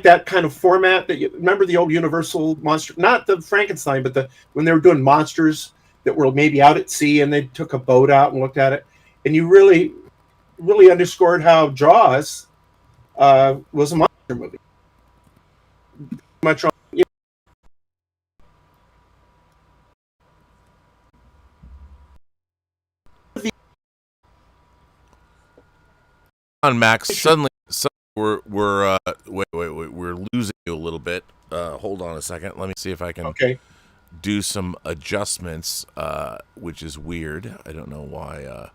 that kind of format that you remember the old Universal monster, not the Frankenstein, but when they were doing monsters that were maybe out at sea and they took a boat out and looked at it, and you really, really underscored how Jaws was a monster movie. Much on. On Max, suddenly we're losing you a little bit. Hold on a second. Let me see if I can do some adjustments, which is weird. I don't know why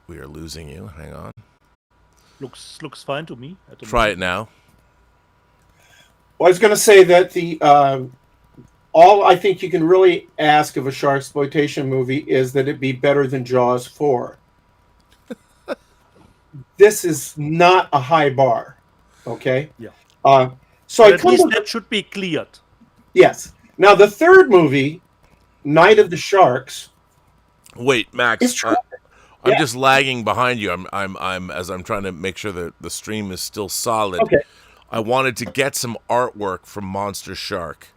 we are losing you. Hang on. Looks fine to me. Try it now. Well, I was going to say that all I think you can really ask of a shark exploitation movie is that it be better than Jaws 4. This is not a high bar, okay? Yeah. So at least that should be cleared. Yes. Now the third movie, Night of the Sharks. Wait, Max. It's true. I'm just lagging behind you. I'm as I'm trying to make sure that the stream is still solid. Okay. I wanted to get some artwork from Monster Shark.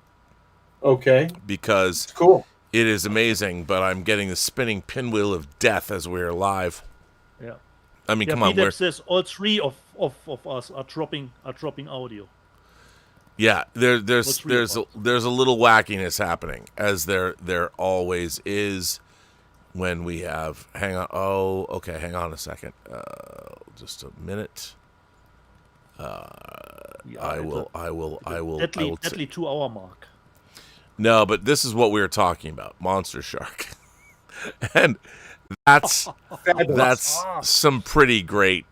Okay. Because it's cool. It is amazing, but I'm getting the spinning pinwheel of death as we're live. Yeah. I mean, come on. Peter says all three of us are dropping audio. Yeah, there's a little wackiness happening, as there always is when we have. Hang on. Oh, okay. Hang on a second. Just a minute. I will. Deadly 2 hour mark. No, but this is what we were talking about: Monster Shark, and that's some pretty great.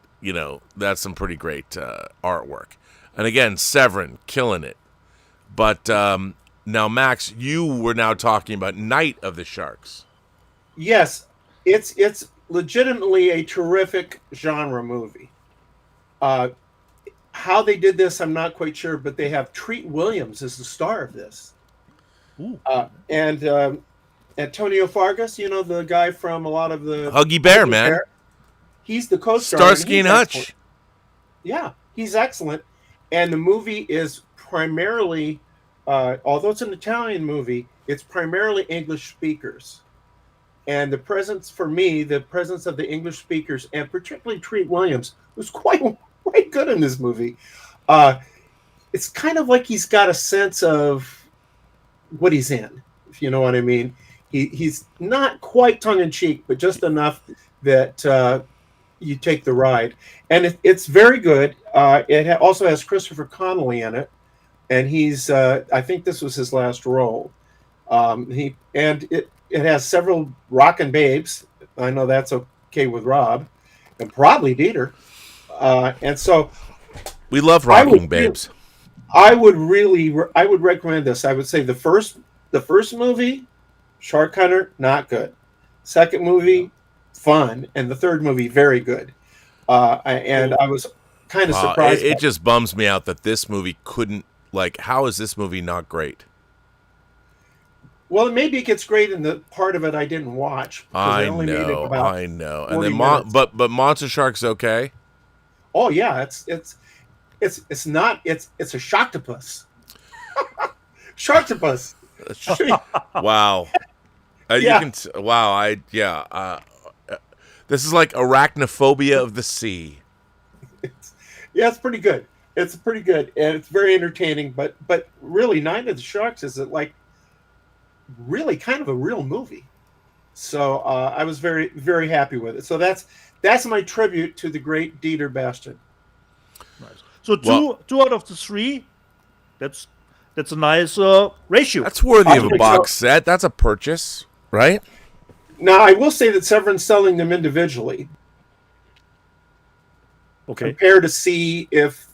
That's some pretty great artwork. And again, Severin killing it. But now, Max, you were now talking about Night of the Sharks. Yes, it's legitimately a terrific genre movie. How they did this, I'm not quite sure, but they have Treat Williams as the star of this. And Antonio Fargas, the guy from a lot of the Huggy Bear, man. Bear, he's the co-star. Starsky and Hutch. Excellent. Yeah, he's excellent. And the movie is primarily, although it's an Italian movie, it's primarily English speakers. And the presence of the English speakers, and particularly Treat Williams, was quite good in this movie. It's kind of like he's got a sense of what he's in, if you know what I mean. He's not quite tongue-in-cheek, but just enough that you take the ride. And it's very good. It also has Christopher Connolly in it, and he's I think this was his last role. It has several rockin' babes. I know that's okay with Rob, and probably Dieter. And so we love rocking babes. I would recommend this. I would say the first movie, Shark Hunter, not good. Second movie, fun, and the third movie, very good. I was kind of surprised. It just bums me out that this movie couldn't. How is this movie not great? Well, maybe it gets great in the part of it I didn't watch. I know. And then, but Monster Shark's okay. Oh yeah, it's a sharktopus. Sharktopus. Wow. This is like arachnophobia of the sea. It's pretty good. It's pretty good, and it's very entertaining. But really, Night of the Sharks is really kind of a real movie. So I was very, very happy with it. So that's that's my tribute to the great Dieter Bastian. So two out of the three. That's a nice ratio. That's worthy of a box set. That's a purchase, right? Now, I will say that Severin's selling them individually. Okay. Compare to see if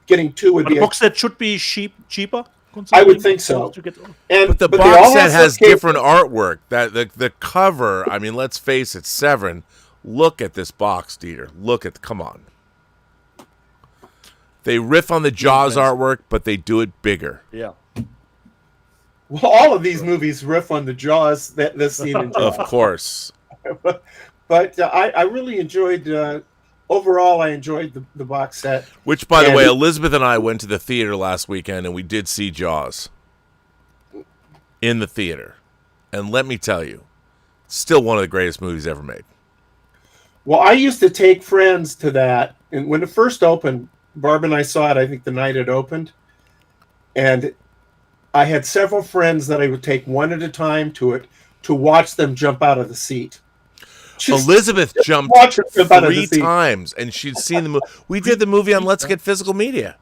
getting two would But be. the box set should be cheaper. I would think so. But the they box all set have has some different artwork. That the cover. I mean, let's face it, Severin. Look at this box, Dieter. Come on. They riff on the Jaws artwork, but they do it bigger. Yeah. Well, all of these movies riff on the Jaws this scene in Jaws. Of course. But I really enjoyed. Overall, I enjoyed the box set. Which, by the way, Elizabeth and I went to the theater last weekend, and we did see Jaws in the theater. And let me tell you, it's still one of the greatest movies ever made. Well, I used to take friends to that, and when it first opened, Barb and I saw it, I think the night it opened, and I had several friends that I would take one at a time to it to watch them jump out of the seat. Elizabeth jumped 3 times, and she'd seen the movie. We did the movie on Let's Get Physical Media.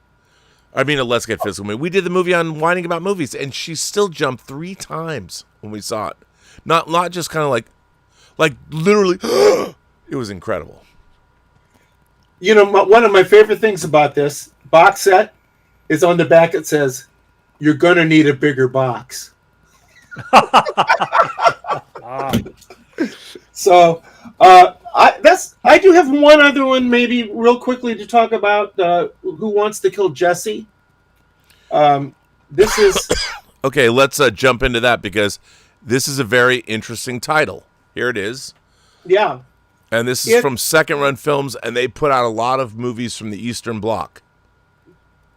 I mean, Let's Get Physical Media. We did the movie on Whining About Movies, and she still jumped 3 times when we saw it. Not just kind of like literally. It was incredible. You know, one of my favorite things about this box set is on the back. It says, "You're gonna need a bigger box." So I do have one other one, maybe real quickly to talk about. Who Wants to Kill Jessie? This is okay. Let's jump into that because this is a very interesting title. Here it is. Yeah. And this is from Second Run Films, and they put out a lot of movies from the Eastern Bloc.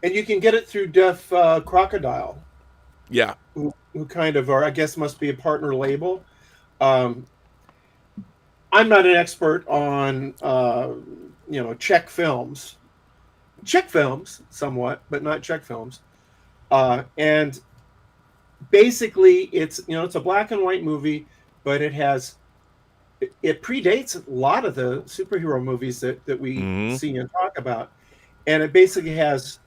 And you can get it through Deaf Crocodile. Yeah. Who kind of are, I guess, must be a partner label. I'm not an expert on, Czech films. Czech films, somewhat, but not Czech films. And basically, it's a black and white movie, but it predates a lot of the superhero movies that we see and talk about. And it basically has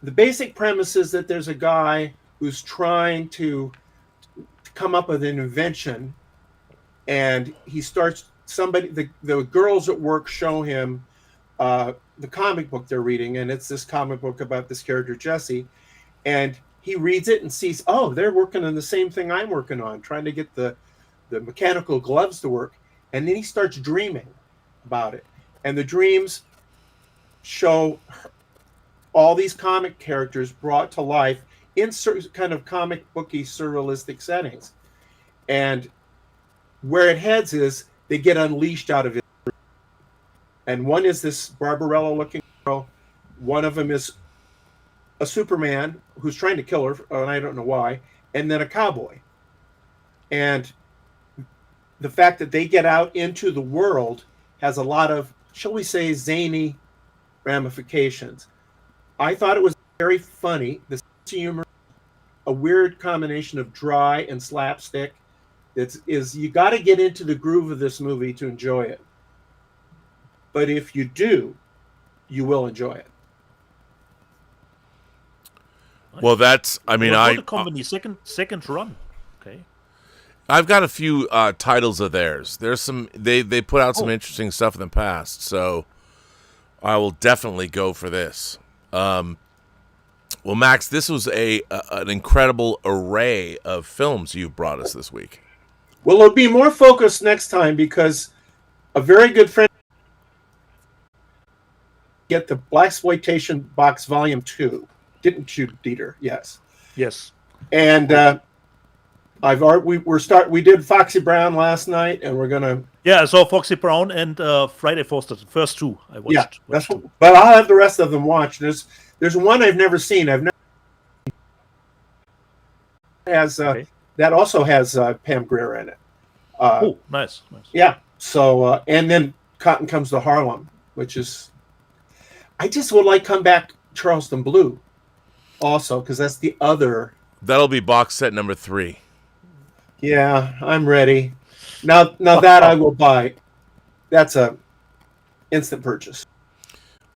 the basic premise is that there's a guy who's trying to come up with an invention, and he starts the girls at work show him the comic book they're reading, and it's this comic book about this character Jessie, and he reads it and sees, oh, they're working on the same thing I'm working on, trying to get the mechanical gloves to work. And then he starts dreaming about it. And the dreams show all these comic characters brought to life in certain kind of comic booky surrealistic settings. And where it heads is they get unleashed out of it. And one is this Barbarella looking girl. One of them is a Superman who's trying to kill her, and I don't know why. And then a cowboy. And the fact that they get out into the world has a lot of, shall we say, zany ramifications. I thought it was very funny. The humor, a weird combination of dry and slapstick. You got to get into the groove of this movie to enjoy it. But if you do, you will enjoy it. Well, that's. I mean, the company second run. Okay. I've got a few titles of theirs. There's some. They put out some interesting stuff in the past, so I will definitely go for this. Well, Max, this was an incredible array of films you've brought us this week. Well, it'll be more focused next time because a very good friend get the Blaxploitation Box Volume 2. Didn't you, Dieter? Yes. Yes. And we did Foxy Brown last night, and we're gonna. Yeah, I saw Foxy Brown and Friday Foster, the first two I watched. Yeah, but I'll have the rest of them watched. There's one I've never seen. That also has Pam Grier in it. Nice. Yeah. So and then Cotton Comes to Harlem, which is, I just would like come back Charleston Blue, also because that's the other. That'll be box set number 3. Yeah, I'm ready. Now that I will buy. That's a instant purchase.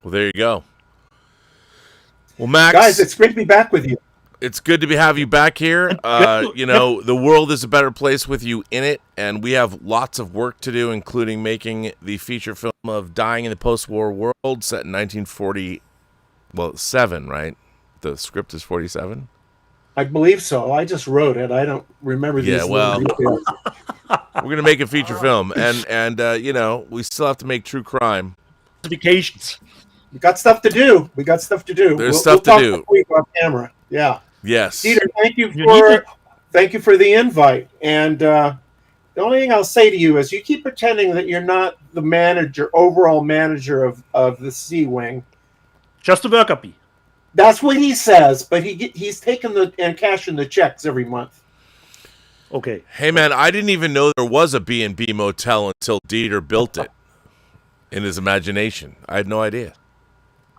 Well, there you go. Well, Max, Guys, it's great to be back with you. it's good to have you back here. You know, the world is a better place with you in it, and we have lots of work to do, including making the feature film of Dying in the Post-War World, set in 1940. Well, 7, right? The script is 47. I believe so. I just wrote it. I don't remember these. Yeah, well, details. we're gonna make a feature film, and you know, we still have to make true crime. Vacations. We got stuff to do. There's stuff to we'll talk do. next week on camera. Yeah. Yes. Dieter, thank you for the invite. And the only thing I'll say to you is you keep pretending that you're not the overall manager of the C Wing. Just a worker bee. That's what he says, but he's taking and cashing the checks every month. Okay. Hey man, I didn't even know there was a B&B motel until Dieter built it in his imagination. I had no idea.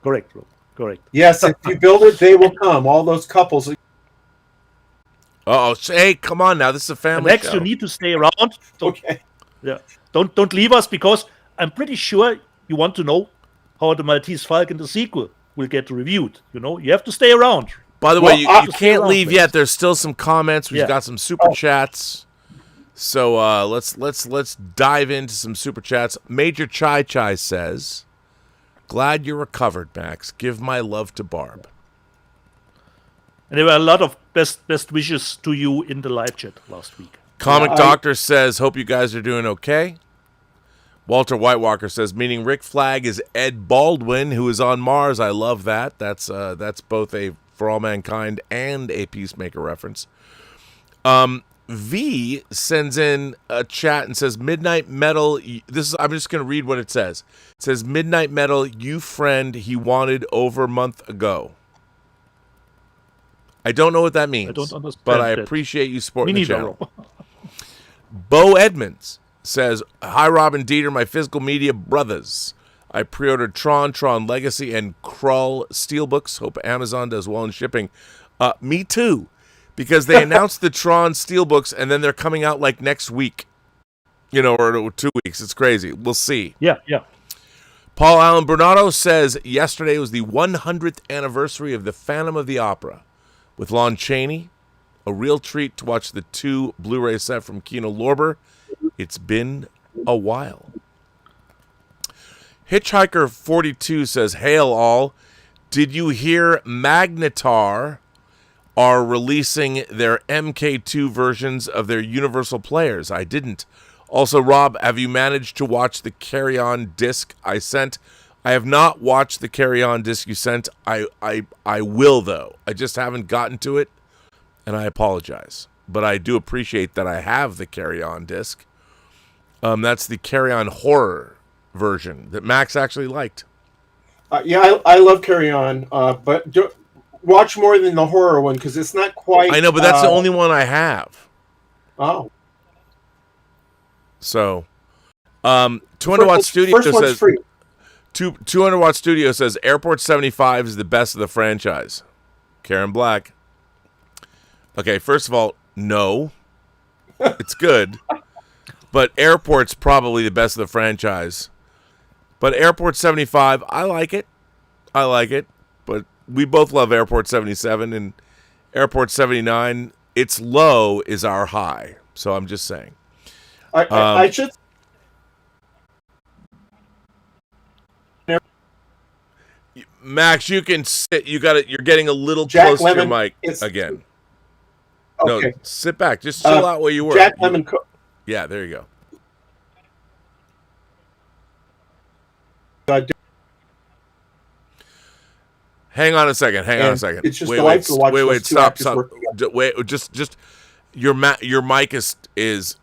Correct, bro. Correct. Yes, if you build it, they will come. All those couples. Oh, hey, come on now. This is a family Next, show. you need to stay around. Okay. Yeah. Don't leave us, because I'm pretty sure you want to know how the Maltese Falcon, the sequel, will get reviewed. You know, you have to stay around. By the way, you can't leave please. yet. There's still some comments. We've got some super chats. So let's dive into some super chats. Major Chai Chai says, "Glad you recovered, Max. Give my love to Barb." And there were a lot of best wishes to you in the live chat last week. Comic Doctor says, "Hope you guys are doing okay." Walter Whitewalker says, "Meaning Rick Flag is Ed Baldwin, who is on Mars. I love that. That's both a For All Mankind and a Peacemaker reference." V sends in a chat and says, "Midnight Metal." I'm just going to read what it says. It says, "Midnight Metal, you friend he wanted over a month ago." I don't know what that means. I don't understand but I that. appreciate you supporting Me the neither, channel. Bo Edmonds says, "Hi, Robin Dieter, my physical media brothers. I pre-ordered Tron Legacy, and Krull Steelbooks. Hope Amazon does well in shipping." Me too, because they announced the Tron Steelbooks, and then they're coming out like next week, or 2 weeks. It's crazy. We'll see. Yeah. Paul Allen Bernardo says, "Yesterday was the 100th anniversary of the Phantom of the Opera with Lon Chaney. A real treat to watch the 2 Blu-ray set from Kino Lorber. It's been a while." Hitchhiker 42 says, "Hail all. Did you hear Magnetar are releasing their MK2 versions of their Universal players? I didn't. Also, Rob, have you managed to watch the Carry-On disc I sent?" I have not watched the Carry-On disc you sent. I will, though. I just haven't gotten to it, and I apologize. But I do appreciate that I have the Carry-On disc. That's the Carry-On horror version that Max actually liked. I love Carry On, but watch more than the horror one, because it's not quite. I know, but that's the only one I have. Oh. So, 200 Watt Studio first one's says free. 200 Watt Studio says Airport 75 is the best of the franchise. Karen Black. Okay, first of all, no, it's good, but Airport's probably the best of the franchise. But Airport 75, I like it, but we both love Airport 77, and Airport 79, its low is our high. So I'm just saying. I should. Max, you can sit. You got it. You're getting a little Jack close Lemmon, to your mic again. Okay. No, sit back. Just chill out where you were. Jack Lemmon. Yeah, there you go. Hang on a second. It's just delightful to watch those two Stop. actors work together. Wait. Just your mic is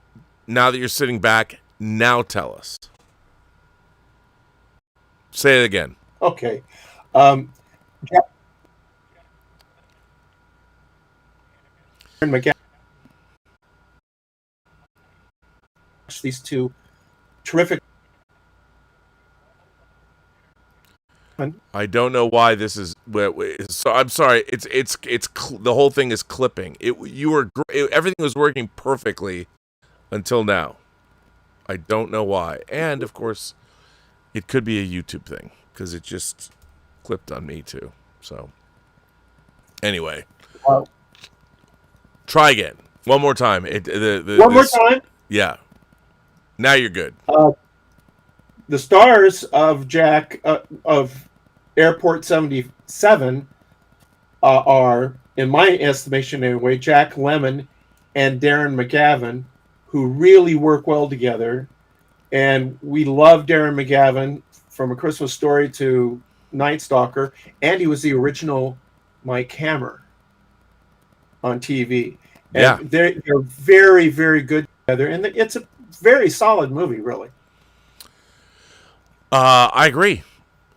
now that you're sitting back. Now tell us. Say it again. Okay. These two terrific. I don't know why this is. So I'm sorry. It's the whole thing is clipping. Everything was working perfectly until now. I don't know why. And of course, It could be a YouTube thing because it just clipped on me too. So anyway, try again one more time. One more time. Yeah. Now you're good. The stars of of Airport 77 are, in my estimation anyway, Jack Lemmon and Darren McGavin, who really work well together. And we love Darren McGavin, from A Christmas Story to Night Stalker, and he was the original Mike Hammer on TV. And Yeah. they're very, very good together, and it's a very solid movie, really. I agree.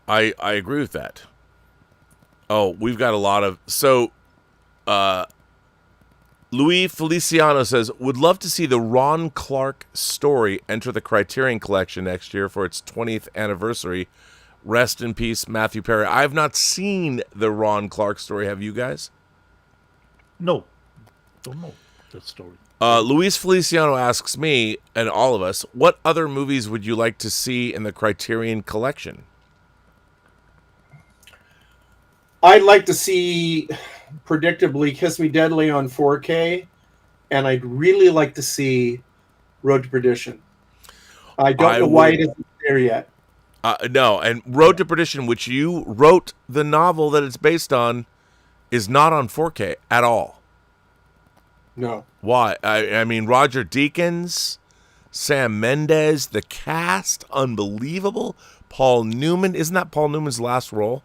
I agree with that. Oh, we've got a lot of... So, Louis Feliciano says, would love to see the Ron Clark story enter the Criterion Collection next year for its 20th anniversary. Rest in peace, Matthew Perry. I have not seen the Ron Clark story. Have you guys? No. Don't know that story. Luis Feliciano asks me, and all of us, what other movies would you like to see in the Criterion Collection? I'd like to see, predictably, Kiss Me Deadly on 4K, and I'd really like to see Road to Perdition. I don't know why it isn't there yet. No, and Road to Perdition, which you wrote the novel that it's based on, is not on 4K at all. No. Why? I mean, Roger Deakins, Sam Mendes, the cast, unbelievable. Paul Newman, isn't that Paul Newman's last role?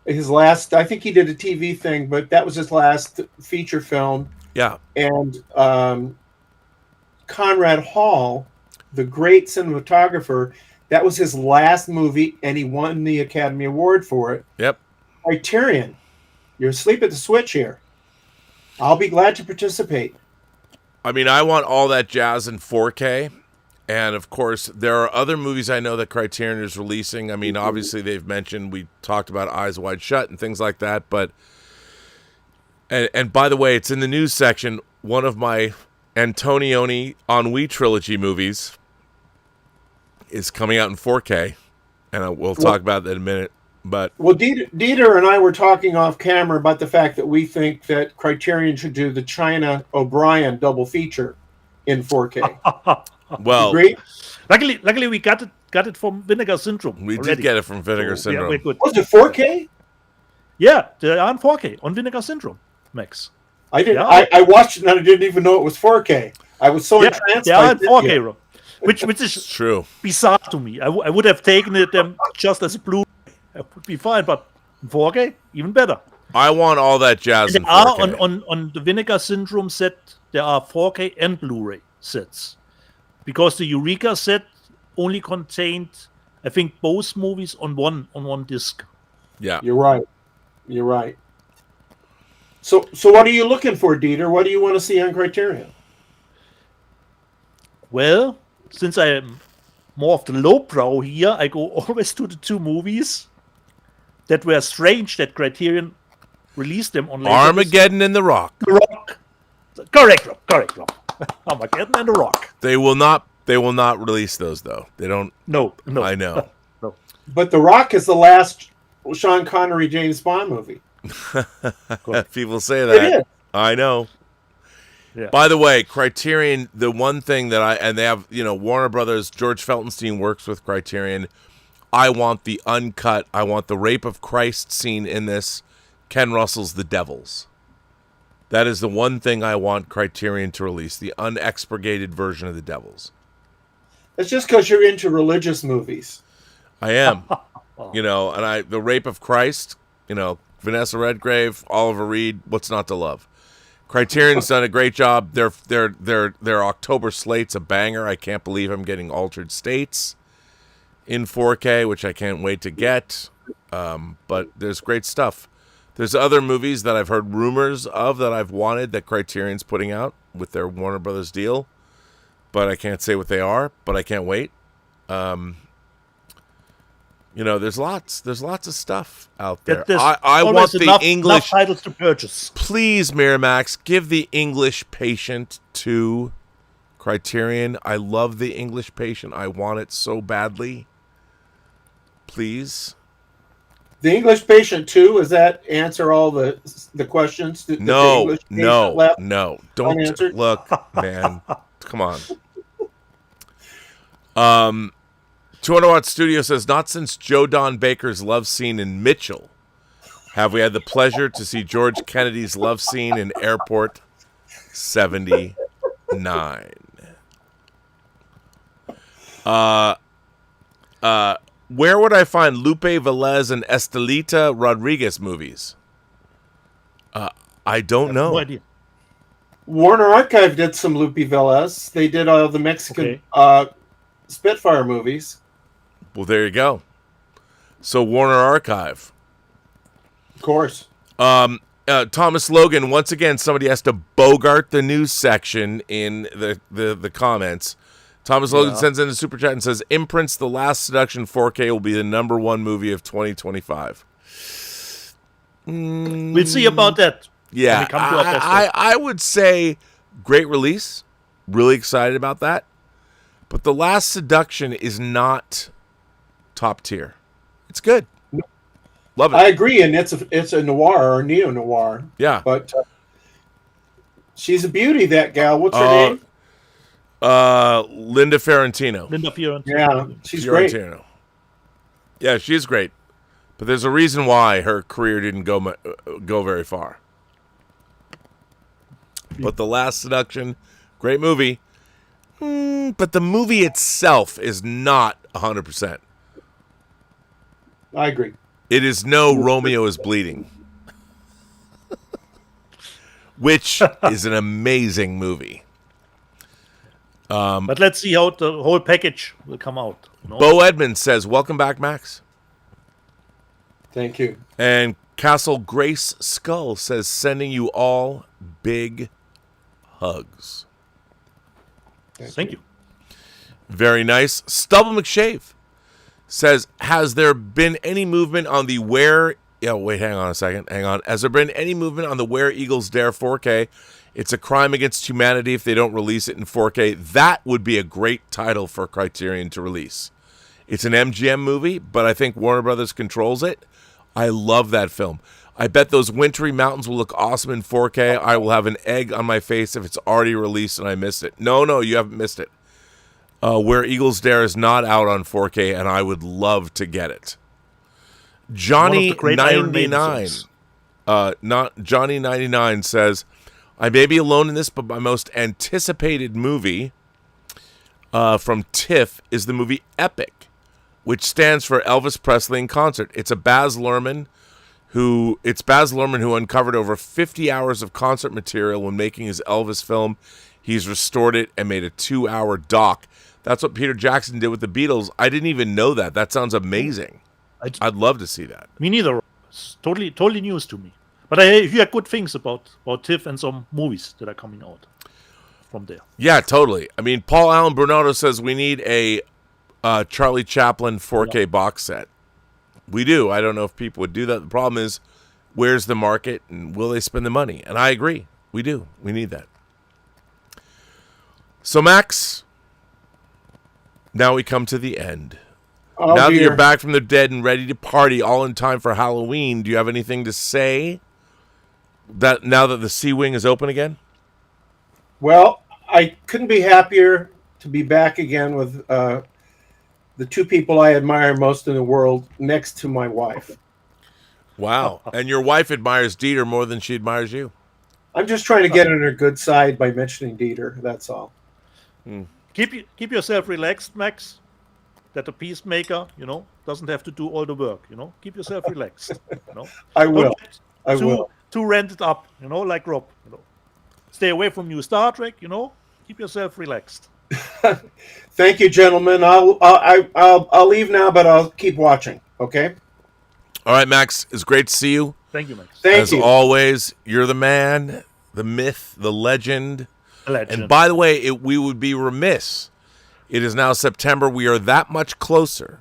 His last, I think he did a TV thing, but that was his last feature film. Yeah. And Conrad Hall, the great cinematographer, that was his last movie, and he won the Academy Award for it. Yep. Criterion, you're asleep at the switch here. I'll be glad to participate. I mean, I want all that jazz in 4K. And, of course, there are other movies I know that Criterion is releasing. I mean, obviously, they've mentioned, we talked about Eyes Wide Shut and things like that. But, and by the way, it's in the news section. One of my Antonioni Ennui trilogy movies is coming out in 4K. And we'll talk about that in a minute. But well, Dieter and I were talking off camera about the fact that we think that Criterion should do the China O'Brien double feature in 4K. Well, Agree? Luckily, we got it from Vinegar Syndrome. We already. did get it from Vinegar Syndrome. Yeah, we're good. Was it 4K? Yeah, they are on 4K on Vinegar Syndrome, Max. I didn't. Yeah. I watched it and I didn't even know it was 4K. I was so entranced. They are on by 4K, it. Rob. Which is true. Bizarre to me. I would have taken it just as a Blu-ray. It would be fine, but 4K, even better. I want all that jazz in There are 4K. on the Vinegar Syndrome set, there are 4K and Blu-ray sets. Because the Eureka set only contained, I think, both movies on one disc. Yeah. You're right. You're right. So what are you looking for, Dieter? What do you want to see on Criterion? Well, since I am more of the lowbrow here, I go always to the two movies that were strange that Criterion released them on LaserDisc. Armageddon and The Rock. The Rock. Correct, Rob. Armageddon and The Rock. They will not release those though. They don't. No. I know. No. But The Rock is the last Sean Connery James Bond movie. People say It that. is. I know. Yeah. By the way, Criterion, the one thing that they have, Warner Brothers, George Feltenstein works with Criterion. I want the uncut, I want the Rape of Christ scene in this. Ken Russell's The Devils. That is the one thing I want Criterion to release, the unexpurgated version of The Devils. It's just because you're into religious movies. I am. And the Rape of Christ, Vanessa Redgrave, Oliver Reed, what's not to love? Criterion's done a great job. Their October slate's a banger. I can't believe I'm getting Altered States in 4K, which I can't wait to get. But there's great stuff. There's other movies that I've heard rumors of that I've wanted that Criterion's putting out with their Warner Brothers deal, but I can't say what they are, but I can't wait. There's lots of stuff out there. I want the English enough titles to purchase. Please, Miramax, give the English Patient to Criterion. I love the English Patient. I want it so badly. please. The English Patient 2, does that answer all the questions? that the No, English Patient left don't unanswered? look, man. Come on. 200 Watt Studio says, not since Joe Don Baker's love scene in Mitchell have we had the pleasure to see George Kennedy's love scene in Airport 79. Where would I find Lupe Velez and Estelita Rodriguez movies? I don't know. No idea. Warner Archive did some Lupe Velez. They did all the Mexican Spitfire movies. Well, there you go. So Warner Archive. Of course. Thomas Logan, once again, somebody has to bogart the news section in the comments. Thomas Logan sends in a super chat and says, Imprints The Last Seduction 4K will be the #1 movie of 2025. We'll see about that. Yeah, when we come to our best I would say great release. Really excited about that. But The Last Seduction is not top tier. It's good. Love it. I agree, and it's a noir or neo-noir. Yeah. But she's a beauty, that gal. What's her name? Linda Fiorentino. Linda Fiorentino. Yeah, she's great. Yeah, she's great. But there's a reason why her career didn't go very far. But The Last Seduction, great movie. But the movie itself is not 100%. I agree. It is no Romeo is Bleeding, which is an amazing movie. But let's see how the whole package will come out. You know? Bo Edmonds says, welcome back, Max. Thank you. And Castle Grace Skull says, sending you all big hugs. Thank you. Very nice. Stubble McShave says, has there been any movement on the Where... Yeah, wait, hang on a second. Hang on. Has there been any movement on the Where Eagles Dare 4K? It's a crime against humanity if they don't release it in 4K. That would be a great title for Criterion to release. It's an MGM movie, but I think Warner Brothers controls it. I love that film. I bet those wintry mountains will look awesome in 4K. I will have an egg on my face if it's already released and I missed it. No, you haven't missed it. Where Eagles Dare is not out on 4K, and I would love to get it. Johnny99, not Johnny99 says, I may be alone in this, but my most anticipated movie from TIFF is the movie Epic, which stands for Elvis Presley in Concert. It's Baz Luhrmann who uncovered over 50 hours of concert material when making his Elvis film. He's restored it and made a 2-hour doc. That's what Peter Jackson did with the Beatles. I didn't even know that. That sounds amazing. I'd love to see that. Me neither. It's totally news to me. But I hear good things about TIFF and some movies that are coming out from there. Yeah, totally. I mean, Paul Allen Bernardo says we need a Charlie Chaplin 4K box set. We do. I don't know if people would do that. The problem is, where's the market and will they spend the money? And I agree. We do. We need that. So, Max, now we come to the end. Now that you're back from the dead and ready to party all in time for Halloween, do you have anything to say that now that the Sea Wing is open again? Well, I couldn't be happier to be back again with the two people I admire most in the world next to my wife. Wow. And your wife admires Dieter more than she admires you. I'm just trying to get on her good side by mentioning Dieter, that's all. Keep yourself relaxed, Max. That the peacemaker, doesn't have to do all the work, Keep yourself relaxed, I will. I will. Too rented up, like Rob, Stay away from new Star Trek, Keep yourself relaxed. Thank you, gentlemen. I'll leave now, but I'll keep watching, okay? All right, Max. It's great to see you. Thank you, Max. As always, you're the man, the myth, the legend. And by the way, we would be remiss. It is now September. We are that much closer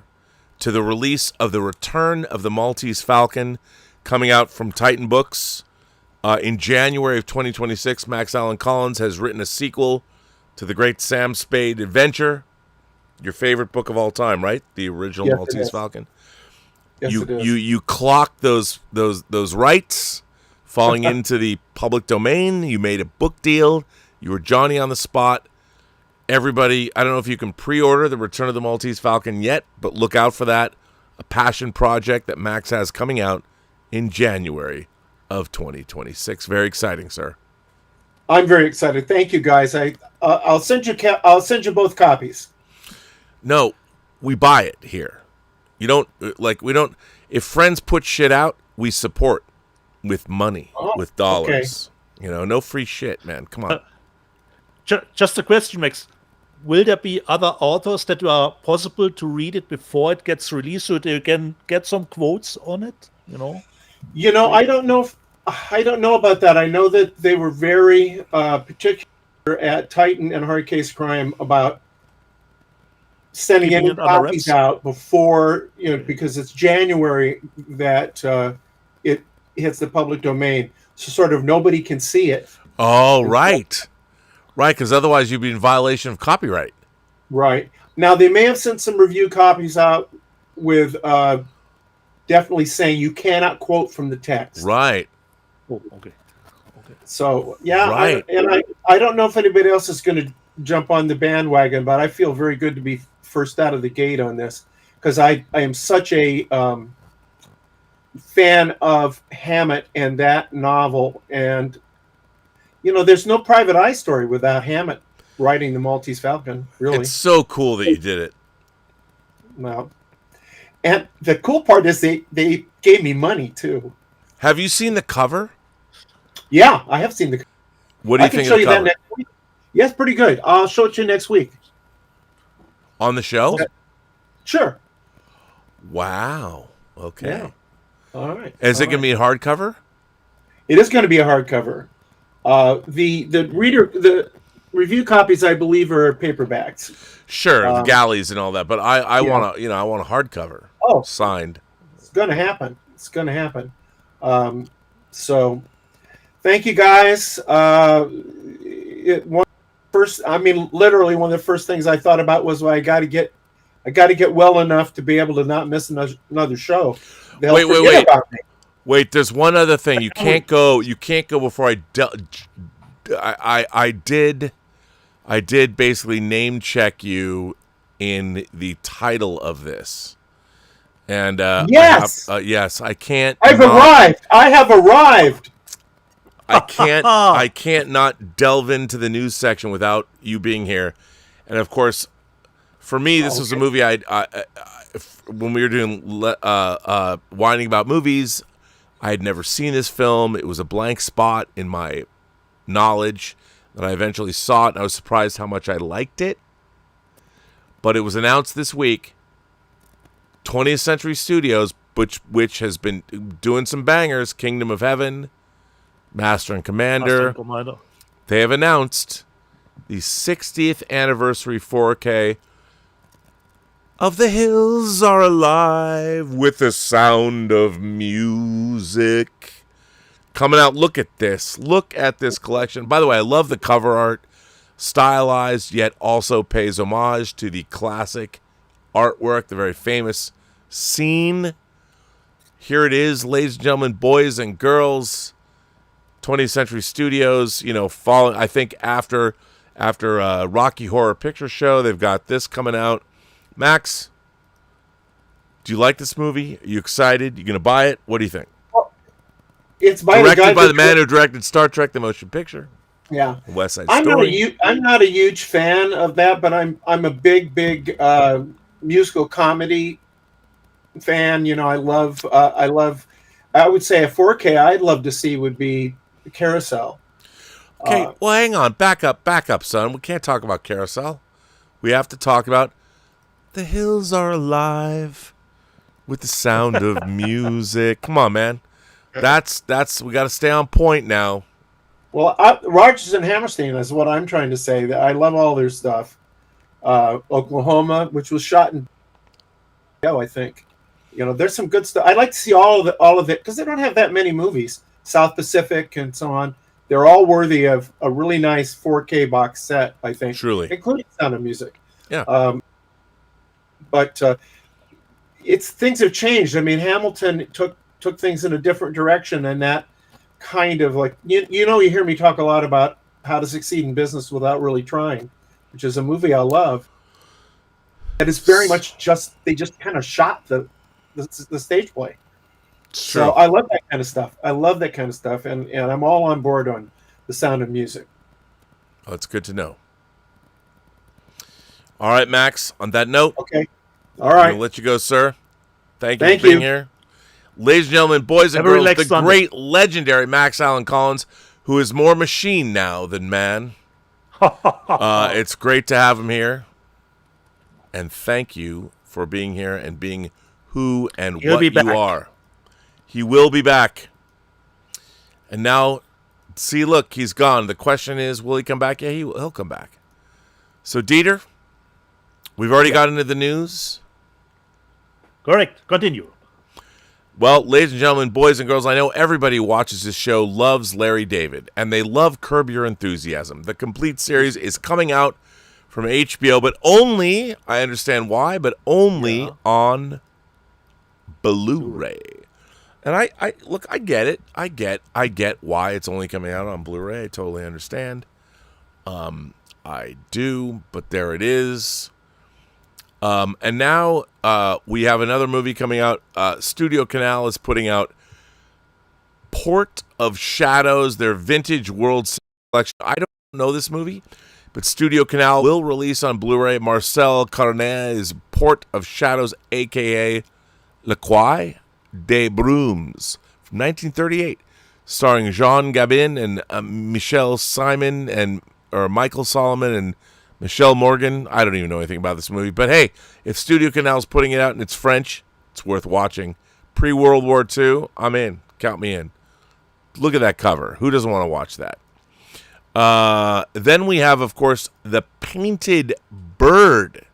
to the release of The Return of the Maltese Falcon, coming out from Titan Books. In January of 2026, Max Allan Collins has written a sequel to the great Sam Spade adventure. Your favorite book of all time, right? The original Maltese Falcon. Yes, you it is. you clocked those rights falling into the public domain. You made a book deal. You were Johnny on the spot. Everybody, I don't know if you can pre-order the Return of the Maltese Falcon yet, but look out for that. A passion project that Max has coming out in January of 2026. Very exciting, sir. I'm very excited. Thank you, guys. I'll send you. I'll send you both copies. No, we buy it here. You don't we don't. If friends put shit out, we support with money, with dollars. Okay. No free shit, man. Come on. Just a question, Max. Will there be other authors that are possible to read it before it gets released, so they can get some quotes on it? I don't know. I don't know about that. I know that they were very particular at Titan and Hard Case Crime about sending any copies out before, because it's January that it hits the public domain, so sort of nobody can see it. Oh, right. Right, because otherwise you'd be in violation of copyright. Right. Now, they may have sent some review copies out with definitely saying you cannot quote from the text. Right. Oh, okay. So, yeah. Right. I don't know if anybody else is going to jump on the bandwagon, but I feel very good to be first out of the gate on this, because I am such a fan of Hammett and that novel. And there's no Private Eye story without Hammett writing the Maltese Falcon, really. It's so cool that you did it. Well, and the cool part is they gave me money, too. Have you seen the cover? Yeah, I have seen the cover. What do you think of the cover? I can show you that next week. Yes, pretty good. I'll show it to you next week. On the show? Sure. Wow. Okay. Yeah. All right. Is it going to be a hardcover? It is going to be a hardcover. The review copies, I believe, are paperbacks. Sure, the galleys and all that. But I want to, I want a hardcover. Oh, signed. It's going to happen. It's going to happen. So, thank you guys. Literally one of the first things I thought about was, I got to get well enough to be able to not miss another show. Wait, there's one other thing. You can't go before I did basically name check you in the title of this. And yes, yes, I can't. Arrived. I have arrived. I can't not delve into the news section without you being here. And of course, for me, this was a movie I when we were doing whining about movies, I had never seen this film. It was a blank spot in my knowledge. That I eventually saw it, and I was surprised how much I liked it. But it was announced this week, 20th Century Studios, which has been doing some bangers, Kingdom of Heaven, Master and Commander. They have announced the 60th anniversary 4K of The Hills Are Alive with the Sound of Music. Coming out, look at this. Look at this collection. By the way, I love the cover art. Stylized, yet also pays homage to the classic artwork, the very famous scene. Here it is, ladies and gentlemen, boys and girls. 20th Century Studios, following, I think, after Rocky Horror Picture Show, they've got this coming out. Max, do you like this movie? Are you excited? You going to buy it? What do you think? It's by directed by the man who directed Star Trek: The Motion Picture. Yeah, West Side Story. I'm not a huge fan of that, but I'm a big musical comedy fan. I love. I would say a 4K I'd love to see would be Carousel. Okay, well, hang on, back up, son. We can't talk about Carousel. We have to talk about The Hills Are Alive with the Sound of Music. Come on, man. That's we got to stay on point now. Well, Rodgers and Hammerstein is what I'm trying to say. That I love all their stuff. Oklahoma, which was shot in, I think. There's some good stuff. I'd like to see all of it because they don't have that many movies. South Pacific and so on. They're all worthy of a really nice 4K box set, I think. Truly, including Sound of Music. Yeah. But things have changed. I mean, Hamilton took things in a different direction, and that kind of like you hear me talk a lot about How to Succeed in Business Without Really Trying, which is a movie I love. And it's very much they just kind of shot the stage play. So I love that kind of stuff. And I'm all on board on The Sound of Music. Oh, it's good to know. All right, Max, on that note. Okay. All right. I'll let you go, sir. Thank you for being here. Ladies and gentlemen, boys and girls, the great, legendary Max Allan Collins, who is more machine now than man. It's great to have him here. And thank you for being here and being who and what you are. He will be back. And now, see, look, he's gone. The question is, will he come back? Yeah, he'll come back. So, Dieter, we've already got into the news. Correct. Continue. Well, ladies and gentlemen, boys and girls, I know everybody who watches this show loves Larry David, and they love Curb Your Enthusiasm. The complete series is coming out from HBO, but only, I understand why, but only on Blu-ray. And I look, I get it. I get why it's only coming out on Blu-ray. I totally understand. I do, but there it is. And now we have another movie coming out. Studio Canal is putting out Port of Shadows, their vintage world selection. I don't know this movie, but Studio Canal will release on Blu-ray Marcel Carné's Port of Shadows, a.k.a. Le Quai des Brumes, from 1938, starring Jean Gabin and Michel Simon or Michael Solomon and Michelle Morgan. I don't even know anything about this movie, but hey, if Studio Canal's putting it out and it's French, it's worth watching. Pre-World War II, I'm in. Count me in. Look at that cover. Who doesn't want to watch that? Then we have, of course, The Painted Bird.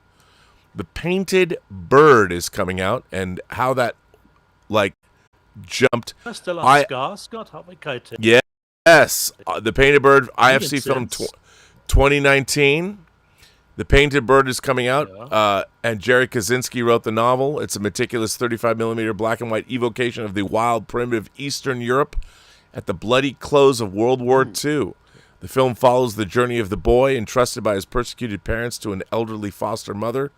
The Painted Bird is coming out, and how that, jumped. Yes, The Painted Bird, IFC film 2019. The Painted Bird is coming out, and Jerry Kaczynski wrote the novel. It's a meticulous 35mm black and white evocation of the wild, primitive Eastern Europe at the bloody close of World War II. The film follows the journey of the boy entrusted by his persecuted parents to an elderly foster mother.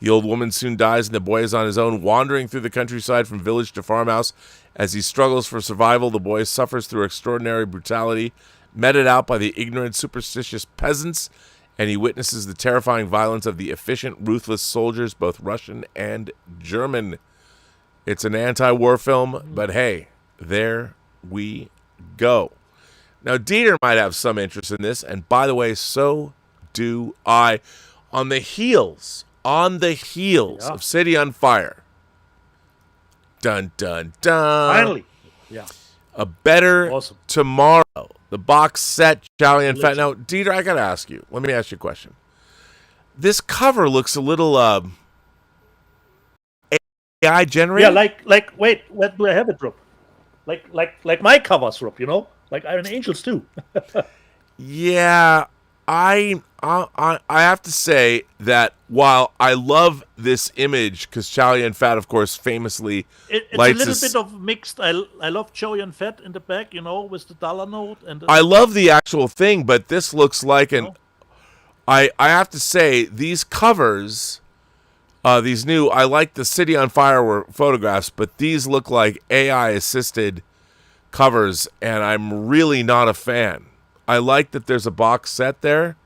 The old woman soon dies, and the boy is on his own, wandering through the countryside from village to farmhouse. As he struggles for survival, the boy suffers through extraordinary brutality, meted out by the ignorant, superstitious peasants, and he witnesses the terrifying violence of the efficient, ruthless soldiers, both Russian and German. It's an anti-war film, but hey, there we go. Now, Dieter might have some interest in this, and by the way, so do I. On the heels of City on Fire. Dun, dun, dun. Finally. Yeah. A Better Tomorrow. The box set, Chow Yun-Fat. Now, Dieter, I got to ask you. Let me ask you a question. This cover looks a little AI generated. Yeah, wait, where do I have it, Rob? Like my covers, Rob, you know? Like Iron Angels, too. Yeah, I have to say that while I love this image, because Chow Yun-Fat, of course, famously it's a little bit of mixed. I love Chow Yun-Fat in the back, you know, with the dollar note. I love the actual thing, but this looks like I have to say, these covers, these new, I like the City on Fire photographs, but these look like AI-assisted covers, and I'm really not a fan. I like that there's a box set there,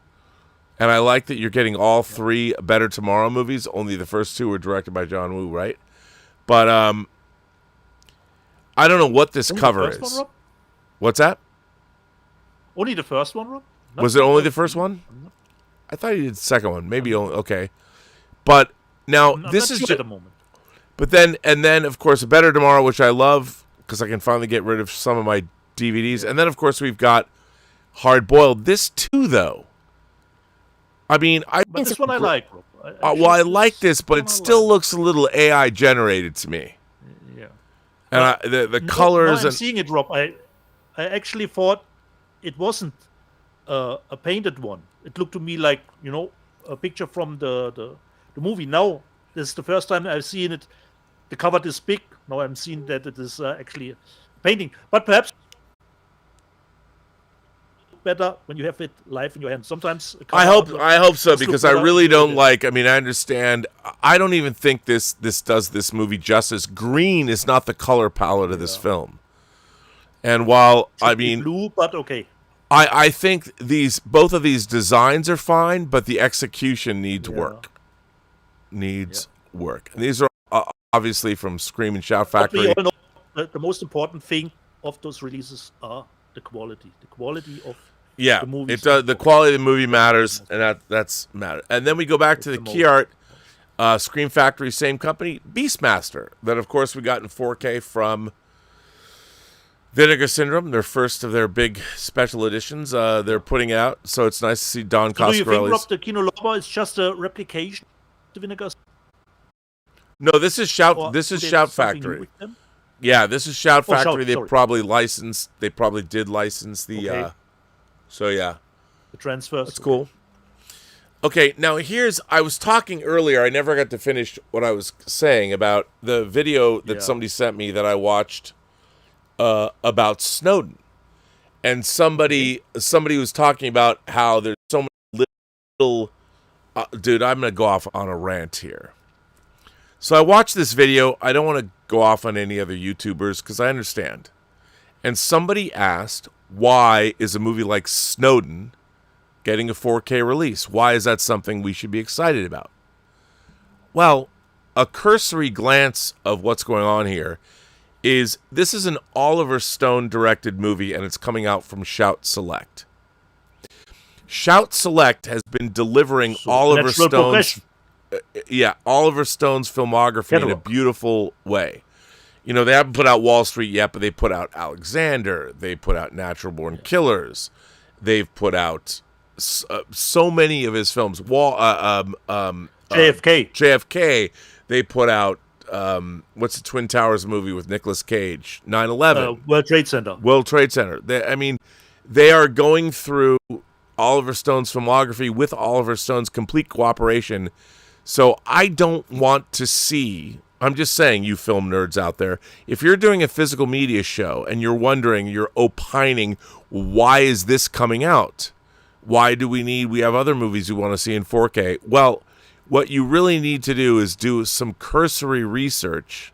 and I like that you're getting all three Better Tomorrow movies. Only the first two were directed by John Woo, right? But I don't know what this cover is. One, What's that? Only the first one, Rob? Was it only the first one? I thought you did the second one. Maybe only, okay. But now this is just at the moment. But then of course, A Better Tomorrow, which I love because I can finally get rid of some of my DVDs. And then of course we've got Hard Boiled. This too, though. I mean, but this one I like. I like this, but it still looks a little AI generated to me. Yeah. And the colors. I'm seeing it, Rob. I actually thought it wasn't a painted one. It looked to me like, you know, a picture from the movie. Now, this is the first time I've seen it the cover this big. Now I'm seeing that it is actually a painting. But perhaps better when you have it live in your hand. Sometimes I hope so, because I really don't like. I mean, I understand. I don't even think this does this movie justice. Green is not the color palette of this film. And while I mean, blue, but okay. I think both of these designs are fine, but the execution needs work. Work. And these are obviously from Scream and Shout Factory. But we all know the most important thing of those releases are the quality. The quality of the movie. It does. The quality of the movie matters, and that's matter. And then we go back to the key art. Scream Factory, same company, Beastmaster. That, of course, we got in 4K from Vinegar Syndrome, their first of their big special editions. They're putting out, so it's nice to see Don Coscarelli's. Do you think, Rob, the Kino Lorber is just a replication of the Vinegar? No, this is Shout. This is Shout Factory. Yeah, this is Shout Factory. They probably licensed. They probably did license the. So yeah, the transfers. That's cool. Okay, now I was talking earlier. I never got to finish what I was saying about the video that somebody sent me that I watched. About Snowden, and somebody was talking about how there's so many little dude, I'm gonna go off on a rant here. So I watched this video. I don't want to go off on any other YouTubers because I understand. And somebody asked, why is a movie like Snowden getting a 4K release? Why is that something we should be excited about? Well, a cursory glance of what's going on here is this is an Oliver Stone directed movie, and it's coming out from Shout Select. Shout Select has been delivering Oliver Stone's filmography in a beautiful way. You know, they haven't put out Wall Street yet, but they put out Alexander. They put out Natural Born Killers. They've put out so many of his films. JFK. They put out what's the Twin Towers movie with Nicolas Cage? 9/11. World Trade Center. They are going through Oliver Stone's filmography with Oliver Stone's complete cooperation. So I don't want to see. I'm just saying, you film nerds out there, if you're doing a physical media show and you're wondering, you're opining, why is this coming out? Why do we have other movies we want to see in 4K? Well, what you really need to do is do some cursory research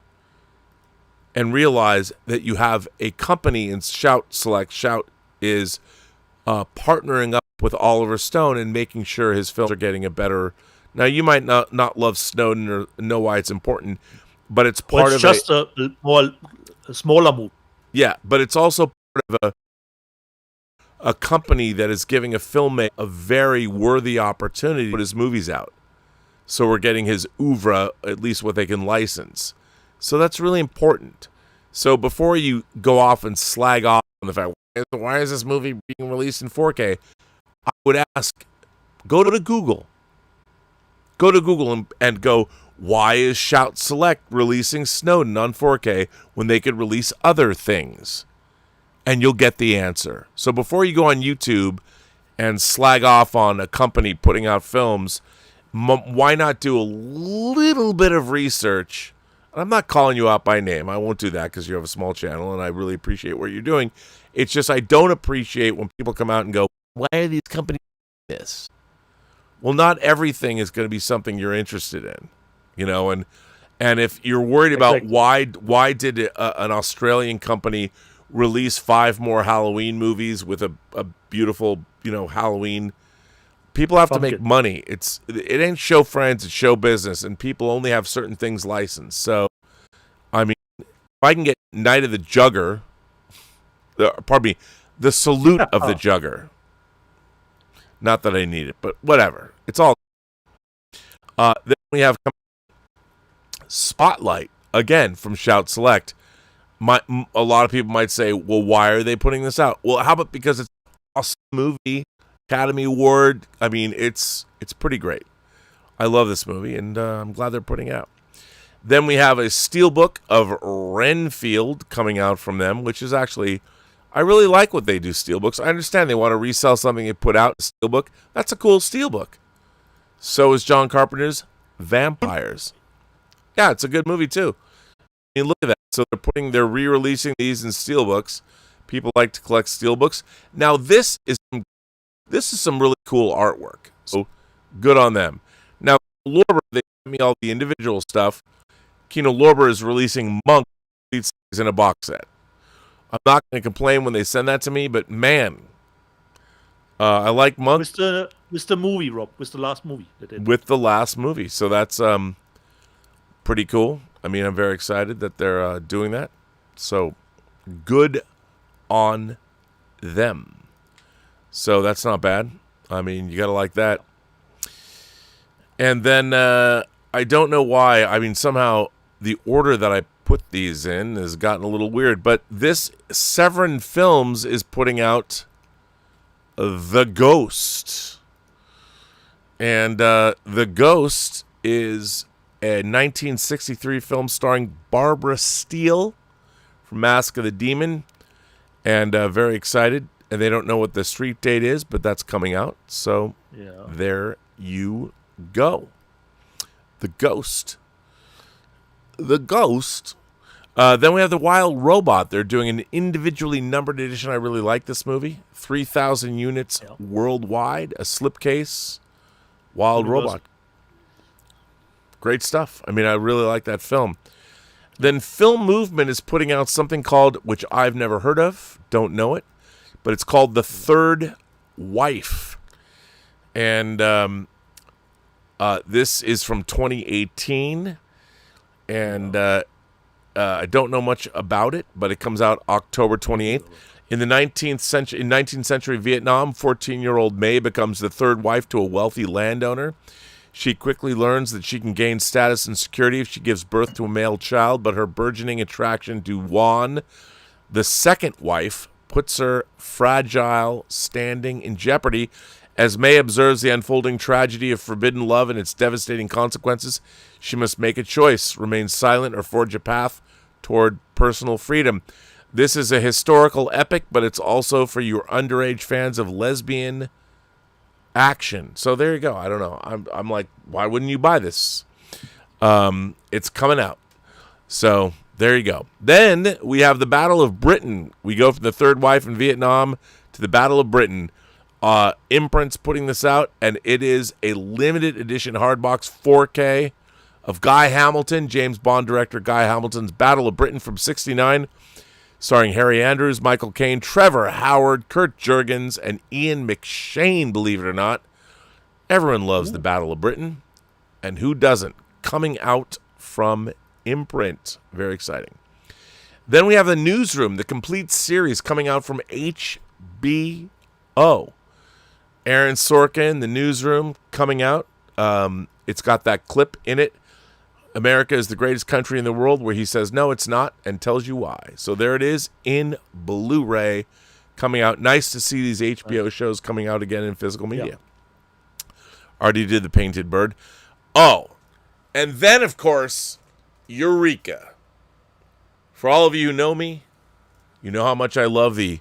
and realize that you have a company in Shout Select. Shout is partnering up with Oliver Stone and making sure his films are getting a better. Now, you might not love Snowden or know why it's important, but it's part of just a smaller move. Yeah, but it's also part of a company that is giving a filmmaker a very worthy opportunity to put his movies out. So we're getting his oeuvre, at least what they can license. So that's really important. So before you go off and slag off on the fact, why is this movie being released in 4K? I would ask, go to Google. Go to Google and go, why is Shout Select releasing Snowden on 4K when they could release other things? And you'll get the answer. So before you go on YouTube and slag off on a company putting out films, why not do a little bit of research? I'm not calling you out by name. I won't do that because you have a small channel, and I really appreciate what you're doing. It's just I don't appreciate when people come out and go, why are these companies doing this? Well, not everything is going to be something you're interested in, you know. And if you're worried about why did an Australian company release 5 more Halloween movies with a beautiful, you know, Halloween. People have to make money. It ain't show friends, it's show business, and people only have certain things licensed. So, I mean, if I can get Night of the Jugger, the Salute of the Jugger. Not that I need it, but whatever. It's all. Then we have Spotlight, again, from Shout Select. A lot of people might say, well, why are they putting this out? Well, how about because it's an awesome movie, Academy Award. I mean, it's pretty great. I love this movie, and I'm glad they're putting it out. Then we have a steelbook of Renfield coming out from them, which is actually, I really like what they do, steelbooks. I understand they want to resell something they put out, steelbook. That's a cool steelbook. So is John Carpenter's Vampires. Yeah, it's a good movie, too. mean, look at that. So they're re-releasing these in steelbooks. People like to collect steelbooks. Now this is some really cool artwork. So good on them. Now Lorber, they sent me all the individual stuff. Kino Lorber is releasing Monk in a box set. I'm not going to complain when they send that to me, but man, I like Monk. With the movie, Rob, with the last movie. With the last movie. So that's pretty cool. I mean, I'm very excited that they're doing that. So good on them. So that's not bad. I mean, you got to like that. And then I don't know why. I mean, somehow the order that I put these in has gotten a little weird. But this Severin Films is putting out The Ghost. And The Ghost is a 1963 film starring Barbara Steele from Mask of the Demon. And very excited. And they don't know what the street date is, but that's coming out. So there you go. The Ghost. The Ghost. Then we have The Wild Robot. They're doing an individually numbered edition. I really like this movie. 3,000 units worldwide. A slipcase. Wild Robot. Great stuff. I mean, I really like that film. Then Film Movement is putting out something called, which I've never heard of, don't know it, but it's called The Third Wife. And this is from 2018. And I don't know much about it, but it comes out October 28th. In the 19th century Vietnam, 14-year-old May becomes the third wife to a wealthy landowner. She quickly learns that she can gain status and security if she gives birth to a male child, but her burgeoning attraction to Juan, the second wife, puts her fragile standing in jeopardy. As May observes the unfolding tragedy of forbidden love and its devastating consequences, she must make a choice, remain silent, or forge a path toward personal freedom. This is a historical epic, but it's also for your underage fans of lesbian action. So there you go. I don't know. I'm like, why wouldn't you buy this? It's coming out. So there you go. Then we have the Battle of Britain. We go from the third wife in Vietnam to the Battle of Britain. Imprint's putting this out, and it is a limited edition hardbox 4K of Guy Hamilton, James Bond director Guy Hamilton's Battle of Britain from '69, starring Harry Andrews, Michael Caine, Trevor Howard, Kurt Jurgens, and Ian McShane, believe it or not. Everyone loves the Battle of Britain, and who doesn't? Coming out from Imprint. Very exciting. Then we have The Newsroom, the complete series coming out from HBO. Aaron Sorkin, The Newsroom, coming out. It's got that clip in it. America is the greatest country in the world, where he says, no, it's not, and tells you why. So there it is in Blu-ray coming out. Nice to see these HBO shows coming out again in physical media. Already did The Painted Bird. Oh, and then, of course, Eureka. For all of you who know me, you know how much I love the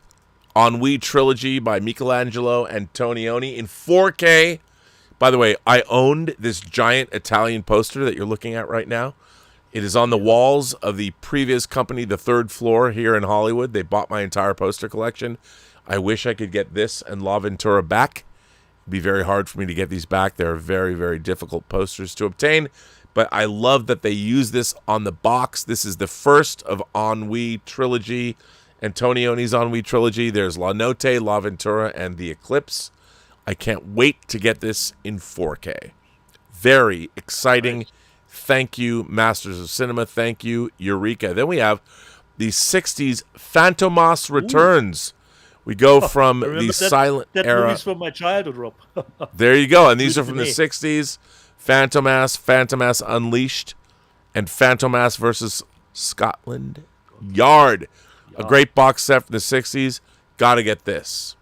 Ennui trilogy by Michelangelo Antonioni in 4K. By the way, I owned this giant Italian poster that you're looking at right now. It is on the walls of the previous company, the third floor here in Hollywood. They bought my entire poster collection. I wish I could get this and La Ventura back. It'd be very hard for me to get these back. They're very, very difficult posters to obtain. But I love that they use this on the box. This is the first of Ennui trilogy. Antonioni's Ennui trilogy. There's La Notte, La Ventura, and The Eclipse. I can't wait to get this in 4K. Very exciting. Nice. Thank you, Masters of Cinema. Thank you, Eureka. Then we have the 60s Fantomas Returns. We go from the silent era. That movie's from my childhood, Rob. There you go. And these are from the 60s. Fantomas, Fantomas Unleashed, and Fantomas versus Scotland Yard. A great box set from the 60s. Got to get this.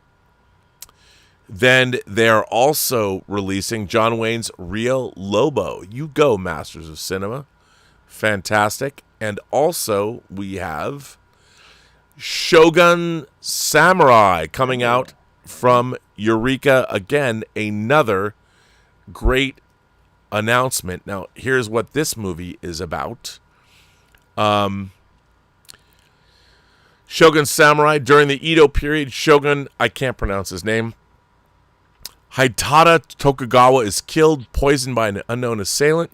Then they're also releasing John Wayne's Rio Lobo. You go, Masters of Cinema. Fantastic. And also we have Shogun Samurai coming out from Eureka. Again, another great announcement. Now, here's what this movie is about. Shogun Samurai. During the Edo period, Shogun, I can't pronounce his name, Hitada Tokugawa is killed, poisoned by an unknown assailant.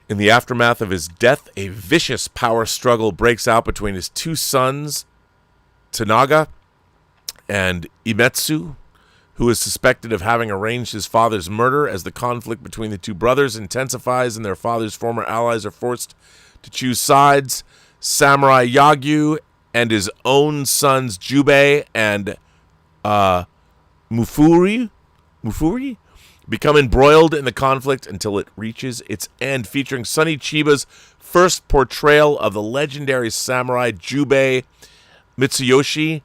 In the aftermath of his death, a vicious power struggle breaks out between his two sons, Tanaga and Imetsu, who is suspected of having arranged his father's murder. As the conflict between the two brothers intensifies and their father's former allies are forced to choose sides, Samurai Yagyu and his own sons Jubei and Mufuri become embroiled in the conflict until it reaches its end, featuring Sonny Chiba's first portrayal of the legendary samurai Jubei Mitsuyoshi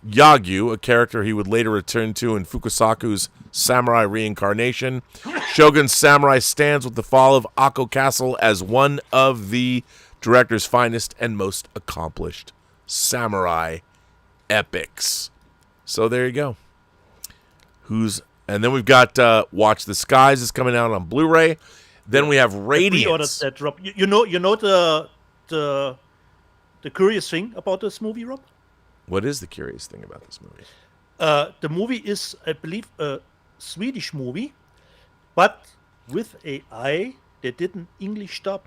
Yagyu, a character he would later return to in Fukusaku's Samurai Reincarnation. Shogun Samurai stands with the fall of Akko Castle as one of the director's finest and most accomplished samurai epics. So there you go. And then we've got Watch the Skies is coming out on Blu-ray. Then we have Radiance. That, Rob. You know the curious thing about this movie, Rob? What is the curious thing about this movie? The movie is, I believe, a Swedish movie, but with AI. They did an English dub,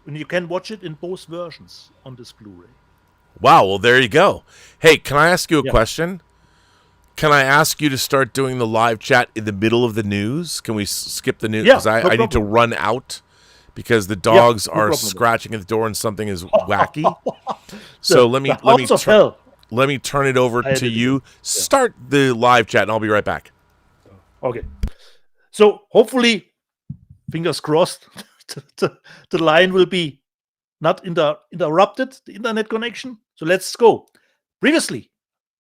and you can watch it in both versions on this Blu-ray. Wow, well, there you go. Hey, can I ask you a question? Can I ask you to start doing the live chat in the middle of the news? Can we skip the news? Because I need to run out because the dogs are scratching at the door and something is wacky. So let me turn it over to you. Start the live chat and I'll be right back. Okay. So hopefully, fingers crossed, the line will be not interrupted, the internet connection. So let's go. Previously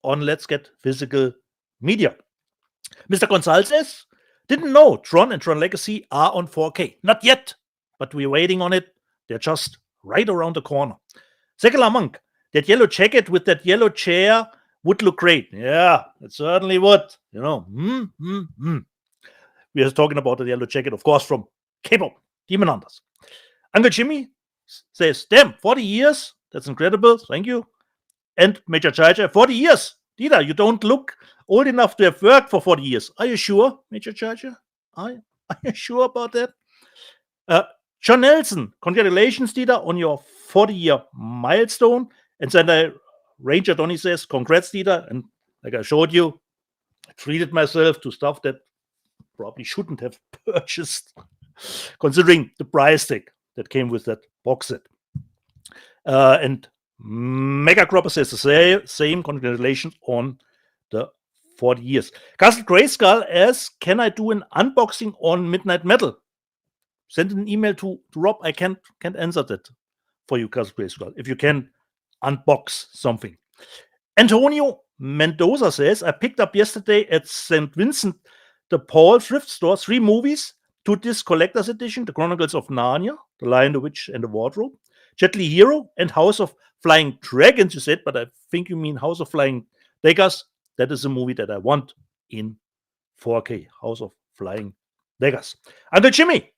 on Let's Get Physical Media. Mr. Gonzalez didn't know Tron and Tron Legacy are on 4K. Not yet, but we're waiting on it. They're just right around the corner. Secular Monk, that yellow jacket with that yellow chair would look great. Yeah, it certainly would. You know, We are talking about the yellow jacket, of course, from K-pop, Demon Hunters. Uncle Jimmy says, damn, 40 years? That's incredible. Thank you. And Major Charger, 40 years. Dieter, you don't look old enough to have worked for 40 years. Are you sure, Major Charger? Are you sure about that? John Nelson, congratulations, Dieter, on your 40-year milestone. And then Ranger Donny says, congrats, Dieter. And like I showed you, I treated myself to stuff that probably shouldn't have purchased, considering the price tag that came with that box set. And Mega Cropper says the same. Congratulations on the 40 years. Castle Grayskull asks, can I do an unboxing on Midnight Metal? Send an email to Rob. I can't answer that for you, Castle Grayskull, if you can unbox something. Antonio Mendoza says, I picked up yesterday at St. Vincent de Paul thrift store 3 movies, 2-disc collector's edition, The Chronicles of Narnia, The Lion, the Witch, and the Wardrobe, Jet Li Hero, and House of Flying Dragons, you said, but I think you mean House of Flying Daggers. That is a movie that I want in 4K, House of Flying Daggers. Uncle Jimmy.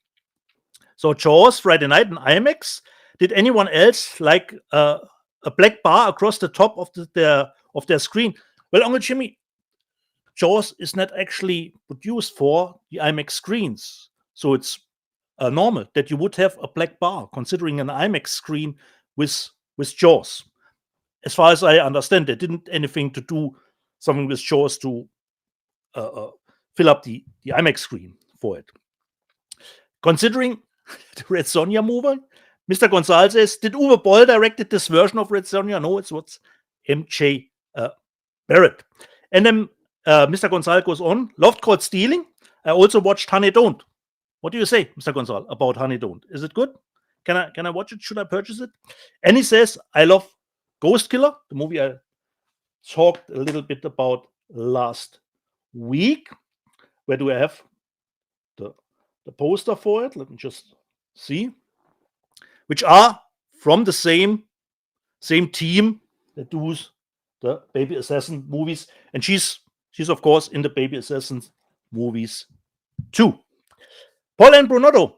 So Jaws, Friday night in IMAX. Did anyone else like a black bar across the top of their screen? Well, Uncle Jimmy, Jaws is not actually produced for the IMAX screens. So it's normal that you would have a black bar, considering an IMAX screen with Jaws. As far as I understand, they didn't anything to do something with Jaws to fill up the IMAX screen for it. Considering the Red Sonja movie, Mr. Gonzalez says, did Uwe Boll directed this version of Red Sonja? No, it's what's MJ Barrett. And then Mr. Gonzalez goes on, loved Caught Stealing. I also watched Honey Don't. What do you say, Mr. Gonzalez, about Honey Don't? Is it good? Can I watch it? Should I purchase it? And he says, I love Ghost Killer, the movie I talked a little bit about last week. Where do I have the poster for it? Let me just see. Which are from the same team that does the Baby Assassin movies. And she's of course in the Baby Assassin movies too. Paul and Brunotto.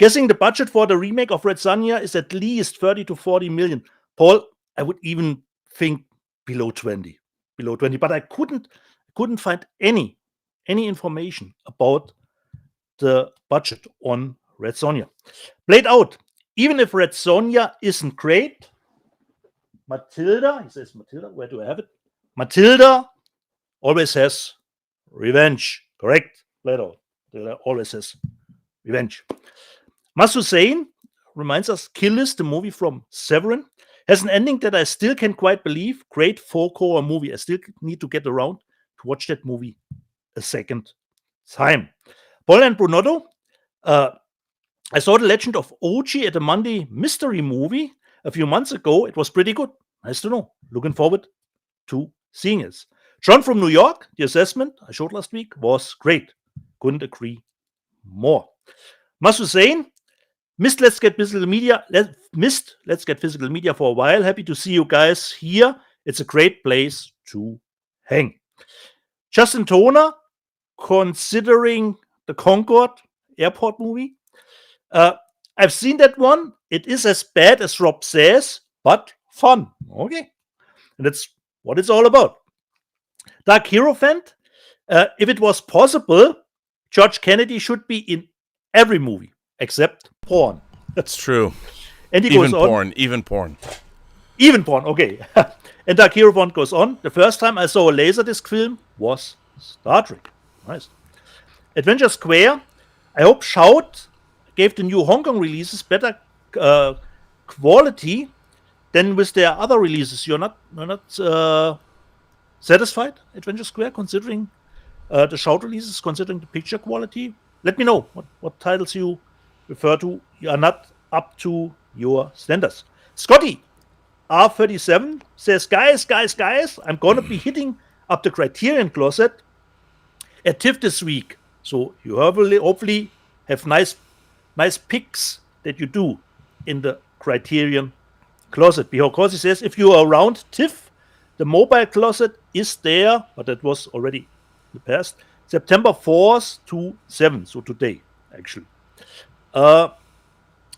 Guessing the budget for the remake of Red Sonja is at least 30 to 40 million. Paul, I would even think below 20, but I couldn't find any information about the budget on Red Sonja. Played out. Even if Red Sonja isn't great, Matilda, he says Matilda, where do I have it? Matilda always has revenge. Correct? Played out. Matilda always has revenge. Mas Hussein reminds us, Kill List, the movie from Severin, has an ending that I still can't quite believe. Great four-core movie. I still need to get around to watch that movie a second time. Paul and Brunotto, I saw The Legend of OG at a Monday mystery movie a few months ago. It was pretty good. Nice to know. Looking forward to seeing it. Tron from New York, the assessment I showed last week was great. Couldn't agree more. Mas Hussein, missed Let's Get Physical Media for a while. Happy to see you guys here. It's a great place to hang. Justin Toner, considering the Concorde Airport movie. I've seen that one. It is as bad as Rob says, but fun. Okay. And that's what it's all about. Dark Hierophant, if it was possible, George Kennedy should be in every movie except porn. That's true. And he even goes porn, on. even porn. Even porn, okay. And Dark Hierophant goes on. The first time I saw a LaserDisc film was Star Trek. Nice. Adventure Square, I hope Shout gave the new Hong Kong releases better quality than with their other releases. You're not satisfied, Adventure Square, considering the Shout releases, considering the picture quality? Let me know what titles you refer to. You are not up to your standards. Scotty R37 says, guys, I'm gonna be hitting up the Criterion closet at TIFF this week. So you hopefully have nice picks that you do in the Criterion closet. Because he says, if you are around TIFF, the mobile closet is there, but that was already in the past. September 4th to 7th, so today, actually.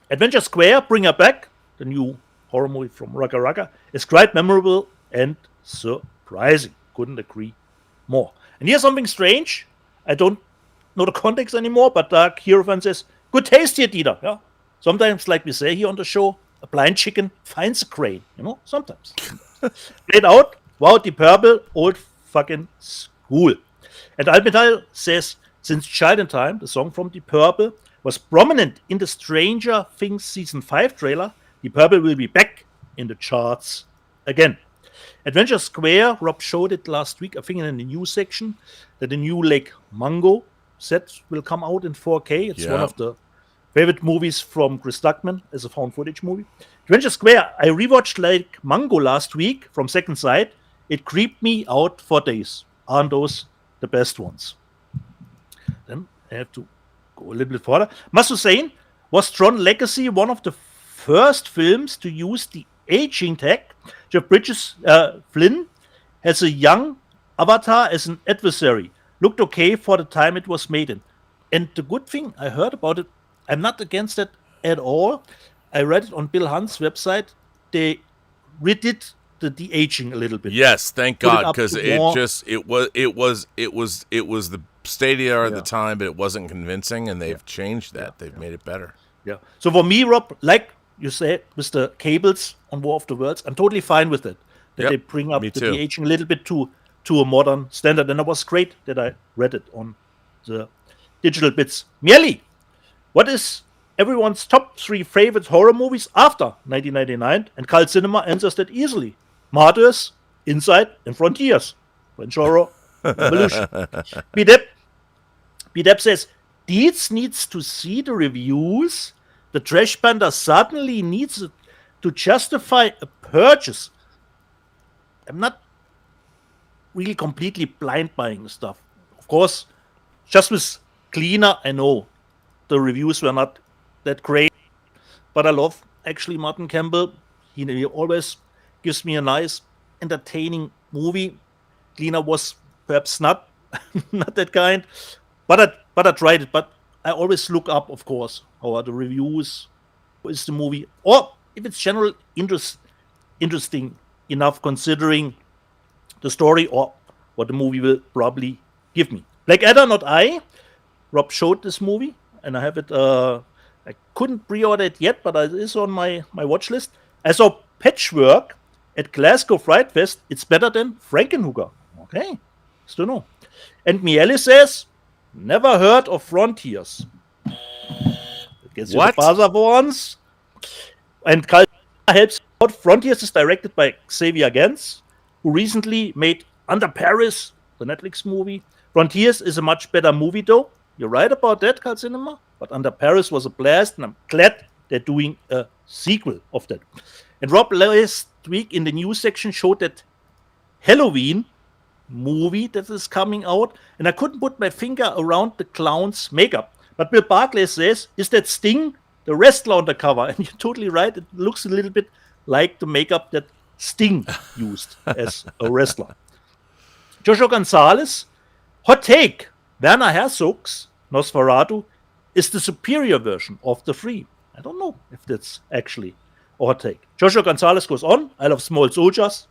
Adventure Square, Bring Her Back, the new horror movie from Raka Raka, is quite memorable and surprising. Couldn't agree more. And here's something strange. I don't know the context anymore, but Dark Hierophant says, good taste here, Dieter. Yeah? Sometimes, like we say here on the show, a blind chicken finds a crane. Sometimes. Played out. Wow, Deep Purple, old fucking school. And Almetal says, since Child in Time, the song from Deep Purple, was prominent in the Stranger Things Season 5 trailer, Deep Purple will be back in the charts again. Adventure Square, Rob showed it last week, I think in the news section, that the new Lake Mungo set will come out in 4K. It's one of the favorite movies from Chris Duckman as a found footage movie. Adventure Square, I rewatched Lake Mungo last week from Second Sight. It creeped me out for days. Aren't those the best ones? Then I have to go a little bit further. Mas Hussein, was Tron Legacy one of the first films to use the aging tech? Jeff Bridges Flynn has a young avatar as an adversary. Looked okay for the time it was made in. And the good thing I heard about it, I'm not against it at all. I read it on Bill Hunt's website. They redid the de-aging a little bit. Yes, thank God, because it was the state of the art at the time, but it wasn't convincing, and they've changed that. They've made it better. Yeah. So for me, Rob, like you said with the cables on War of the Worlds, I'm totally fine with it. That they bring up the de-aging a little bit to a modern standard, and it was great that I read it on the digital bits. Mieli, what is everyone's top 3 favorite horror movies after 1999? And Cult Cinema answers that easily. Martyrs, Inside, and Frontiers. French horror evolution. B-Dep says, Dietz needs to see the reviews. The Trash Panda suddenly needs to justify a purchase. I'm not really completely blind buying stuff. Of course, just with Cleaner, I know the reviews were not that great, but I love actually Martin Campbell. He always gives me a nice, entertaining movie. Cleaner was perhaps not that kind, but I tried it. But I always look up, of course, How are the reviews? What is the movie? Or if it's general interesting enough considering the story or what the movie will probably give me. Black Adder, Not I. Rob showed this movie, and I have it. I couldn't pre-order it yet, but it is on my watch list. I saw Patchwork at Glasgow Fright Fest. It's better than Frankenhooker. Okay, still know. And Miele says, never heard of Frontiers. Gets you the buzzer for once. And Carl helps out. Frontiers is directed by Xavier Gens, who recently made Under Paris, the Netflix movie. Frontiers is a much better movie, though. You're right about that, Carl Cinema. But Under Paris was a blast, and I'm glad they're doing a sequel of that. And Rob last week in the news section showed that Halloween movie that is coming out, and I couldn't put my finger around the clown's makeup. But Bill Barclay says, is that Sting, the wrestler, on the cover? And you're totally right. It looks a little bit like the makeup that Sting used as a wrestler. Joshua Gonzalez, hot take. Werner Herzog's Nosferatu is the superior version of the three. I don't know if that's actually a hot take. Joshua Gonzalez goes on. I love small soldiers,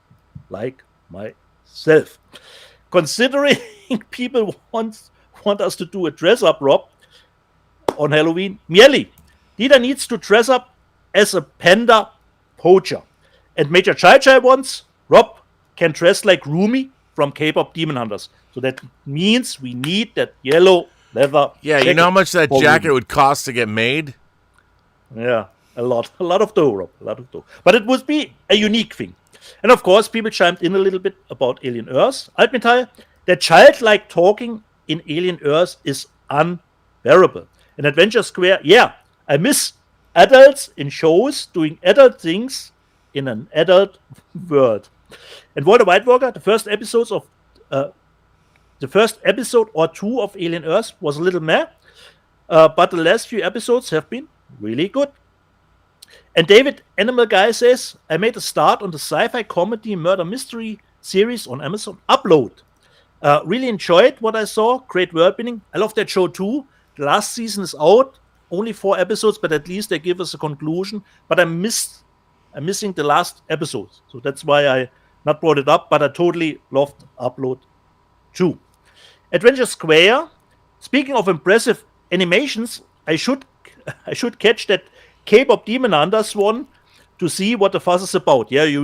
like myself. Considering people want us to do a dress-up, Rob, on Halloween, Miele, Dieter needs to dress up as a panda poacher. And Major Chai wants, Rob can dress like Rumi from K-pop Demon Hunters. So that means we need that yellow leather jacket. You know how much that jacket would cost to get made? Yeah, a lot of dough, Rob, a lot of dough. But it would be a unique thing. And of course, people chimed in a little bit about Alien Earth. Altmetall, that childlike talking in Alien Earth is unbearable. And Adventure Square, yeah, I miss adults in shows doing adult things in an adult world. And Walter White Walker, the first episode or two of Alien Earth was a little meh, but the last few episodes have been really good. And David Animal Guy says, I made a start on the sci-fi comedy murder mystery series on Amazon Upload. Really enjoyed what I saw. Great world building. I love that show too. The last season is out. Only 4 episodes, but at least they give us a conclusion. But I'm missing the last episode. So that's why I not brought it up, but I totally loved Upload too. Adventure Square. Speaking of impressive animations, I should catch that K-pop Demon Hunters one to see what the fuss is about. Yeah, you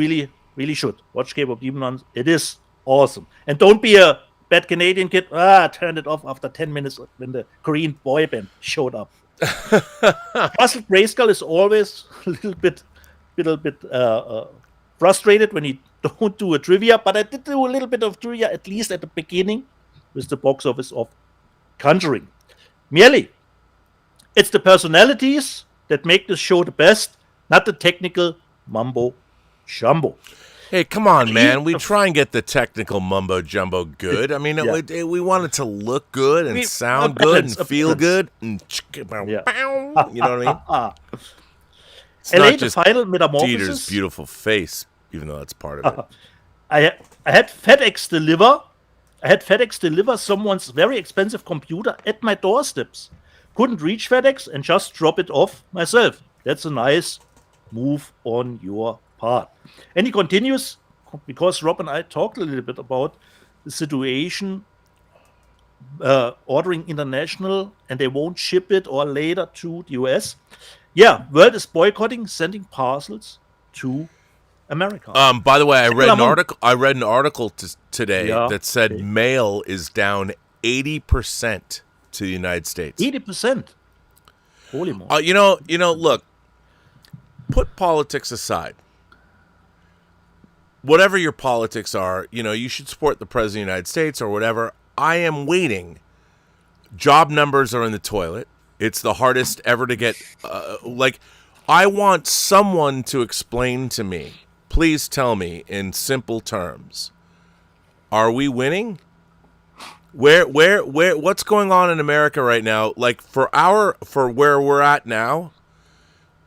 really should watch K-pop Demon Hunters. It is awesome. And don't be a bad Canadian kid. Turned it off after 10 minutes when the Korean boy band showed up. Russell Grayskull is always a little bit frustrated when he don't do a trivia, but I did do a little bit of trivia at least at the beginning with the box office of Conjuring. Miele, it's the personalities that make this show the best, not the technical mumbo jumbo. Hey, come on, man. We try and get the technical mumbo jumbo good. I mean, we want it to look good and sound good and feel good. And you know what I mean? It's LA, not just the final metamorphosis. Dieter's beautiful face, even though that's part of it. I had FedEx deliver someone's very expensive computer at my doorsteps. Couldn't reach FedEx and just drop it off myself. That's a nice move on your part. And he continues, because Rob and I talked a little bit about the situation ordering international and they won't ship it or later to the US. Yeah, world is boycotting sending parcels to America. By the way, I read an article today that said mail is down 80% to the United States. 80%. Holy moly. You know, look, put politics aside. Whatever your politics are, you should support the President of the United States or whatever. I am waiting. Job numbers are in the toilet. It's the hardest ever to get. I want someone to explain to me. Please tell me in simple terms. Are we winning? Where what's going on in America right now? Like for where we're at now,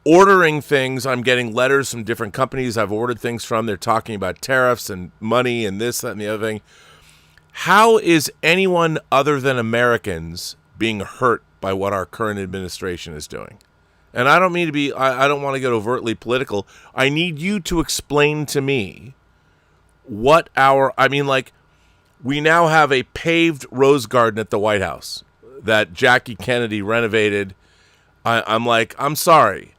ordering things, I'm getting letters from different companies I've ordered things from. They're talking about tariffs and money and this, that, and the other thing. How is anyone other than Americans being hurt by what our current administration is doing? and I don't mean to be, I don't want to get overtly political. I need you to explain to me what we now have a paved rose garden at the White House that Jackie Kennedy renovated. I'm sorry,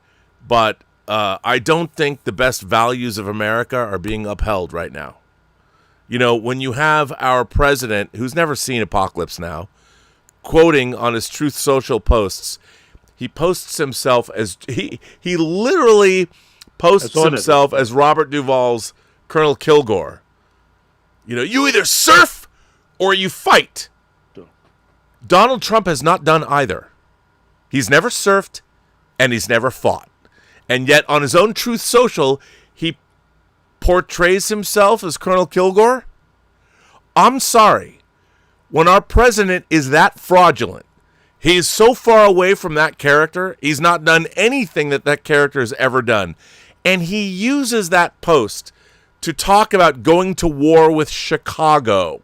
but I don't think the best values of America are being upheld right now. You know, when you have our president, who's never seen Apocalypse Now, quoting on his Truth Social posts, he posts himself as he literally posts himself as Robert Duvall's Colonel Kilgore. You know, you either surf or you fight. Donald Trump has not done either. He's never surfed and he's never fought. And yet on his own Truth Social, he portrays himself as Colonel Kilgore. I'm sorry. When our president is that fraudulent, he's so far away from that character, he's not done anything that character has ever done. And he uses that post to talk about going to war with Chicago.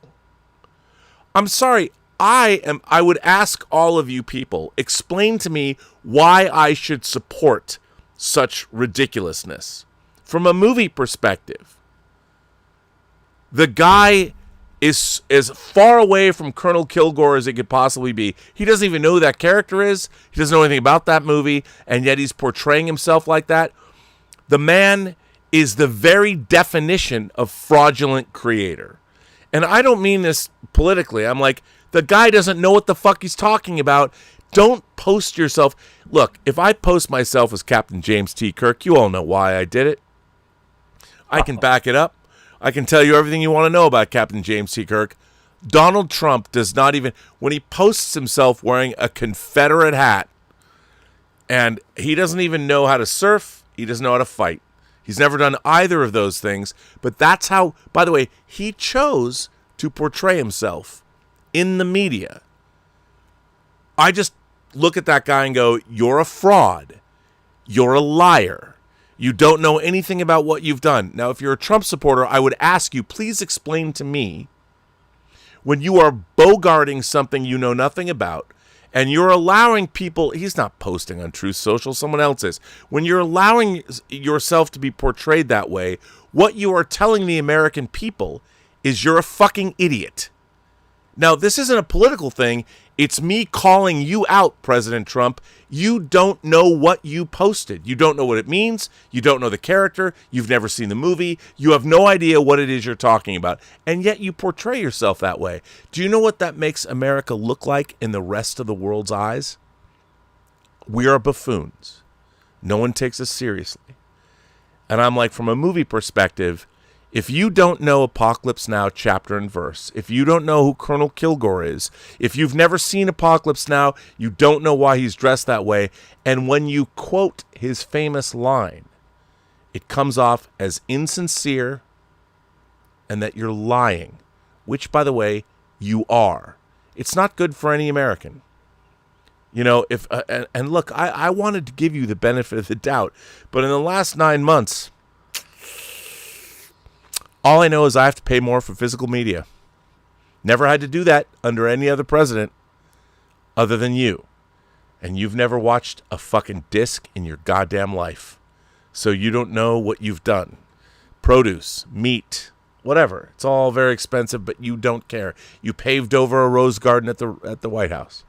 I'm sorry. I would ask all of you people, explain to me why I should support such ridiculousness. From a movie perspective, the guy is as far away from Colonel Kilgore as he could possibly be. He doesn't even know who that character is. He doesn't know anything about that movie, and yet he's portraying himself like that. The man is the very definition of fraudulent creator. And I don't mean this politically. I'm like, the guy doesn't know what the fuck he's talking about. Don't post yourself. Look, if I post myself as Captain James T. Kirk, you all know why I did it. I can back it up. I can tell you everything you want to know about Captain James T. Kirk. Donald Trump does not even, when he posts himself wearing a Confederate hat, and he doesn't even know how to surf, he doesn't know how to fight. He's never done either of those things, but that's how, by the way, he chose to portray himself in the media. I just look at that guy and go, you're a fraud. You're a liar. You don't know anything about what you've done. Now, if you're a Trump supporter, I would ask you, please explain to me, when you are bogarting something you know nothing about, and you're allowing people, he's not posting on Truth Social, someone else is. When you're allowing yourself to be portrayed that way, what you are telling the American people is you're a fucking idiot. Now, this isn't a political thing. It's me calling you out, President Trump. You don't know what you posted. You don't know what it means. You don't know the character. You've never seen the movie. You have no idea what it is you're talking about. And yet you portray yourself that way. Do you know what that makes America look like in the rest of the world's eyes? We are buffoons. No one takes us seriously. And I'm like, from a movie perspective, if you don't know Apocalypse Now chapter and verse, if you don't know who Colonel Kilgore is, if you've never seen Apocalypse Now, you don't know why he's dressed that way, and when you quote his famous line, it comes off as insincere and that you're lying, which, by the way, you are. It's not good for any American. You know, if and look, I wanted to give you the benefit of the doubt, but in the last 9 months, all I know is I have to pay more for physical media. Never had to do that under any other president other than you. And you've never watched a fucking disc in your goddamn life. So you don't know what you've done. Produce, meat, whatever. It's all very expensive, but you don't care. You paved over a rose garden at the White House.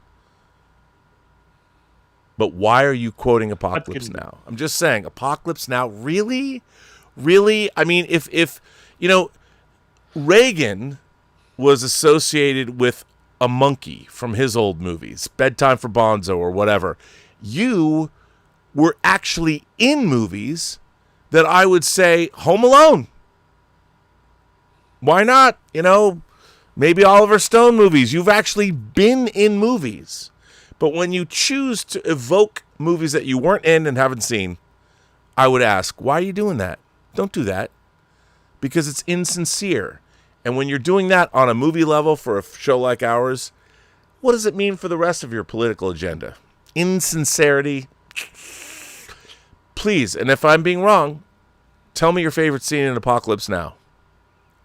But why are you quoting Apocalypse Now? I'm just saying, Apocalypse Now, really? Really? I mean, if you know, Reagan was associated with a monkey from his old movies, Bedtime for Bonzo or whatever. You were actually in movies that I would say Home Alone. Why not? You know, maybe Oliver Stone movies. You've actually been in movies. But when you choose to evoke movies that you weren't in and haven't seen, I would ask, why are you doing that? Don't do that. Because it's insincere. And when you're doing that on a movie level for a show like ours, what does it mean for the rest of your political agenda? Insincerity. Please, and if I'm being wrong, tell me your favorite scene in Apocalypse Now.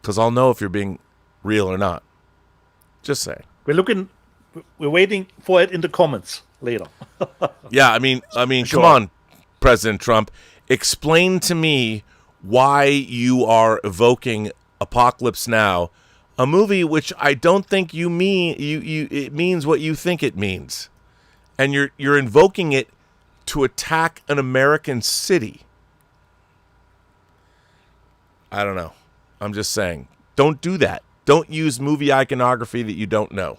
Because I'll know if you're being real or not. Just saying. We're looking we're waiting for it in the comments later. Yeah, I mean, Sure. come on, President Trump, explain to me why you are evoking Apocalypse Now, a movie which I don't think you mean it means what you think it means, and you're invoking it to attack an American city. I don't know. I'm just saying, don't do that. Don't use movie iconography that you don't know.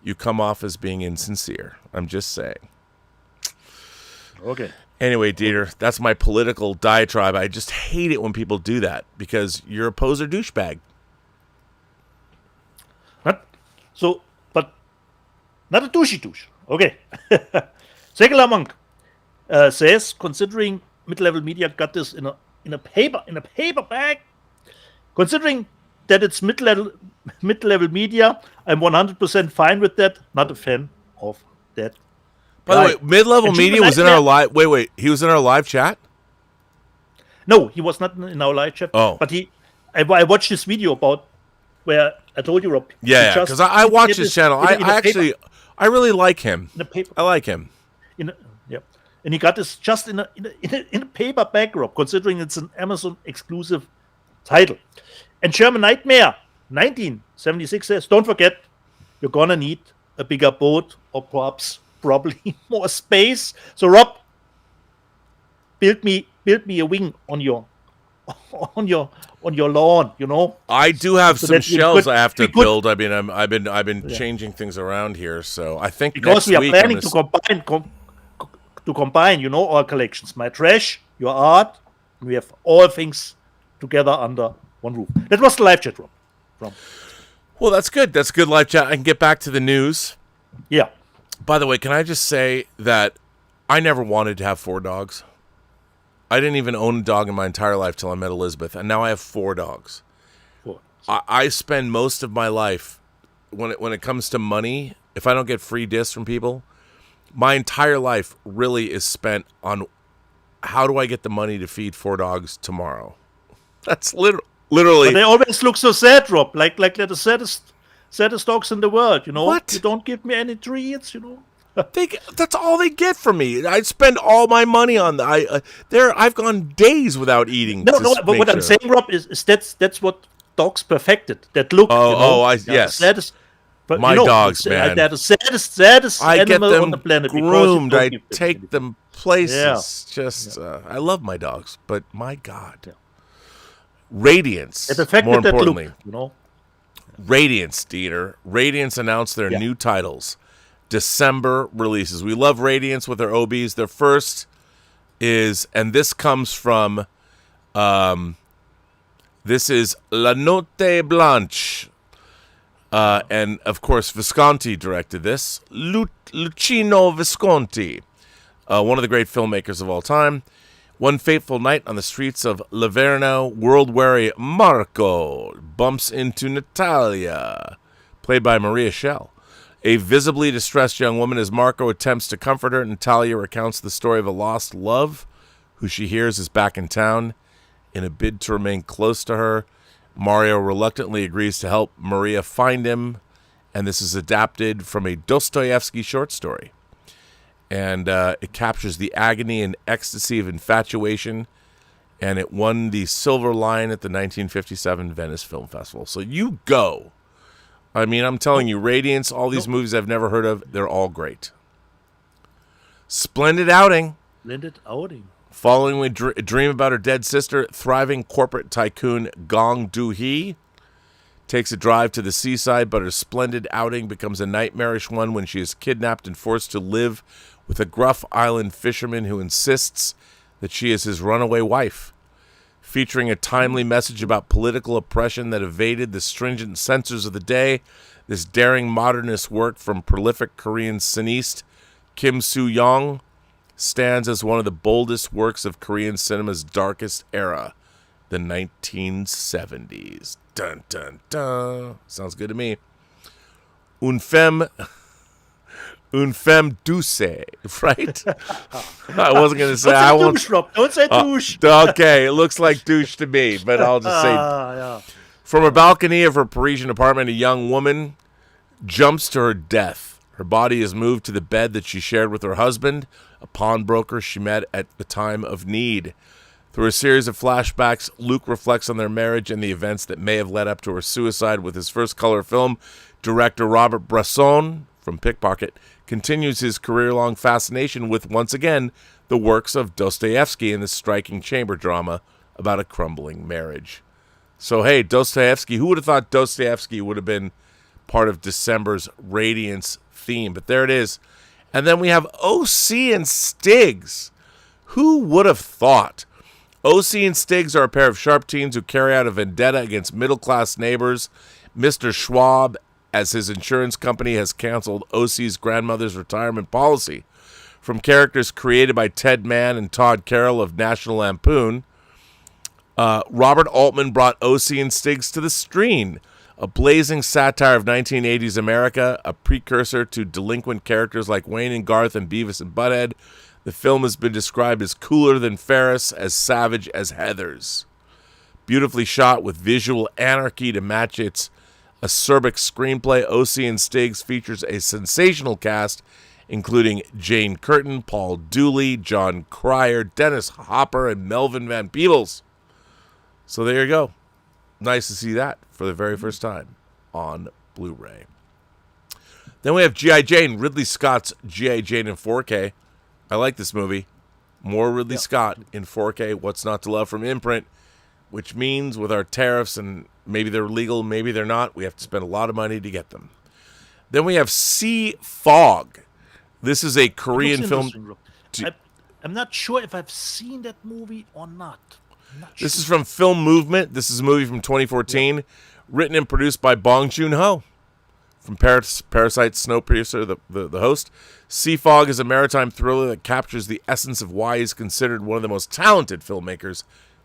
You come off as being insincere. I'm just saying. Okay. Anyway, Dieter, that's my political diatribe. I just hate it when people do that because you're a poser douchebag. But not a douchey douche. Okay. Secular Monk says, considering mid-level media got this in a paper bag, considering that it's mid-level media, I'm 100% fine with that. Not a fan of that. By the way, mid-level media was in our live. Wait, he was in our live chat. No, he was not in our live chat. Oh, but I watched this video about where I told you, Rob. Yeah, because I watch his channel. I really like him. I like him. And he got this just in a paper bag, Rob, considering it's an Amazon exclusive title. And German Nightmare 1976 says, don't forget, you're gonna need a bigger boat or perhaps probably more space. So Rob, build me a wing on your lawn, you know. I do have So some that shells I have to build. I mean, I've been changing things around here, so I think because next we are week planning to combine, you know, our collections, my trash, your art. We have all things together under one roof. That was the live chat, Rob. Well, that's good. That's good live chat. I can get back to the news. Yeah. By the way, can I just say that I never wanted to have 4 dogs. I didn't even own a dog in my entire life till I met Elizabeth, and now I have 4 dogs. I spend most of my life, when it comes to money, if I don't get free discs from people, my entire life really is spent on how do I get the money to feed 4 dogs tomorrow. That's literally. But they always look so sad, Rob, like they're the saddest dogs in the world, you know. What? You don't give me any treats, you know. That's all they get from me. I spend all my money on I've gone days without eating. No. But what I'm saying, Rob, is that's what dogs perfected. That look. Yes. Saddest, but, my dogs, man. They're the saddest I get animal them on the planet. groomed. I take them places. Yeah. I love my dogs, but my God. Yeah. Radiance. It affected more that importantly, look, you know. Radiance, Dieter. Radiance announced their new titles. December releases. We love Radiance with their OBs. Their first is, and this comes from, this is La Notte Blanche. And, of course, Visconti directed this. Luchino Visconti, one of the great filmmakers of all time. One fateful night on the streets of Livorno, world-weary Marco bumps into Natalia, played by Maria Schell. A visibly distressed young woman, as Marco attempts to comfort her, Natalia recounts the story of a lost love who she hears is back in town. In a bid to remain close to her, Mario reluctantly agrees to help Maria find him, and this is adapted from a Dostoevsky short story. And it captures the agony and ecstasy of infatuation, and it won the Silver Lion at the 1957 Venice Film Festival. So you go. I mean, I'm telling you, Radiance, all these movies I've never heard of, they're all great. Splendid outing. Following a dream about her dead sister, thriving corporate tycoon Gong Do-hee takes a drive to the seaside, but her splendid outing becomes a nightmarish one when she is kidnapped and forced to live with a gruff island fisherman who insists that she is his runaway wife. Featuring a timely message about political oppression that evaded the stringent censors of the day, this daring modernist work from prolific Korean cineast Kim Soo-young stands as one of the boldest works of Korean cinema's darkest era, the 1970s. Dun, dun, dun. Sounds good to me. Une femme douce, right? I wasn't going to say. Don't say douche. Okay, it looks like douche to me, but I'll just say. From a balcony of her Parisian apartment, a young woman jumps to her death Her body is moved to the bed that she shared with her husband, a pawnbroker she met at the time of need. Through a series of flashbacks, Luke reflects on their marriage and the events that may have led up to her suicide. With his first color film, director Robert Bresson from Pickpocket continues his career-long fascination with, once again, the works of Dostoevsky in this striking chamber drama about a crumbling marriage. So, hey, Dostoevsky, who would have thought Dostoevsky would have been part of December's Radiance theme? But there it is. And then we have O.C. and Stiggs. Who would have thought? O.C. and Stiggs are a pair of sharp teens who carry out a vendetta against middle-class neighbors. Mr. Schwab, as his insurance company, has canceled O.C.'s grandmother's retirement policy. From characters created by Ted Mann and Todd Carroll of National Lampoon, Robert Altman brought O.C. and Stiggs to the screen, a blazing satire of 1980s America, a precursor to delinquent characters like Wayne and Garth and Beavis and Butthead. The film has been described as cooler than Ferris, as savage as Heathers. Beautifully shot with visual anarchy to match its acerbic screenplay, O.C. and Stiggs features a sensational cast, including Jane Curtin, Paul Dooley, John Cryer, Dennis Hopper, and Melvin Van Peebles. So there you go. Nice to see that for the very first time on Blu-ray. Then we have G.I. Jane, Ridley Scott's G.I. Jane in 4K. I like this movie. More Ridley Scott in 4K. What's not to love from Imprint? Which means with our tariffs, and maybe they're legal, maybe they're not, we have to spend a lot of money to get them. Then we have Sea Fog. This is a Korean film. I'm not sure if I've seen that movie or not. This is from Film Movement. This is a movie from 2014, written and produced by Bong Joon-ho. From Parasite, Snowpiercer, the host. Sea Fog is a maritime thriller that captures the essence of why he's considered one of the most talented filmmakers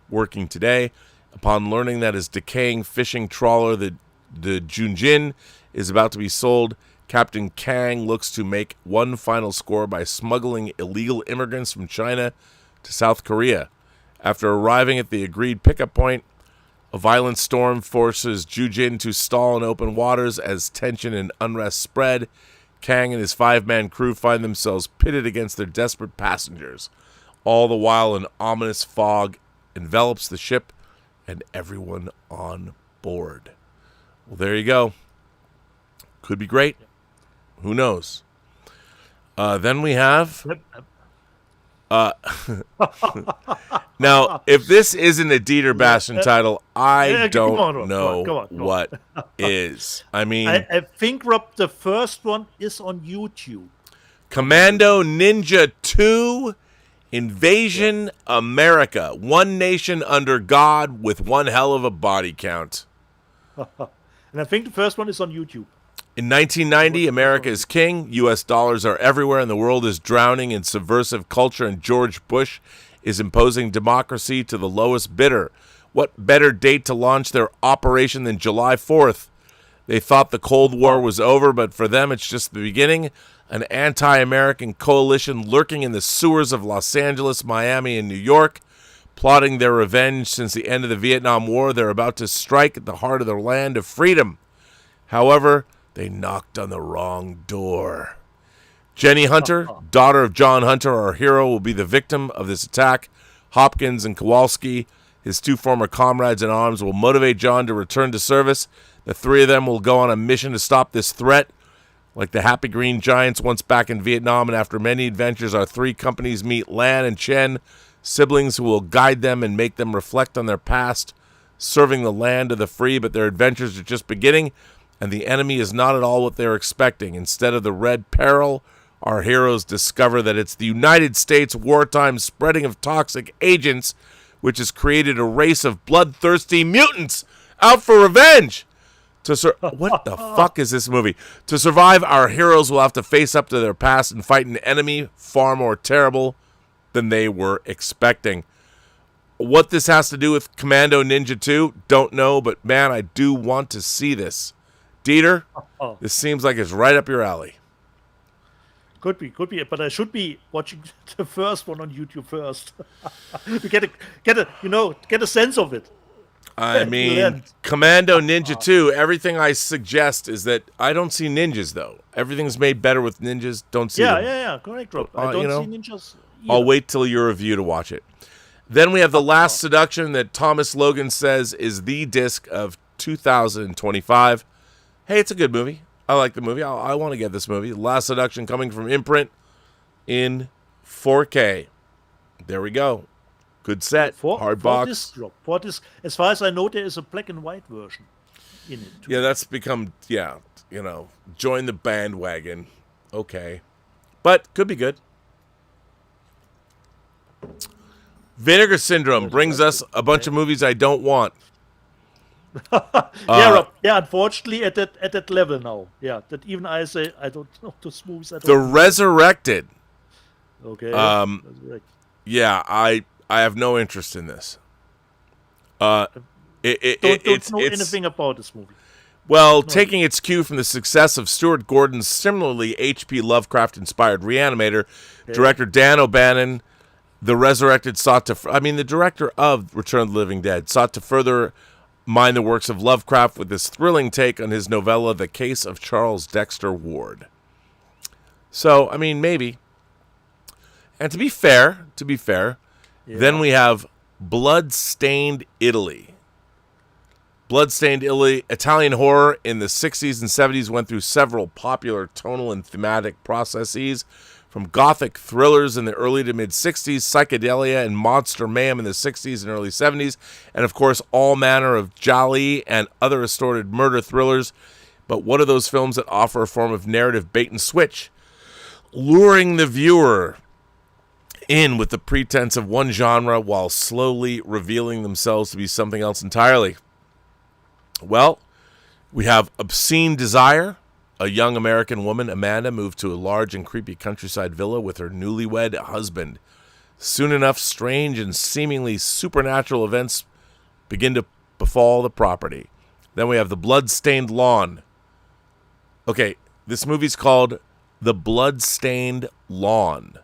working today. Upon learning that his decaying fishing trawler, the Junjin, is about to be sold, Captain Kang looks to make one final score by smuggling illegal immigrants from China to South Korea. After arriving at the agreed pickup point, a violent storm forces Jujin to stall in open waters. As tension and unrest spread, Kang and his 5-man crew find themselves pitted against their desperate passengers. All the while, an ominous fog envelops the ship and everyone on board. Well, there you go. Could be great. Who knows? Then we have... Now, if this isn't a Dieter Bastian title, I don't know what is. I mean... I think, Rob, the first one is on YouTube. Commando Ninja 2, Invasion America. One nation under God with one hell of a body count. And I think the first one is on YouTube. In 1990, America is king, U.S. dollars are everywhere, and the world is drowning in subversive culture, and George Bush is imposing democracy to the lowest bidder. What better date to launch their operation than July 4th? They thought the Cold War was over, but for them it's just the beginning. An anti-American coalition lurking in the sewers of Los Angeles, Miami, and New York, plotting their revenge since the end of the Vietnam War. They're about to strike at the heart of their land of freedom. However, they knocked on the wrong door. Jenny Hunter, daughter of John Hunter, our hero, will be the victim of this attack. Hopkins and Kowalski, his two former comrades in arms, will motivate John to return to service. The three of them will go on a mission to stop this threat. Like the Happy Green Giants once back in Vietnam, and after many adventures, our three companies meet Lan and Chen, siblings who will guide them and make them reflect on their past, serving the land of the free, but their adventures are just beginning. And the enemy is not at all what they're expecting. Instead of the Red Peril, our heroes discover that it's the United States wartime spreading of toxic agents, which has created a race of bloodthirsty mutants out for revenge. What the fuck is this movie? To survive, our heroes will have to face up to their past and fight an enemy far more terrible than they were expecting. What this has to do with Commando Ninja 2, don't know, but man, I do want to see this. Dieter, this seems like it's right up your alley. Could be, but I should be watching the first one on YouTube first to get a sense of it. I mean, Commando Ninja 2, everything I suggest is that I don't see ninjas, though. Everything's made better with ninjas. Don't see them. Yeah, correct, Rob. I don't see ninjas either. I'll wait till your review to watch it. Then we have The Last Seduction that Thomas Logan says is the disc of 2025. Hey, it's a good movie. I like the movie. I want to get this movie. The Last Seduction coming from Imprint in 4K. There we go. Good set. Hard box. For disc. As far as I know, there is a black and white version in it, too. Yeah, that's become, join the bandwagon. Okay. But could be good. Vinegar Syndrome brings us a bunch of movies I don't want. Rob. Yeah, unfortunately, at that level now. Yeah, that even I say I don't know those movies. The Resurrected. Okay. Yeah, I have no interest in this. Don't know anything about this movie. Well, taking its cue from the success of Stuart Gordon's similarly H.P. Lovecraft-inspired Reanimator, director Dan O'Bannon, The Resurrected the director of Return of the Living Dead, sought to further mine the works of Lovecraft with this thrilling take on his novella, The Case of Charles Dexter Ward. So, maybe. And to be fair, then we have Blood-Stained Italy. Blood-Stained Italy, Italian horror in the 60s and 70s, went through several popular tonal and thematic processes, from gothic thrillers in the early to mid-60s, psychedelia and monster mayhem in the 60s and early 70s, and of course all manner of gialli and other assorted murder thrillers. But what are those films that offer a form of narrative bait and switch, luring the viewer in with the pretense of one genre while slowly revealing themselves to be something else entirely? Well, we have Obscene Desire. A young American woman, Amanda, moved to a large and creepy countryside villa with her newlywed husband. Soon enough, strange and seemingly supernatural events begin to befall the property. Then we have The Blood-Stained Lawn. Okay, this movie's called The Blood-Stained Lawn.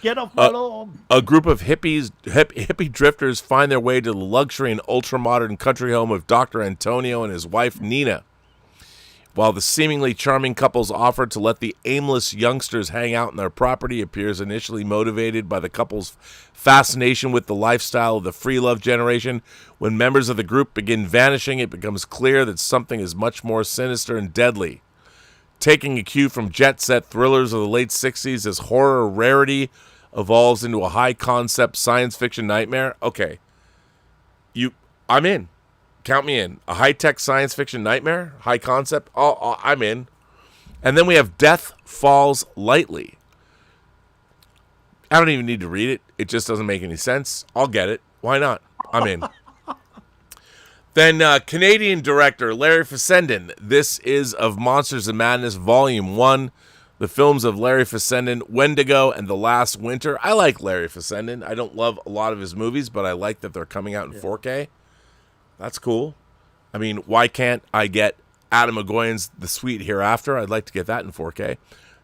Get off my lawn. A group of hippie drifters find their way to the luxury and ultra-modern country home of Dr. Antonio and his wife, Nina. While the seemingly charming couple's offer to let the aimless youngsters hang out in their property appears initially motivated by the couple's fascination with the lifestyle of the free love generation, when members of the group begin vanishing, it becomes clear that something is much more sinister and deadly. Taking a cue from jet-set thrillers of the late 60s, as horror rarity evolves into a high-concept science fiction nightmare. Okay. I'm in. Count me in. A high-tech science fiction nightmare? High concept? Oh, I'm in. And then we have Death Falls Lightly. I don't even need to read it. It just doesn't make any sense. I'll get it. Why not? I'm in. Then Canadian director Larry Fessenden. This is of Monsters and Madness Volume 1. The films of Larry Fessenden, Wendigo, and The Last Winter. I like Larry Fessenden. I don't love a lot of his movies, but I like that they're coming out in 4K. That's cool. I mean, why can't I get Adam McGoyan's The Sweet Hereafter? I'd like to get that in 4K.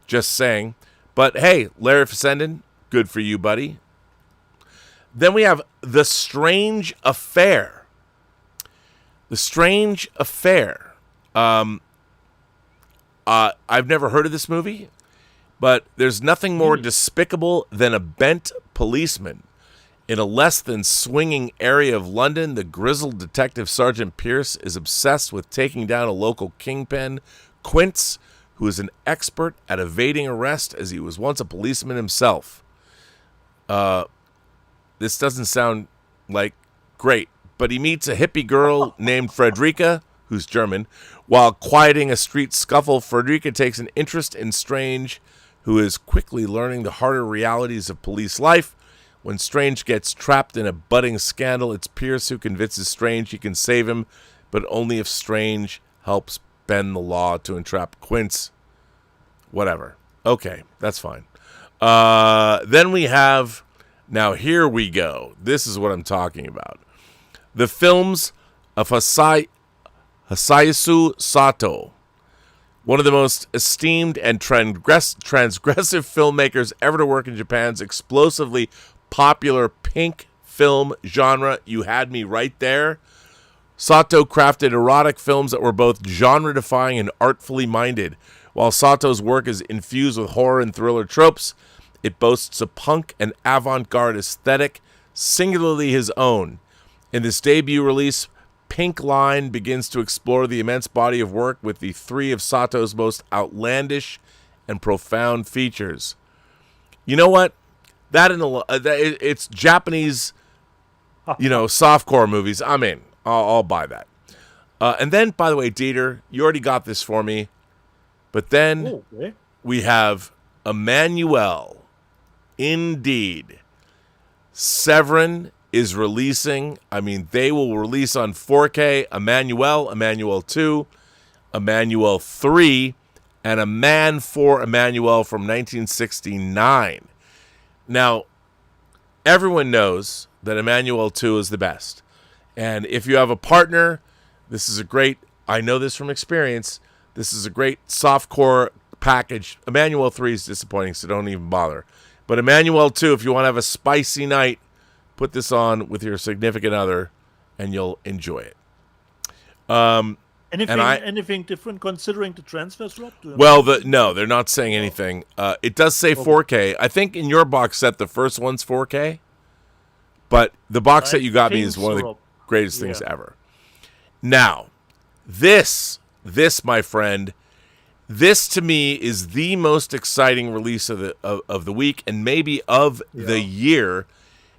Just saying. But hey, Larry Fessenden, good for you, buddy. Then we have The Strange Affair. The Strange Affair. I've never heard of this movie, but there's nothing more despicable than a bent policeman. In a less than swinging area of London, the grizzled detective Sergeant Pierce is obsessed with taking down a local kingpin, Quince, who is an expert at evading arrest as he was once a policeman himself. This doesn't sound like great, but he meets a hippie girl named Frederica, who's German. While quieting a street scuffle, Frederica takes an interest in Strange, who is quickly learning the harder realities of police life. When Strange gets trapped in a budding scandal, it's Pierce who convinces Strange he can save him, but only if Strange helps bend the law to entrap Quince. Whatever. Okay, that's fine. Then we have... Now, here we go. This is what I'm talking about. The films of Hisayasu Sato, one of the most esteemed and transgressive filmmakers ever to work in Japan's explosively popular pink film genre. You had me right there. Sato crafted erotic films that were both genre-defying and artfully minded. While Sato's work is infused with horror and thriller tropes, it boasts a punk and avant-garde aesthetic singularly his own. In this debut release, Pink Line begins to explore the immense body of work with the three of Sato's most outlandish and profound features. You know what? It's Japanese, softcore movies. I'm in. I'll buy that. And then, by the way, Dieter, you already got this for me. But then we have Emmanuel. Indeed. Severin is releasing. They will release on 4K Emmanuel 2, Emmanuel 3, and A Man for Emmanuel from 1969. Now, everyone knows that Emmanuel 2 is the best. And if you have a partner, this is a great, I know this from experience, this is a great softcore package. Emmanuel 3 is disappointing, so don't even bother. But Emmanuel 2, if you want to have a spicy night, put this on with your significant other, and you'll enjoy it. Anything different considering the transfers, Rob? No, they're not saying anything. It does say 4K. I think in your box set, the first one's 4K. But the box set you got me is one of the greatest things ever. Now, this, my friend, this to me is the most exciting release of the week and maybe of the year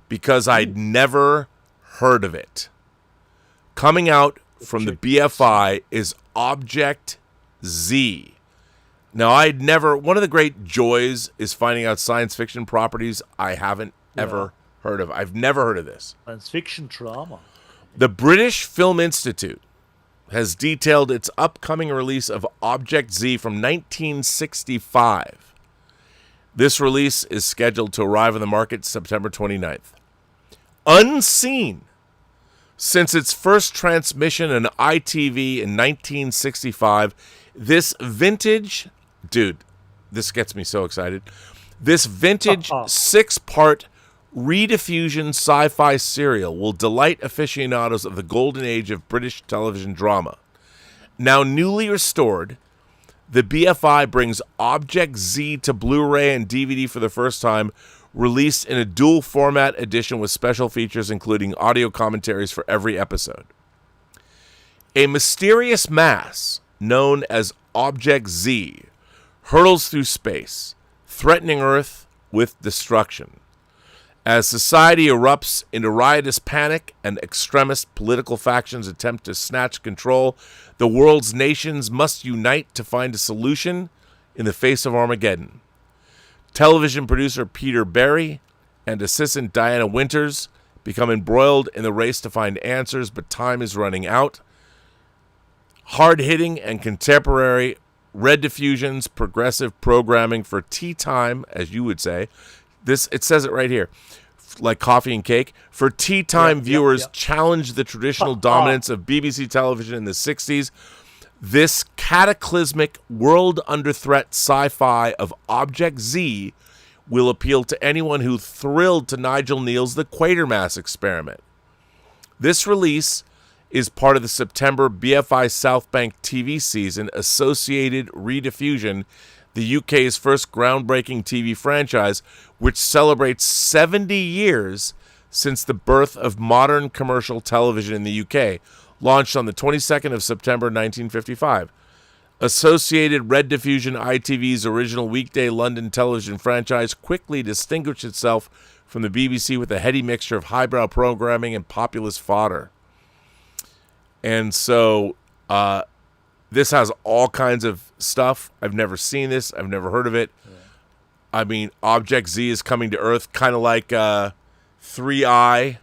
because I'd never heard of it. Coming out from the BFI is Object Z. Now, one of the great joys is finding out science fiction properties I haven't ever heard of. I've never heard of this. Science fiction drama. The British Film Institute has detailed its upcoming release of Object Z from 1965. This release is scheduled to arrive on the market September 29th. Unseen since its first transmission on ITV in 1965, this vintage... Dude, this gets me so excited. This vintage 6-part rediffusion sci-fi serial will delight aficionados of the golden age of British television drama. Now newly restored, the BFI brings Object Z to Blu-ray and DVD for the first time, released in a dual format edition with special features including audio commentaries for every episode. A mysterious mass known as Object Z hurtles through space, threatening Earth with destruction. As society erupts into riotous panic and extremist political factions attempt to snatch control, the world's nations must unite to find a solution in the face of Armageddon. Television producer Peter Berry and assistant Diana Winters become embroiled in the race to find answers, but time is running out. Hard-hitting and contemporary red diffusions, progressive programming for tea time, as you would say. It says it right here, like coffee and cake. For tea time viewers, challenge the traditional dominance of BBC television in the 60s. This cataclysmic world under threat sci-fi of Object Z will appeal to anyone who thrilled to Nigel Neal's The Quatermass Experiment. This release is part of the September BFI South Bank TV season Associated Rediffusion, the UK's first groundbreaking TV franchise, which celebrates 70 years since the birth of modern commercial television in the UK, launched on the 22nd of September 1955. Associated Red Diffusion, ITV's original weekday London television franchise, quickly distinguished itself from the BBC with a heady mixture of highbrow programming and populist fodder. And so this has all kinds of stuff. I've never seen this. I've never heard of it. Yeah. Object Z is coming to Earth, kind of like 3i,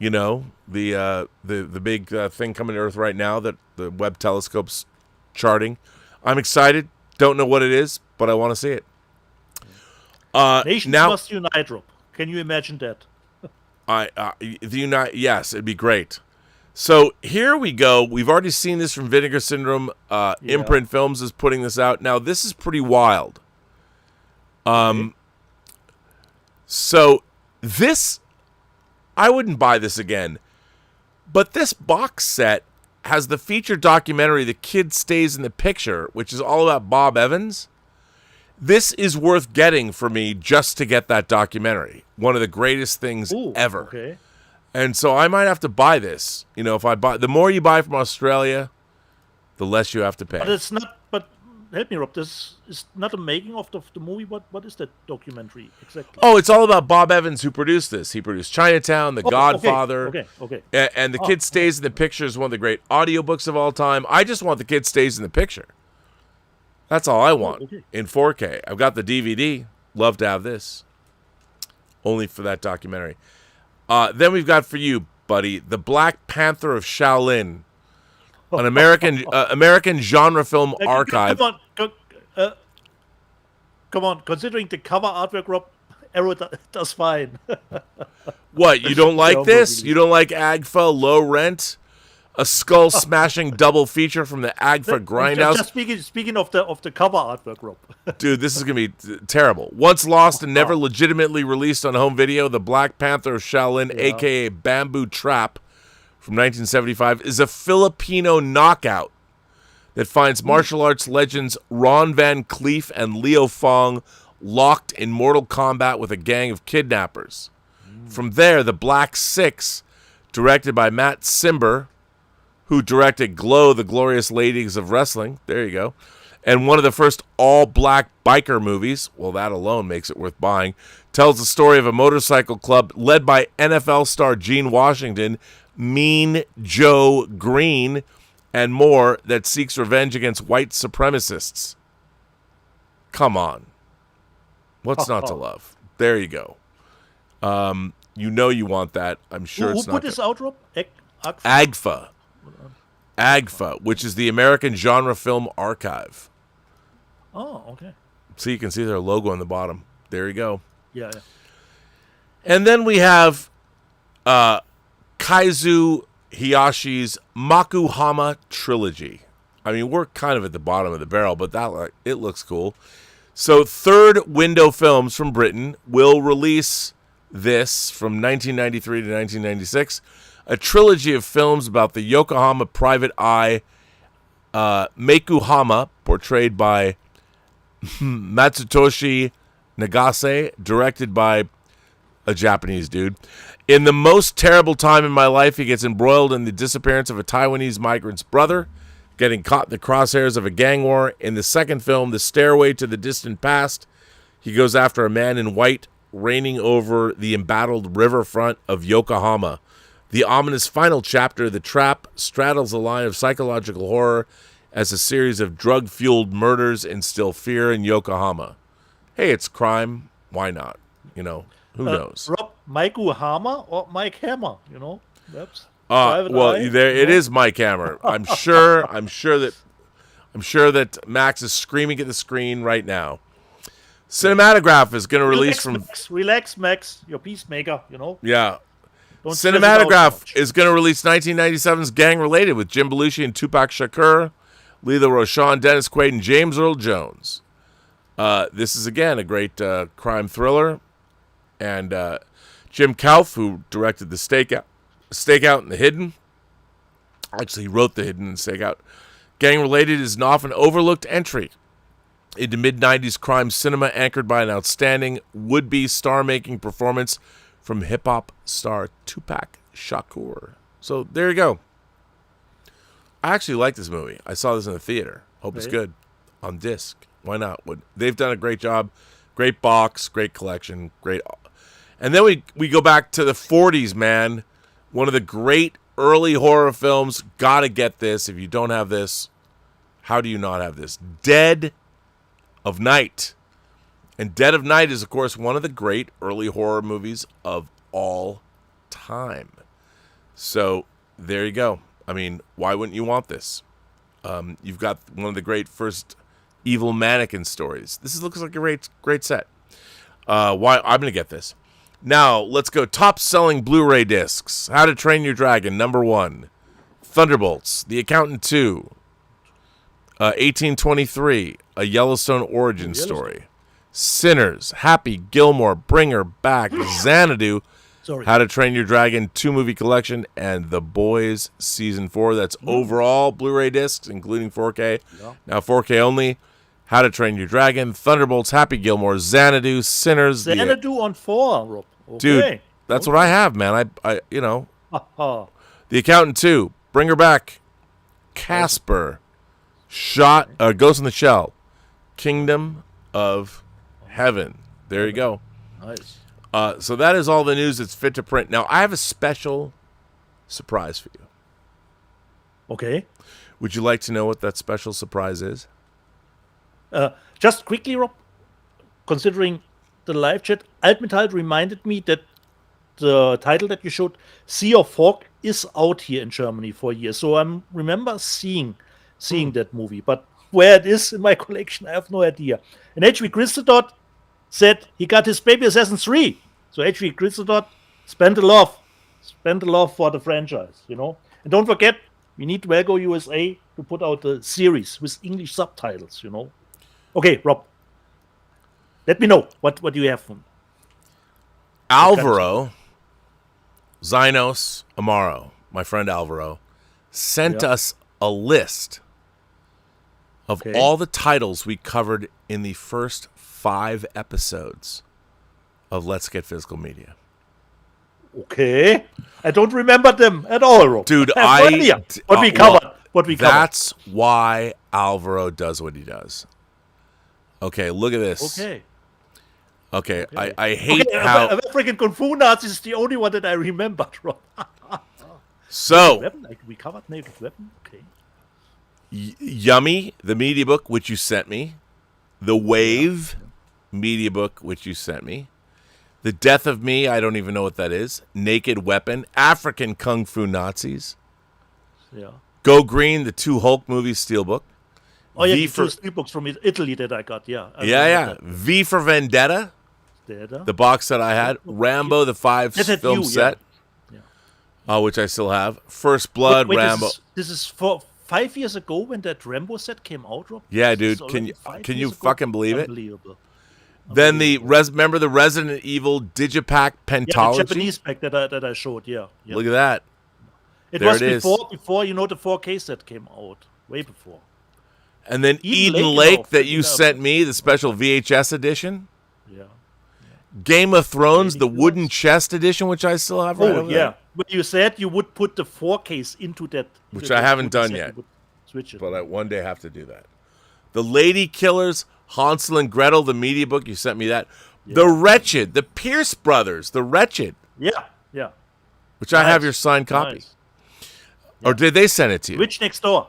the big thing coming to Earth right now that the Webb telescope's charting. I'm excited. Don't know what it is, but I want to see it. Nations must unite, Rob. Can you imagine that? Yes, it'd be great. So here we go. We've already seen this from Vinegar Syndrome. Imprint Films is putting this out. Now, this is pretty wild. So this I wouldn't buy this again. But this box set has the feature documentary The Kid Stays in the Picture, which is all about Bob Evans. This is worth getting for me just to get that documentary. One of the greatest things ever. Okay. And so I might have to buy this. You know, if I buy, the more you buy from Australia, the less you have to pay. But it's not. But help me, Rob. This is not a making of the movie. What is that documentary exactly? Oh, it's all about Bob Evans, who produced this. He produced Chinatown, The Godfather. Okay. And The Kid Stays in the Picture is one of the great audiobooks of all time. I just want The Kid Stays in the Picture. That's all I want in 4K. I've got the DVD. Love to have this. Only for that documentary. Then we've got for you, buddy, The Black Panther of Shaolin, an American genre film archive. Come on. Considering the cover artwork, Rob, Arrow does fine. What, you don't like this? You don't like AGFA, Low Rent? A skull-smashing double feature from the AGFA Grindhouse? Just speaking of the cover artwork, Rob. Dude, this is going to be terrible. Once lost and never legitimately released on home video, The Black Panther of Shaolin, a.k.a. Bamboo Trap, from 1975, is a Filipino knockout that finds martial arts legends Ron Van Cleef and Leo Fong locked in mortal combat with a gang of kidnappers. From there, The Black Six, directed by Matt Cimber, who directed Glow, The Glorious Ladies of Wrestling. There you go. And one of the first all-black biker movies, well, that alone makes it worth buying, tells the story of a motorcycle club led by NFL star Gene Washington, Mean Joe Green, and more that seeks revenge against white supremacists. Come on. What's not to love? There you go. You know you want that. I'm sure it's not. Who put this out, Rob? AGFA, which is the American Genre Film Archive. Oh, okay. So you can see their logo on the bottom. There you go. Yeah. And then we have Kaizu Hiyashi's Makuhama Trilogy. I mean, we're kind of at the bottom of the barrel, but it looks cool. So Third Window Films from Britain will release this from 1993 to 1996. A trilogy of films about the Yokohama private eye Makuhama, portrayed by Matsutoshi Nagase, directed by a Japanese dude. In the most terrible time in my life, he gets embroiled in the disappearance of a Taiwanese migrant's brother, getting caught in the crosshairs of a gang war. In the second film, The Stairway to the Distant Past, he goes after a man in white reigning over the embattled riverfront of Yokohama. The ominous final chapter, The Trap, straddles the line of psychological horror as a series of drug-fueled murders instill fear in Yokohama. Hey, it's crime. Why not? You know, who knows? Rob, Mike Hammer or Mike Hammer? You know, that's it is Mike Hammer. I'm sure that Max is screaming at the screen right now. Cinematograph is going to release Relax, Max, your peacemaker. You know. Yeah. Don't Cinematograph is going to release 1997's Gang Related with Jim Belushi and Tupac Shakur, Lila Roshan, Dennis Quaid, and James Earl Jones. This is, again, a great crime thriller. And Jim Kauf, who directed The Stakeout and The Hidden. Actually, he wrote The Hidden and Stakeout. Gang Related is an often overlooked entry into mid-90s crime cinema, anchored by an outstanding would-be star-making performance from hip-hop star Tupac Shakur. So there you go. I actually like this movie. I saw this in the theater. Hope it's good on disc. Why not? They've done a great job. Great box, great collection, great. And then we go back to the 40s, man. One of the great early horror films. Gotta get this. If you don't have this, how do you not have this? Dead of Night. And Dead of Night is, of course, one of the great early horror movies of all time. So there you go. I mean, why wouldn't you want this? You've got one of the great first evil mannequin stories. This looks like a great set. Why I'm going to get this. Now, let's go. Top-selling Blu-ray discs. How to Train Your Dragon, #1. Thunderbolts, The Accountant 2. 1823, A Yellowstone Origin Story. Sinners, Happy Gilmore, Bring Her Back, Xanadu, Sorry. How to Train Your Dragon 2-movie collection, and The Boys Season 4. That's overall Blu-ray discs, including 4K. Yeah. Now 4K only. How to Train Your Dragon, Thunderbolts, Happy Gilmore, Xanadu, Sinners. Xanadu on 4, Rob. Okay. Dude, that's what I have, man. I you know. Haha. The Accountant 2, Bring Her Back, Casper, Ghost in the Shell, Kingdom of Heaven. There you go. Nice. So that is all the news that's fit to print. Now, I have a special surprise for you. Okay. Would you like to know what that special surprise is? Just quickly, Rob, considering the live chat, Altmetall reminded me that the title that you showed, Sea of Fog, is out here in Germany for a year. So I remember seeing that movie, but where it is in my collection, I have no idea. And H.V. Christodot said he got his Baby Assassin 3. So H.V. Christodot spent the love for the franchise, you know. And don't forget, we need Velgo USA to put out the series with English subtitles, you know. Okay, Rob, let me know what you have from Alvaro Zynos Amaro, my friend Alvaro, sent us a list of all the titles we covered in the first 5 episodes of Let's Get Physical Media. Okay. I don't remember them at all, Rob. Dude, I have no idea what we covered. That's why Alvaro does what he does. Okay, look at this. Okay, I hate how... Freaking Kung Fu Nazis is the only one that I remembered, Rob. So... Weapon? Like we covered Naked Weapon? Okay. Yummy, the media book, which you sent me. The Wave media book, which you sent me. The Death of Me, I don't even know what that is. Naked Weapon. African Kung Fu Nazis. Yeah. Go Green, the 2 Hulk movies steelbook. Oh, yeah, the 2 steelbooks from Italy that I got, yeah. V for Vendetta. The box set I had. Rambo, the 5 film set. Which I still have. First Blood, wait, Rambo. This is for 5 years ago when that Rambo set came out, Rob? Yeah, dude. Can you fucking believe it? Unbelievable. Then remember the Resident Evil Digipack Pentology? Yeah, the Japanese pack that I showed, yeah. Look at that. It was before, you know, the 4K set came out. Way before. And then Eden Lake that you sent me, the special VHS edition. Yeah. Game of Thrones, the wooden chest edition, which I still have right over there. When you said you would put the 4Ks into that. Which I haven't done yet. Switch it. But I one day have to do that. The Lady Killers, Hansel and Gretel, the media book, you sent me that. Yeah. The Wretched, the Pierce Brothers, The Wretched. Yeah. Which I have your signed copy. Nice. Or did they send it to you? Witch Next Door.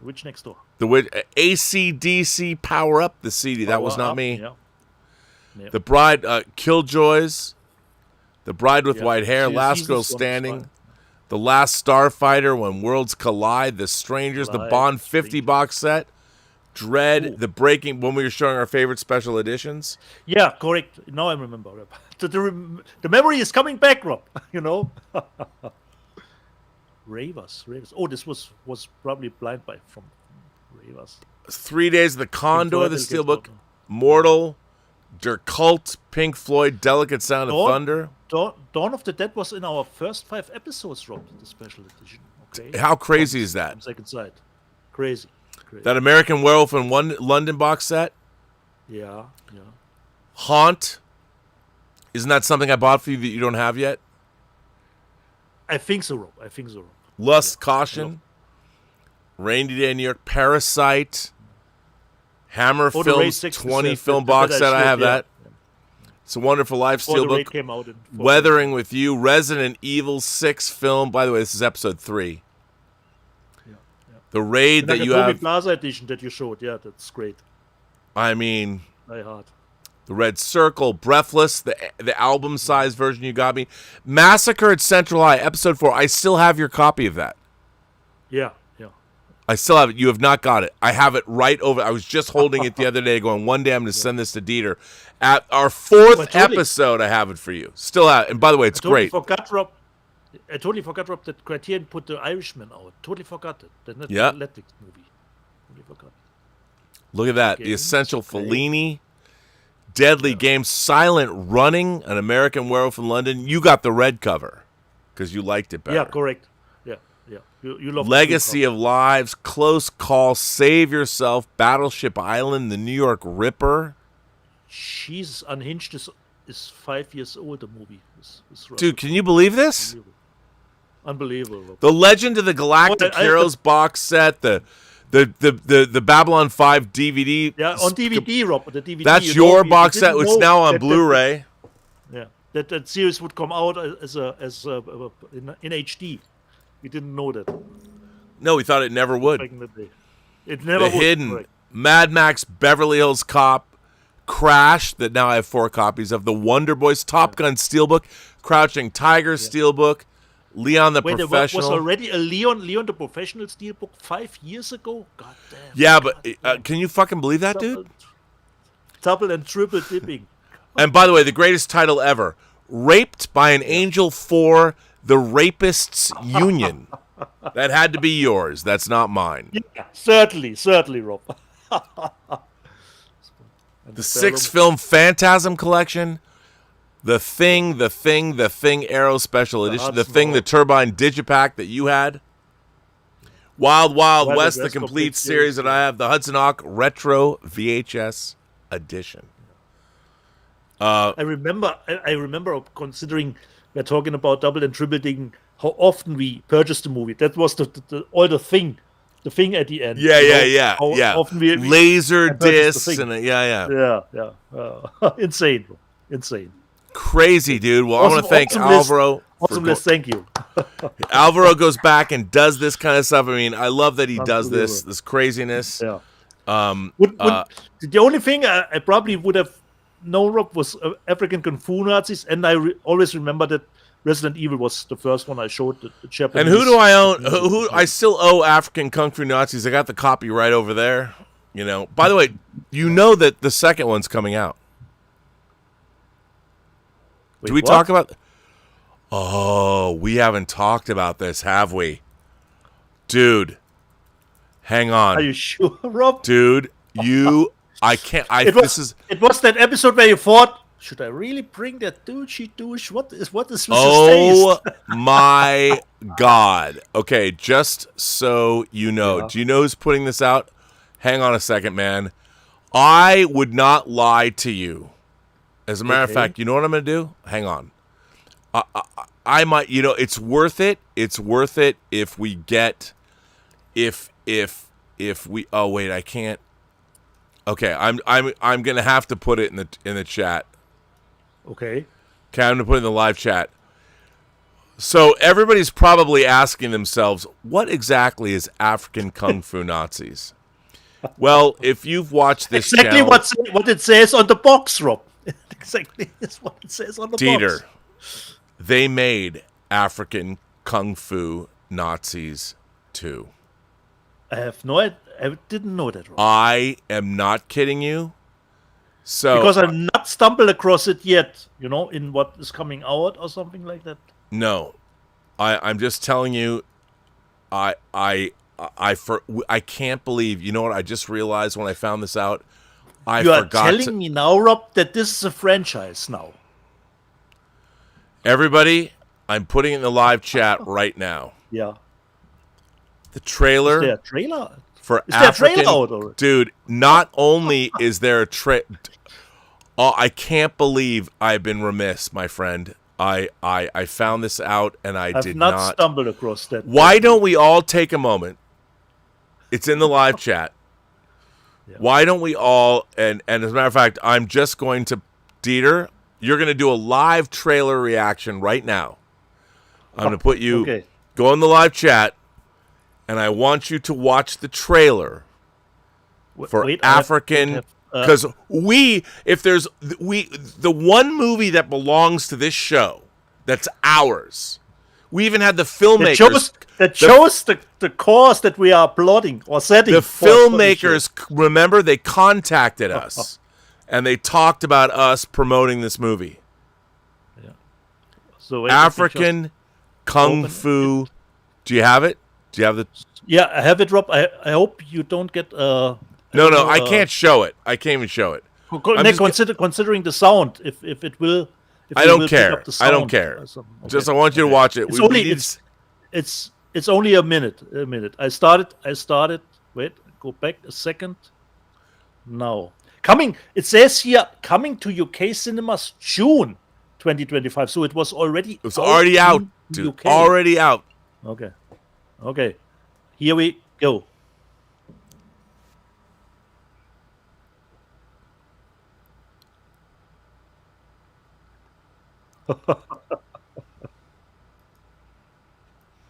The AC/DC Power Up, the CD. That was not me. Yeah. The Bride, Killjoys, The Bride with White Hair, Last Girl Standing, The Last Starfighter, When Worlds Collide, The Strangers, the Bond 50 box set, Dread, The Breaking, when we were showing our favorite special editions. Yeah, correct. Now I remember. The memory is coming back, Rob. You know. Ravers. Oh, this was probably blind buy from Ravers. 3 Days of the Condor, the Steelbook, Mortal, Der Cult, Pink Floyd, Delicate Sound of Thunder. Dawn of the Dead was in our first 5 episodes, Rob, the special edition. Okay. How crazy is that? Second side. Crazy. That American Werewolf in London box set. Yeah. Haunt. Isn't that something I bought for you that you don't have yet? I think so, Rob. Lust, Caution, Rainy Day in New York, Parasite, Hammer Films 20 film box set. I have that. It's a Wonderful Life steelbook. Weathering with You, Resident Evil 6 film. By the way, this is episode 3. The Raid that you have. The Plaza edition that you showed. Yeah, that's great. I mean, Die Hard. The Red Circle, Breathless, the album size version you got me. Massacre at Central High, episode 4. I still have your copy of that. Yeah. I still have it. You have not got it. I have it right over. I was just holding it the other day going, one day I'm going to send this to Dieter. At our 4th episode, I have it for you. Still have it. And by the way, it's great. I totally forgot, Rob, that Criterion put The Irishman out. Totally forgot it. The Netflix movie. Totally forgot. Look at that. The Essential Fellini. Deadly Game, Silent Running, An American Werewolf in London. You got the red cover because you liked it better. Yeah, correct. Yeah. You love Legacy of Lives, Close Call, Save Yourself, Battleship Island, The New York Ripper. Jesus, Unhinged is 5 years old. The movie is Dude, can you believe this? Unbelievable. The Legend of the Galactic Heroes box set, the Babylon 5 DVD. Yeah, on DVD, Rob. The DVD. That's your box set. It's now on Blu-ray. Yeah, that series would come out as in HD. We didn't know that. No, we thought it never would. Back in the day. It never The would. Hidden, Correct. Mad Max, Beverly Hills Cop, Crash, that now I have 4 copies of, The Wonder Boys, Top Gun Steelbook, Crouching Tiger Steelbook, Leon the Professional. There was already a Leon the Professional Steelbook 5 years ago? God damn. Yeah, but can you fucking believe that, dude? Double and triple dipping. And by the way, the greatest title ever, Raped by an Angel 4, The Rapists Union. That had to be yours. That's not mine. Yeah, certainly, Rob. The 6-film Phantasm Collection, The Thing Arrow Special Edition, The Thing, the Turbine Digipack that you had, Wild West, the complete series that I have, the Hudson Hawk Retro VHS Edition. I remember considering we're talking about double and triple digging, how often we purchased the movie. That was the thing at the end. Yeah. Often we LaserDisc and insane. Crazy, dude. Well, I want to thank Alvaro. Awesome list, thank you. Alvaro goes back and does this kind of stuff. I mean, I love that he does this craziness. Yeah. The only thing I probably would have known, Rob, was African Kung Fu Nazis, and I always remember that Resident Evil was the first one I showed the Japanese. And who do I own? Who I still owe African Kung Fu Nazis. I got the copy right over there. You know. By the way, you know that the second one's coming out. Wait, do we what? talk about? Oh, we haven't talked about this, have we? Dude, hang on. Are you sure, Rob? Dude, I can't. It was that episode where you thought, should I really bring that douche? What is this? Oh my God. Okay, just so you know. Do you know who's putting this out? Hang on a second, man. I would not lie to you. As a matter of fact, you know what I'm going to do? Hang on. I might, it's worth it. It's worth it if we get, if we, oh wait, I can't. Okay, I'm going to have to put it in the chat. Okay, I'm going to put it in the live chat. So everybody's probably asking themselves, what exactly is African Kung Fu Nazis? Well, if you've watched this exactly channel, what it says on the box, Rob. Exactly, is what it says on the Dieter, box. they made African Kung Fu Nazis too. I didn't know that, Rob. I am not kidding you. So because I've not stumbled across it yet, in what is coming out or something like that. No, I'm just telling you. I can't believe. You know what? I just realized when I found this out. You are telling me now, Rob, that this is a franchise now. Everybody, I'm putting it in the live chat right now. Yeah. The trailer. Is there a trailer? For is there African, a trailer out already? Dude, not only is there a trailer. Oh, I can't believe I've been remiss, my friend. I found this out and I've did not stumbled across that. Why don't we all take a moment? It's in the live chat. Yeah. Why don't we all, and as a matter of fact, I'm just going to, Dieter, you're going to do a live trailer reaction right now. I'm going to put you, go in the live chat, and I want you to watch the trailer for African, because the one movie that belongs to this show, that's ours. We even had the filmmakers. That shows the cause that we are applauding or setting. The filmmakers, remember, they contacted us and they talked about us promoting this movie. Yeah. So African Kung Fu. Do you have it? Do you have the? Yeah, I have it, Rob. I hope you don't get. No, I can't show it. I can't even show it. Considering the sound, if it will. If I it don't will pick care. up the I don't sound care. or something. Okay. Just I want you to watch it. It's only a minute. I started. Wait, go back a second. Now. It says here, coming to UK cinemas June 2025. So it was already out, dude. UK. Already out. Okay. Here we go.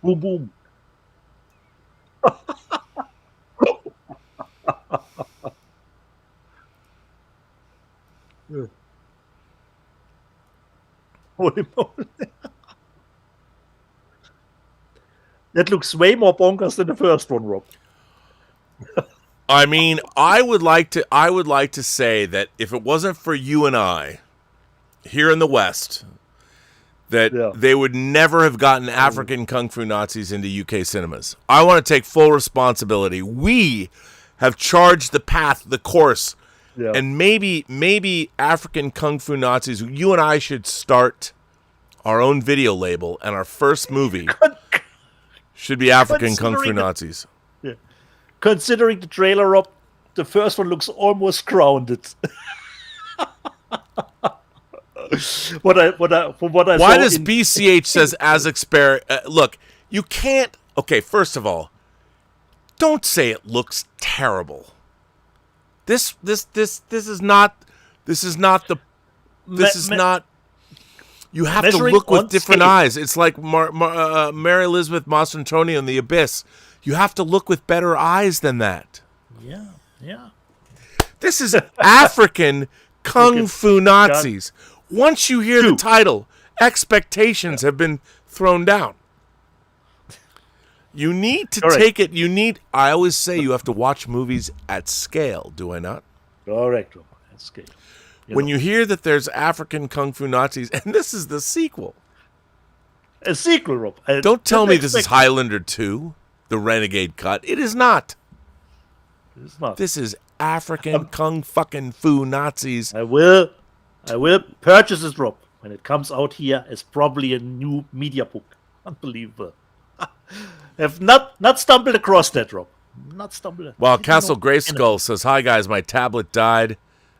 Boom, boom. Holy moly. That looks way more bonkers than the first one, Rob. I mean, I would like to say that if it wasn't for you and I here in the West, that they would never have gotten African Kung Fu Nazis into UK cinemas. I want to take full responsibility. We have charged the path, the course, and maybe African Kung Fu Nazis, you and I should start our own video label, and our first movie should be African Kung Fu Nazis. Considering the trailer, Rob, the first one looks almost grounded. From what I Why saw does BCH says as look, you can't. Okay, first of all, don't say it looks terrible. This is not. You have to look with different eyes. It's like Mary Elizabeth Mastrantonio in The Abyss. You have to look with better eyes than that. Yeah. This is African Kung Fu Nazis. Once you hear the title, expectations have been thrown down. You need to take it. I always say you have to watch movies at scale, do I not? Correct, at scale. When you hear that there's African Kung Fu Nazis, and this is the sequel. A sequel, Rob. Don't tell me this is Highlander 2, the Renegade cut. It is not. It's not. This is African Kung fucking Fu Nazis. I will purchase this, Rob. When it comes out here, it's probably a new media book. Unbelievable. Have not stumbled across that, Rob. Not stumbled. Well, Castle Grayskull says, "Hi guys, my tablet died.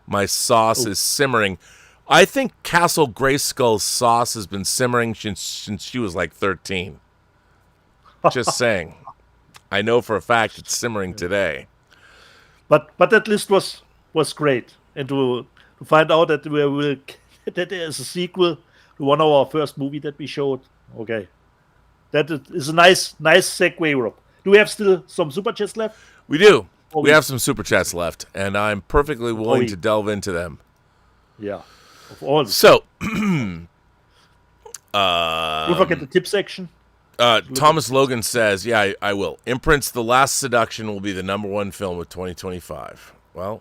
My sauce is simmering." I think Castle Grayskull's sauce has been simmering since she was like 13. Just saying. I know for a fact it's simmering today. But that list was great, and to find out that that there is a sequel to one of our first movie that we showed. Okay, that is a nice segue, Rob. Do we have still some super chats left? We do. We have some super chats left, and I'm perfectly willing to delve into them. Yeah. Of all. So, don't forget the tip section. Thomas Logan says, "Yeah, I will. Imprint's The Last Seduction will be the #1 film of 2025." Well,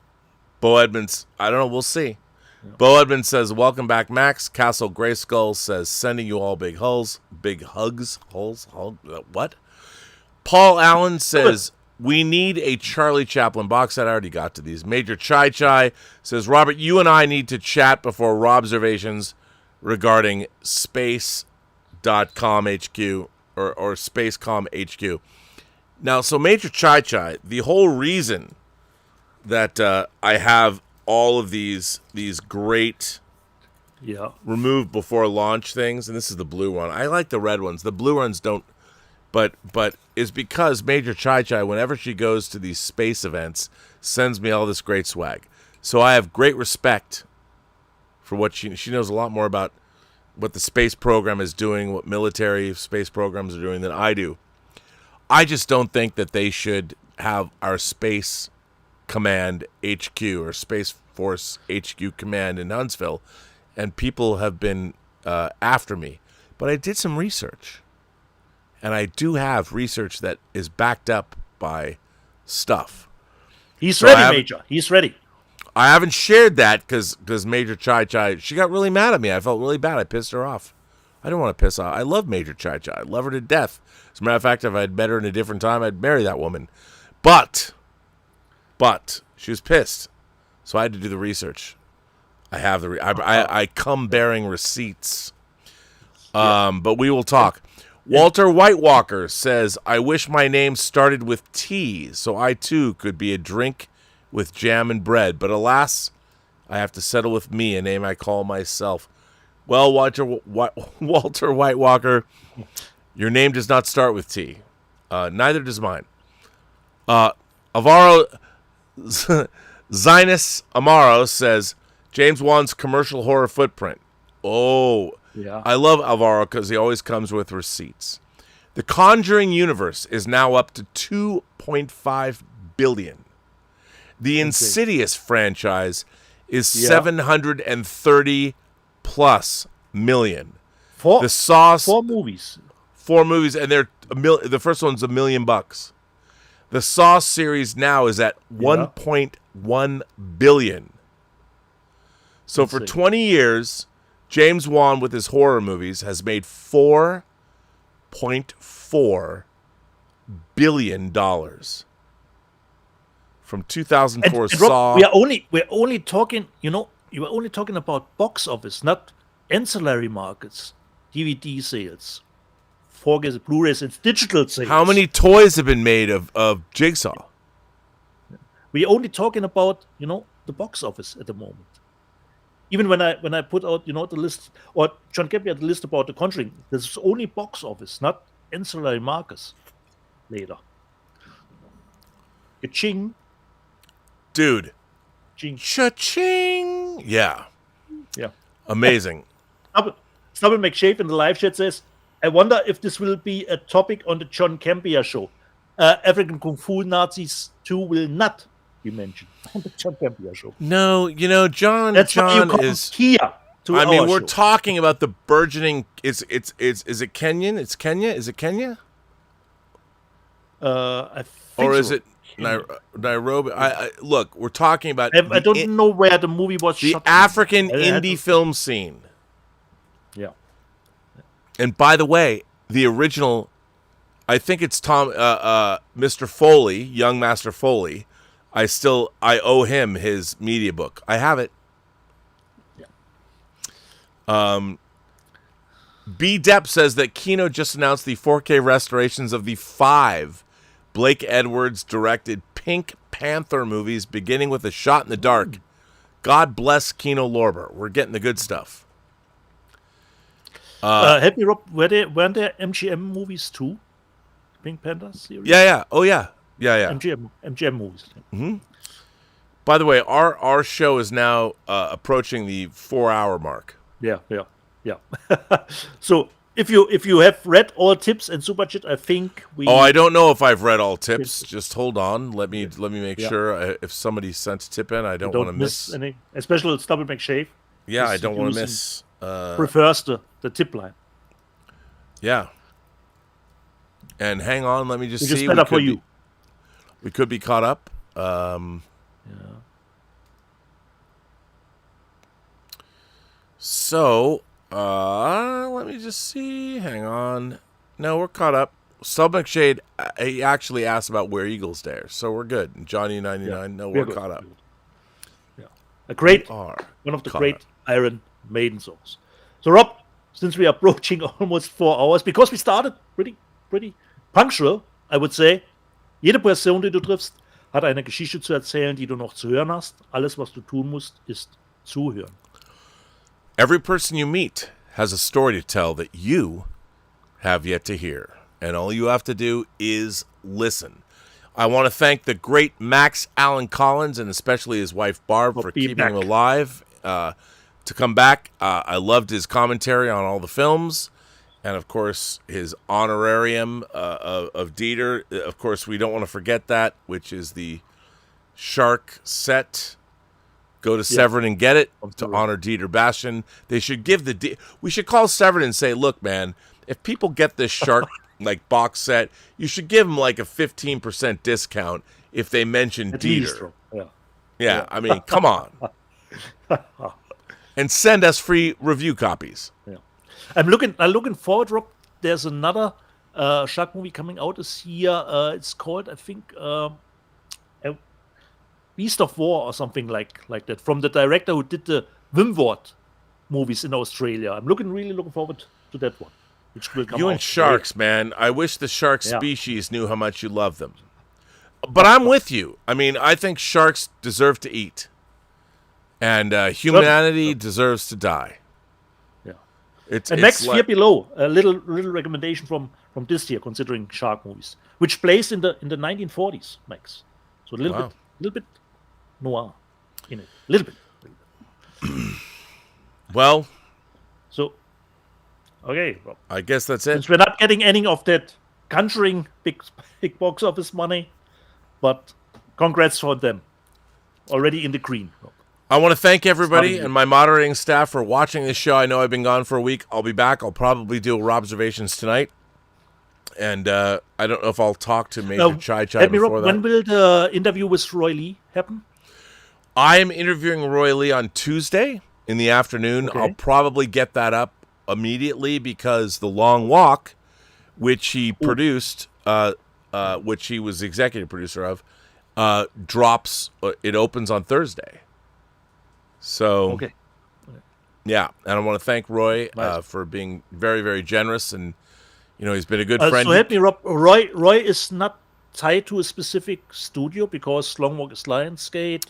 Bo Edmonds, I don't know. We'll see. Yeah. Bo Edmonds says, "Welcome back, Max." Castle Grayskull says, "Sending you all big hugs. What?" Paul Allen says, "We need a Charlie Chaplin box set." I already got to these. Major Chai Chai says, "Robert, you and I need to chat before Robservations regarding Space.com HQ or Spacecom HQ." Now, so Major Chai Chai, the whole reason that I have all of these great removed before launch things, and this is the blue one. I like the red ones. The blue ones don't. But is because Major Chai Chai, whenever she goes to these space events, sends me all this great swag. So I have great respect for what she knows a lot more about what the space program is doing, what military space programs are doing than I do. I just don't think that they should have our Space Command HQ or Space Force HQ Command in Huntsville, and people have been after me. But I did some research. And I do have research that is backed up by stuff. He's ready, Major. He's ready. I haven't shared that because Major Chai Chai, she got really mad at me. I felt really bad. I pissed her off. I didn't want to piss off. I love Major Chai Chai. I love her to death. As a matter of fact, if I'd met her in a different time, I'd marry that woman. But she was pissed. So I had to do the research. I have I come bearing receipts. But we will talk. Walter White Walker says, I wish my name started with T, so I too could be a drink with jam and bread. But alas, I have to settle with me, a name I call myself. Well, Walter White Walker, your name does not start with T. Neither does mine. Alvaro Zinus Amaro says, James Wan's commercial horror footprint. Oh, Yeah. I love Alvaro because he always comes with receipts. The Conjuring universe is now up to 2.5 billion. The Insidious franchise is 730 plus million. The Saw 4 movies. 4 movies, and they're the first one's $1 million. The Saw series now is at 1.1 billion. So for 20 years, James Wan with his horror movies has made $4.4 billion from 2004 And Saw. Rob, we're only talking, you were only talking about box office, not ancillary markets, DVD sales, 4K, Blu-rays, and digital sales. How many toys have been made of Jigsaw? We're only talking about, the box office at the moment. Even when I put out, the list, or John Campea had the list about The Conjuring, this is only box office, not ancillary markets later. Ka-ching. Dude. Ching. Cha-ching. Yeah. Yeah. Amazing. Stubble McShave in the live chat says, I wonder if this will be a topic on the John Campea show. African Kung Fu Nazis 2 will not be mentioned on the John Campea show. No, John. That's John why you come is here to I our mean, we're show. talking about the burgeoning. Is it Kenyan? It's Kenya. Is it Kenya? I think Or is so. it Nairobi? I look. We're talking about. I don't know where the movie was the shot. African I had indie to- film scene. Yeah. And by the way, the original, I think it's Mr. Foley, young Master Foley. I owe him his media book. I have it. B. Depp says that Kino just announced the 4K restorations of the 5 Blake Edwards directed Pink Panther movies, beginning with A Shot in the Dark. God bless Kino Lorber. We're getting the good stuff. Help me, Rob. Weren't there MGM movies too? Pink Panther series? Yeah. Oh, yeah. Yeah. MGM movies. By the way, our show is now approaching the 4-hour mark. Yeah. So if you have read all tips and super chat, I think we. Oh, I don't know if I've read all tips. Just hold on. Let me make sure if somebody sent a tip in, I don't want to miss any. Especially Stubble McShave. Yeah, I don't want to miss. Prefers the tip line. Yeah. And hang on, let me just Which is see. better for you. We could be caught up. So, let me just see. Hang on. No, we're caught up. Sub McShade, he actually asked about Where Eagles Dare, so we're good. And Johnny 99, no, we're good. caught up. Yeah. A great, Are one of the caught great up. Iron Maiden songs. So Rob, since we are approaching almost 4 hours, because we started pretty punctual, I would say, jede Person, die du triffst, hat eine Geschichte zu erzählen, die du noch zu hören hast. Alles, was du tun musst, ist zuhören. Every person you meet has a story to tell that you have yet to hear. And all you have to do is listen. I want to thank the great Max Allan Collins and especially his wife Barb for keeping him alive. To come back, I loved his commentary on all the films. And, of course, his honorarium of Dieter. Of course, we don't want to forget that, which is the shark set. Go to Severin and get it to honor Dieter Bastian. They should give we should call Severin and say, look, man, if people get this shark box set, you should give them like a 15% discount if they mention Dieter. Yeah, I mean, come on. And send us free review copies. Yeah. I'm looking forward, Rob. There's another shark movie coming out this year. It's called, I think, Beast of War or something like that from the director who did the Wimward movies in Australia. I'm really looking forward to that one. Which will come You out and sharks, today. man. I wish the shark Yeah. species knew how much you love them. But I'm with you. I mean, I think sharks deserve to eat. And humanity deserves to die. Yeah. It's Max Fear like, Below, a little recommendation from this year, considering shark movies, which plays in the 1940s, Max. So a little bit noir in it, a little bit. well, So, okay, Rob. I guess that's it. Since we're not getting any of that Conjuring big box office money, but congrats for them, already in the green. Rob. I want to thank everybody and my moderating staff for watching this show. I know I've been gone for a week. I'll be back. I'll probably do observations tonight. And I don't know if I'll talk to Major Chai before that. When will the interview with Roy Lee happen? I am interviewing Roy Lee on Tuesday in the afternoon. Okay. I'll probably get that up immediately because The Long Walk, which he produced, which he was executive producer of, drops. It opens on Thursday. So, Okay. yeah, and I want to thank Roy Nice. for being very, very generous, and he's been a good friend. So help me, Rob. Roy is not tied to a specific studio because Long Walk is Lionsgate.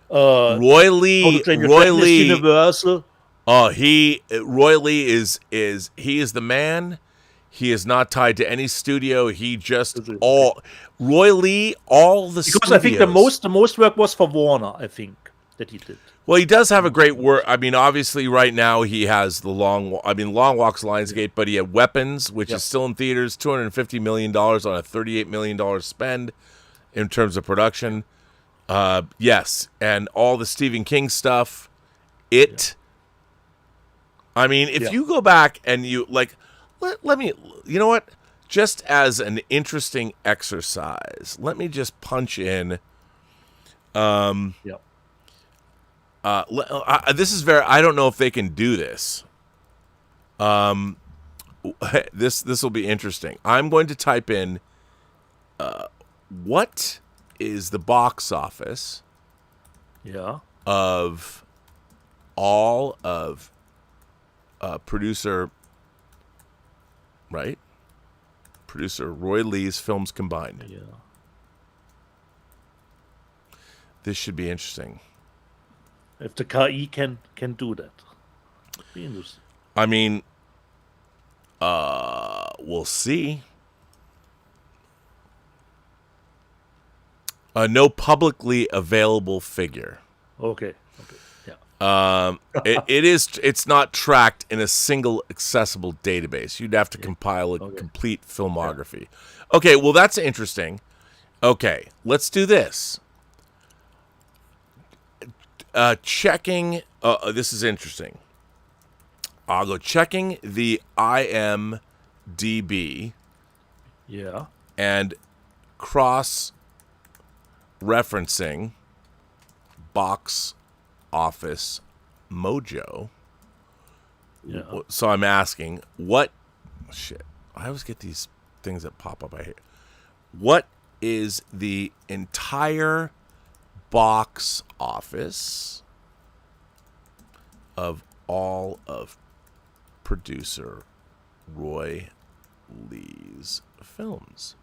Roy Lee, Universal. Roy Lee is the man. He is not tied to any studio. He just Roy Lee, all the Because studios. I think the most work was for Warner. I think that he did. Well, he does have a great work. I mean, obviously, right now he has Long Walk's Lionsgate, but he had Weapons, which is still in theaters, $250 million on a $38 million spend in terms of production. Yes, and all the Stephen King stuff. I mean, if you go back and you let me, you know what? Just as an interesting exercise, let me just punch in. This is very. I don't know if they can do this. This will be interesting. I'm going to type in. What is the box office? Of all of producer Roy Lee's films combined. Yeah. This should be interesting. If the KI can do that, be interesting. I mean, we'll see. No publicly available figure. Okay. Yeah. It's not tracked in a single accessible database. You'd have to compile a complete filmography. Okay, well that's interesting. Okay, let's do this. Checking. This is interesting. I'll go checking the IMDb. Yeah. And cross-referencing Box Office Mojo. Yeah. So I'm asking, what? Shit! I always get these things that pop up. I hate. What is the entire box office of all of producer Roy Lee's films?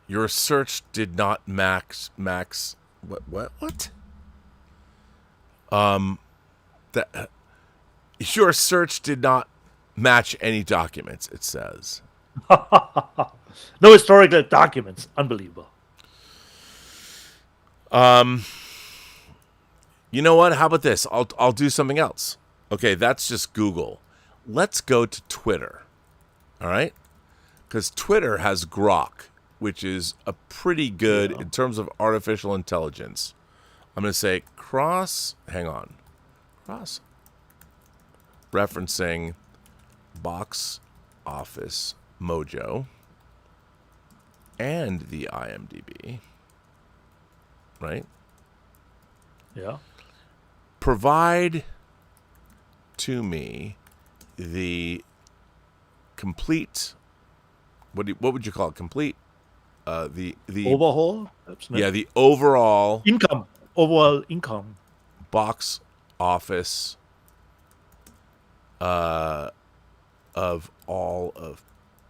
Your search did not max what? Your search did not match any documents, it says. No historical documents. Unbelievable. You know what? How about this? I'll do something else. Okay, that's just Google. Let's go to Twitter. All right? Because Twitter has Grok, which is a pretty good in terms of artificial intelligence. I'm going to say cross-referencing Box Office Mojo and the IMDb, right? Yeah. Provide to me the complete what would you call it? Complete. The Overhaul? Perhaps, no? yeah, the overall overall income box office of all of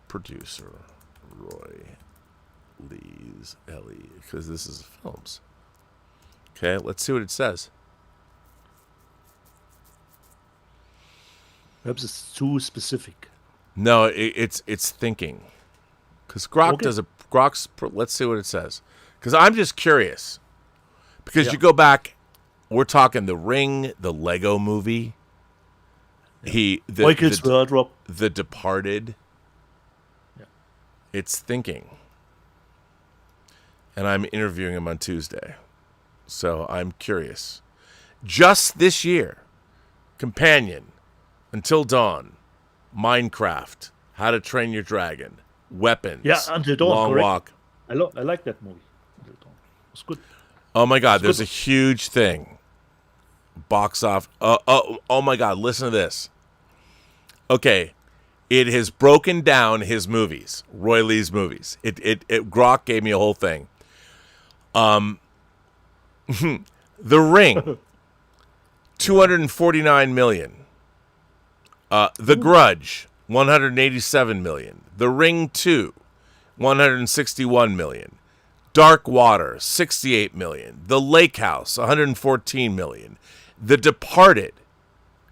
producer Roy Lee's Ellie, because this is films. Okay, let's see what it says. Perhaps it's too specific. No, it's thinking, because Grok Okay. does a Grok's. Let's see what it says, because I'm just curious. Because you go back, we're talking The Ring, the Lego Movie. Michael's World, Rob. The Departed. Yeah. It's thinking, and I'm interviewing him on Tuesday, so I'm curious. Just this year, Companion, Until Dawn, Minecraft, How to Train Your Dragon, Weapons, Yeah, Until Dawn, Long correct. Walk. I like that movie. Until Dawn. It's good. Oh my God, It's there's good. a huge thing. Box off. Oh my God, listen to this. Okay, it has broken down his movies, Roy Lee's movies. Grok gave me a whole thing. The Ring, 249 million. The Grudge, 187 million. The Ring 2, 161 million. Dark Water, 68 million. The Lake House, 114 million. The Departed,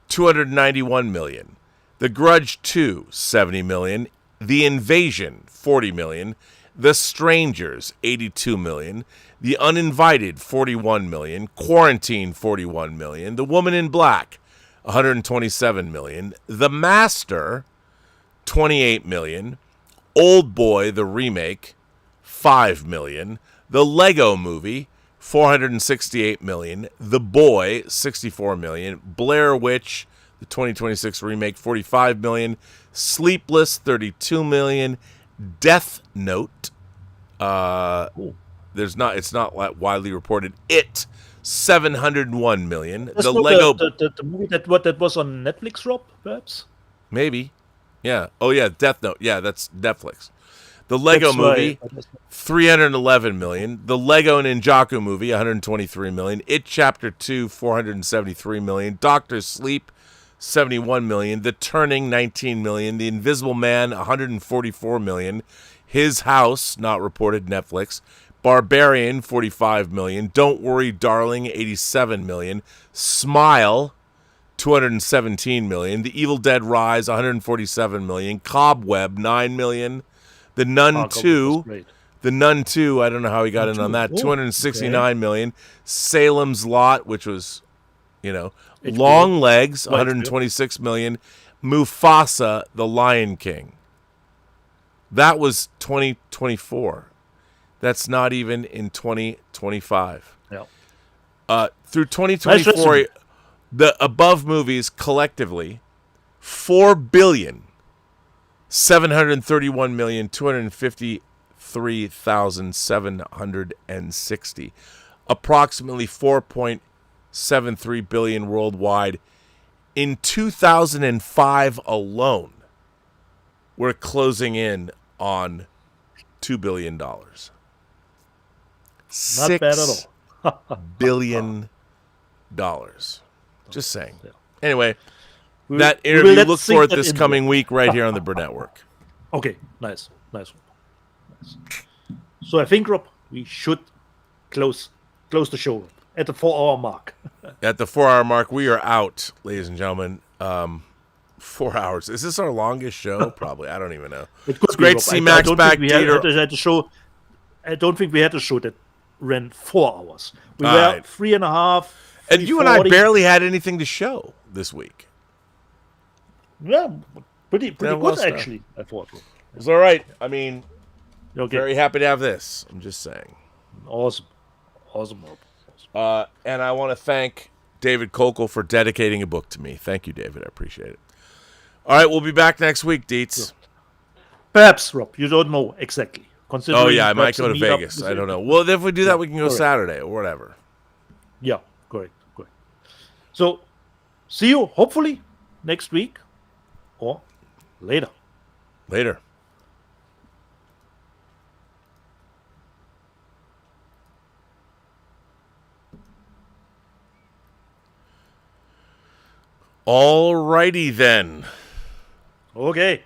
291 million. The Grudge 2, 70 million. The Invasion, 40 million. The Strangers, 82 million. The Uninvited, 41 million. Quarantine, 41 million. The Woman in Black, 127 million. The Master, 28 million. Old Boy, the remake, 5 million. The Lego Movie, 468 million. The Boy, 64 million. Blair Witch, the 2026 remake, 45 million. Sleepless, 32 million. Death Note, it's not widely reported. It, 701 million. That's The not Lego, the movie that was on Netflix, Rob, perhaps? maybe, yeah. Oh yeah, Death Note. Yeah, that's Netflix. The Lego That's Movie, right. 311 million. The Lego Ninjago Movie, 123 million. It Chapter 2, 473 million. Doctor Sleep, 71 million. The Turning, 19 million. The Invisible Man, 144 million. His House, not reported, Netflix. Barbarian, 45 million. Don't Worry, Darling, 87 million. Smile, 217 million. The Evil Dead Rise, 147 million. Cobweb, 9 million. The Nun 2, The Nun 2, I don't know how he got in on that, 269 million. Salem's Lot, which was, Long Legs, 126 million. Mufasa, The Lion King. That was 2024. That's not even in 2025. Yeah. Through 2024, the above movies collectively, 4,731,253,760, approximately 4.73 billion worldwide. In 2005 alone, we're closing in on $2 billion. Not bad at all. $6 billion. Just saying. Anyway, that interview, look for it this coming week right here on the Burnettwork. Okay, nice. So I think, Rob, we should close the show at the 4-hour mark. At the 4-hour mark, we are out, ladies and gentlemen. 4 hours. Is this our longest show? Probably. I don't even know. It could It's great to see Max back. I don't think we had a show that ran 4 hours. We All were right. 3.5. And you and I 3:40. barely had anything to show this week. Yeah, pretty Yeah, good well stuff. actually. I thought. It's all right. I mean, Okay, very happy to have this. I'm just saying. awesome, Rob. And I want to thank David Kokel for dedicating a book to me. Thank you, David. I appreciate it. All right, we'll be back next week, Dietz. Perhaps, Rob, you don't know exactly. Oh, yeah, I might perhaps go to a meetup Vegas. is I don't it. know. Well, if we do that, we can go Correct. Saturday or whatever. Yeah, correct. So, see you hopefully next week or later. Later. Alrighty then. Okay.